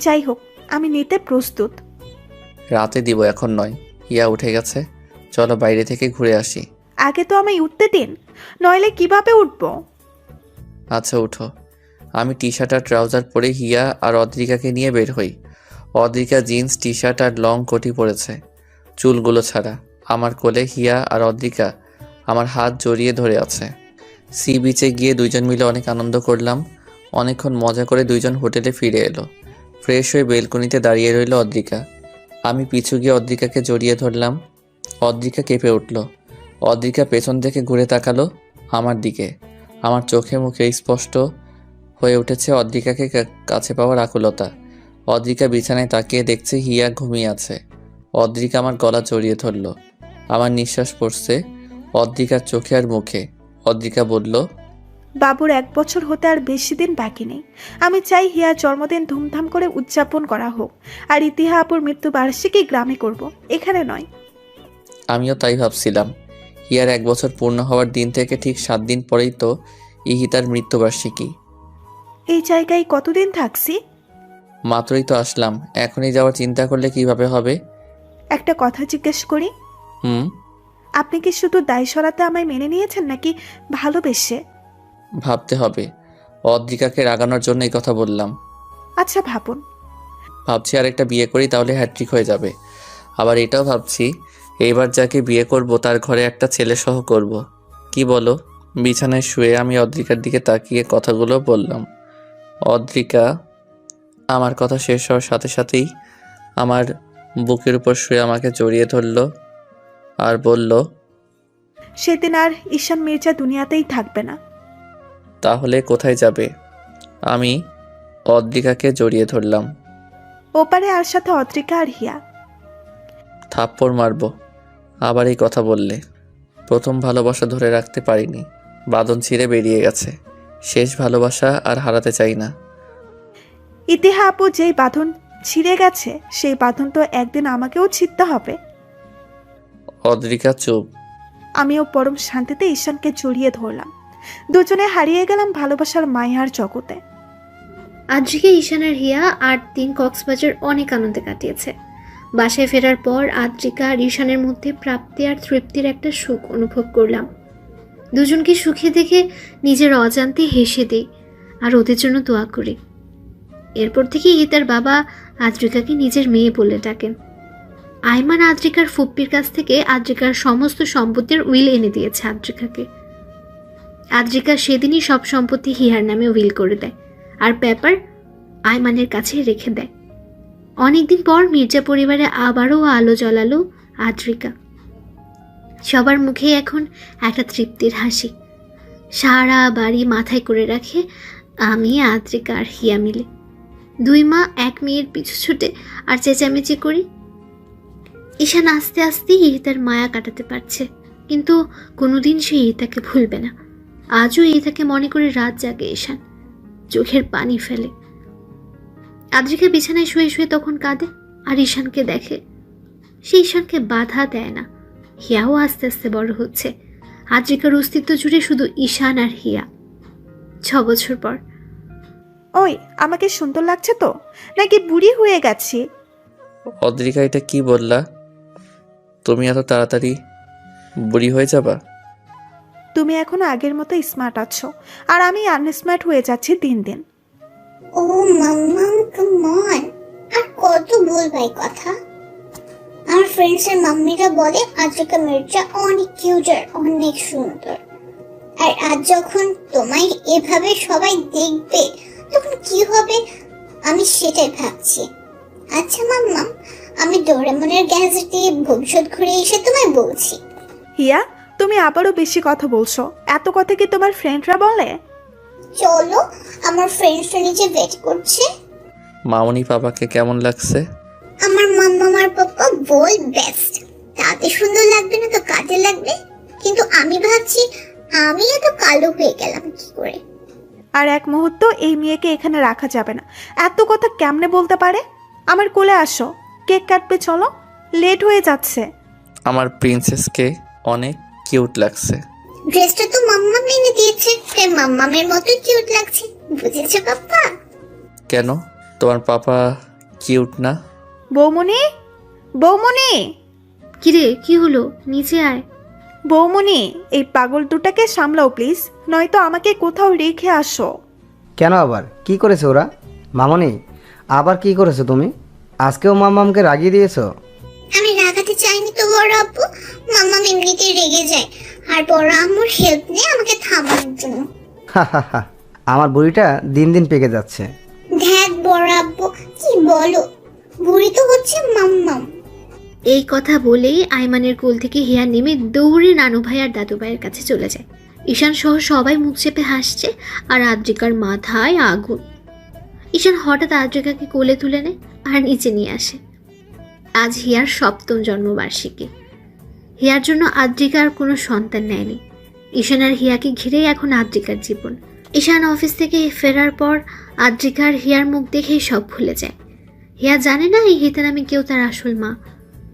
যাই হোক, আমি নিতে প্রস্তুত। রাতে দিব, এখন নয়। হিয়া উঠে গেছে, চলো বাইরে থেকে ঘুরে আসি। আগে তো আমি উঠতে দিন, নইলে কিভাবে উঠবো? আচ্ছা উঠো। আমি টি শার্ট আর ট্রাউজার পরে হিয়া আর অদ্রিকাকে নিয়ে বের হই। অদ্রিকা জিন্স টি শার্ট আর লং কোটি পরেছে, চুলগুলো ছাড়া। আমার কোলে হিয়া আর অদ্রিকা আমার হাত জড়িয়ে ধরে আছে। সি বিচে গিয়ে দুইজন মিলে অনেক আনন্দ করলাম। অনেকক্ষণ মজা করে দুইজন হোটেলে ফিরে এলো। ফ্রেশ হয়ে বেলকনিতে দাঁড়িয়ে রইল অদ্রিকা। আমি পিছু গিয়ে অদ্রিকাকে জড়িয়ে ধরলাম। অদ্রিকা কেঁপে উঠল। অদ্রিকা পেছন থেকে ঘুরে তাকালো আমার দিকে। আমার চোখে মুখে স্পষ্ট হয়ে উঠেছে অদ্রিকাকে কাছে পাওয়ার আকুলতা। অদ্রিকা বিছানায় তাকিয়ে দেখছে হিয়া ঘুমিয়ে আছে। অদ্রিকা আমার গলা জড়িয়ে ধরল। আমার নিঃশ্বাস পড়ছে অদ্রিকার চোখে আর মুখে। অদ্রিকা বলল, বাবুর 1 বছর হতে আর বেশি দিন বাকি নেই। আমি চাই হিয়ার জন্মদিন ধুমধাম করে উদযাপন করা হোক, আর ইতিহা আপুর মৃত্যুবার্ষিকী গ্রামে করব, এখানে নয়। আমিও তাই ভাবছিলাম। হিয়ার 1 বছর পূর্ণ হওয়ার দিন থেকে ঠিক 7 দিন পরেই তো ইহিতার মৃত্যুবার্ষিকী। এই জায়গায় কতদিন থাকছি? মাত্রই তো আসলাম, এখনই যাওয়ার চিন্তা করলে কিভাবে হবে? একটা কথা জিজ্ঞেস করি, হুম। আপনি কি শুধু দায় সরাতে আমায় মেনে নিয়েছেন, নাকি ভালোবেসে? ভাবতে হবে। অদ্রিকাকে রাগানোর জন্য এই কথা বললাম। আচ্ছা ভাবুন। ভাবছি আরেকটা বিয়ে করি, তাহলে হ্যাট্রিক হয়ে যাবে। আবার এটাও ভাবছি এইবার যাকে বিয়ে করব তার ঘরে একটা ছেলে সহ করব। কি বলো? বিছানায় শুয়ে আমি অদ্রিকার দিকে তাকিয়ে কথাগুলো বললাম। অদ্রিকা আমার কথা শেষ হওয়ার সাথে সাথেই আমার বুকের উপর শুয়ে আমাকে জড়িয়ে ধরলো আর বলল, সেদিন আর ঈশান মির্জা দুনিয়াতেই থাকবে না। তাহলে কোথায় যাবে? আমি অদ্রিকাকে জড়িয়ে ধরলাম। ওপারে আর সাথে অদ্রিকা আর হিয়া। থাপ্পড় মারবো আবার এই কথা বললে। প্রথম ভালোবাসা ধরে রাখতে পারিনি, বাঁধন ছিঁড়ে বেরিয়ে গেছে। শেষ ভালোবাসা আর হারাতে চাই না। ইতিহা আপু, যেই বাঁধন ছিঁড়ে গেছে সেই বাঁধন তো একদিন আমাকেও ছিঁড়তে হবে। অদ্রিকা চুপ। আমিও পরম শান্তিতে ঈশানকে জড়িয়ে ধরলাম। দুজনে হারিয়ে গেলাম ভালোবাসার মায়ার জগতে। আদ্রিকা, ঈশান আর হিয়া 8 দিন কক্সবাজার অনেক আনন্দে কাটিয়েছে। বাসায় ফেরার পর আদ্রিকা আর ঈশানের মধ্যে প্রাপ্তি আর তৃপ্তির একটা সুখ অনুভব করলাম। দুজনকে সুখে দেখে নিজের অজান্তে হেসে দিই আর ওদের জন্য দোয়া করি। এরপর থেকে তার বাবা আদ্রিকাকে নিজের মেয়ে বলে ডাকেন। আইমান আদ্রিকার ফুপ্পির কাছ থেকে আদ্রিকার সমস্ত সম্পত্তির উইল এনে দিয়েছে আদ্রিকাকে। আদ্রিকা সেদিনই সব সম্পত্তি হিয়ার নামে উইল করে দেয় আর পেপার আইমানের কাছে রেখে দেয়। অনেকদিন পর মির্জা পরিবারে আবারও আলো জ্বালালো আদ্রিকা। সবার মুখে এখন একটা তৃপ্তির হাসি। সারা বাড়ি মাথায় করে রাখে আমি, আদ্রিকা আর হিয়া মিলে। 2 মা 1 মেয়ের পিছু ছুটে আর চেঁচামেচি করি। ঈশান আস্তে আস্তে তার মায়া কাটাতে পারছে, কিন্তু কোনোদিন সে তাকে ভুলবে না। আজও তাকে মনে করে রাত জাগে ঈশান, চোখের পানি ফেলে। আদ্রিকা বিছানায় শুয়ে শুয়ে তখন কাঁদে আর ঈশানকে দেখে। সে ঈশানকে বাধা দেয় না। হিয়াও আস্তে আস্তে বড় হচ্ছে। আদ্রিকার অস্তিত্ব জুড়ে শুধু ঈশান আর হিয়া। 6 বছর পর। ওই, আমাকে সুন্দর লাগছে তো, নাকি বুড়ি হয়ে গেছি? অদ্রিকা, এটা কি বললা? তুমি এত তাড়াতাড়ি বুড়ি হয়ে যাবা? তুমি এখনো আগের মতো স্মার্ট আছো, আর আমি আনস্মার্ট হয়ে যাচ্ছি দিন দিন। ও মাম্মাম, কাম অন, আর কত বলবাই কথা? আমার ফ্রেন্ডসের মাম্মিরা বলে আদ্রিকা মির্জা অনেক কিউট আর অনেক সুন্দর। আর আজ যখন তোমায় এভাবে সবাই দেখবে তখন কি হবে আমি সেটাই ভাবছি। আচ্ছা মাম্মাম, আমি ডোরেমনের গ্যাজেট দিয়ে ভবিষ্যৎ ঘুরে এসে তোমায় বলছি। হিয়া, তুমি আবারও বেশি কথা বলছো। এত কথা কি তোমার ফ্রেন্ডরা বলে? চলো, আমার ফ্রেন্ডসরা নিচে ওয়েট করছে। মামনি পাপাকে কেমন লাগছে? আমার মাম্মা আর পাপ্পা বল বেস্ট। তাতে সুন্দর লাগবে না তো কাজে লাগবে। কিন্তু আমি ভাবছি আমি এত কালো হয়ে গেলাম কি করে? আর এক মুহূর্ত এই মেয়েকে এখানে রাখা যাবে না। এত কথা কেমনে বলতে পারে? আমার কোলে আসো, কেক কাটবে, চলো, লেট হয়ে যাচ্ছে। আমার প্রিন্সেসকে অনেক কিউট লাগছে। ড্রেসটা তো মাম্মা এনে দিয়েছে, তাই মাম্মামের মতো কিউট লাগছে, বুঝেছো পাপ্পা? কেন, তোমার পাপা কিউট না? বৌমনি, বৌমনি, কিরে, কি হলো? নিচে আয়। বৌমনি, এই পাগল দুটাকে সামলাও প্লিজ, নয়তো আমাকে কোথাও রেখে আসো। কেন আবার কি করেছে ওরা? মামনি, আবার কি করেছো তুমি? আজকেও মাম্মামকে রাগিয়ে দিয়েছো? আমি রাগাতে চাইনি তো বড় আব্বু, মাম্মা এমনিতেই রেগে যায় আর বড় আম্মুর হেল্প নেই আমাকে থামানোর জন্য। আমার বুড়িটা দিন দিন পেকে যাচ্ছে। দেখ বড় আব্বু, কি বলো, বুড়ি তো হচ্ছে মাম্মাম। এই কথা বলেই আইমানের কোল থেকে হিয়া নেমে দৌড়ে নানু ভাই আর দাদু ভাইয়ের কাছে চলে যায়। ঈশান সহ সবাই মুখ চেপে হাসছে আর আদ্রিকার মাথায় আগুন। ঈশান হঠাৎ আদ্রিকাকে কোলে তুলে নেয় আর নিচে নিয়ে আসে। আজ হিয়ার 7ম জন্মবার্ষিকী। হিয়ার জন্য আদ্রিকা আর কোনো সন্তান নেয়নি। ঈশান আর হিয়াকে ঘিরেই এখন আদ্রিকার জীবন। ঈশান অফিস থেকে ফেরার পর আদ্রিকা আর হিয়ার মুখ দেখেই সব ভুলে যায়। হিয়া জানে না এই হিতা নামে কেউ তার আসল মা।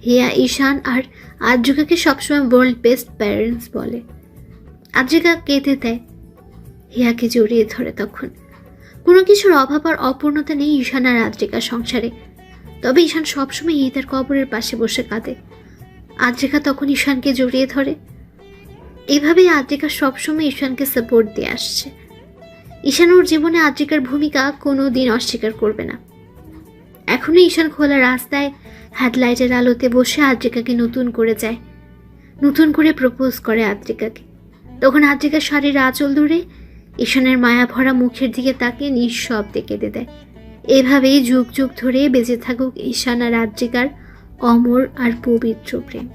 হিয়া ঈশান আর আদ্রিকাকে সবসময় ওয়ার্ল্ড বেস্ট প্যারেন্টস বলে। আদ্রিকা কেঁদে দেয়, হিয়াকে জড়িয়ে ধরে। তখন কোনো কিছুর অভাব আর অপূর্ণতা নেই ঈশান আর আদ্রিকার সংসারে। তবে ঈশান সবসময় হিতার কবরের পাশে বসে কাঁদে। আদ্রিকা তখন ঈশানকে জড়িয়ে ধরে। এভাবেই আদ্রিকা সবসময় ঈশানকে সাপোর্ট দিয়ে আসছে। ঈশান ওর জীবনে আদ্রিকার ভূমিকা কোনো দিন অস্বীকার করবে না। এখনো ঈশান খোলা রাস্তায় হেডলাইটের আলোতে বসে আদ্রিকাকে নতুন করে যায়, নতুন করে প্রপোজ করে আদ্রিকাকে। তখন আদ্রিকা শাড়ির আঁচল ধরে ঈশানের মায়া ভরা মুখের দিকে তাকিয়ে নিঃশব্দে কেঁদে দেয়। এভাবেই যুগ যুগ ধরে বেঁচে থাকুক ঈশান আর আদ্রিকার অমর আর পবিত্র প্রেম।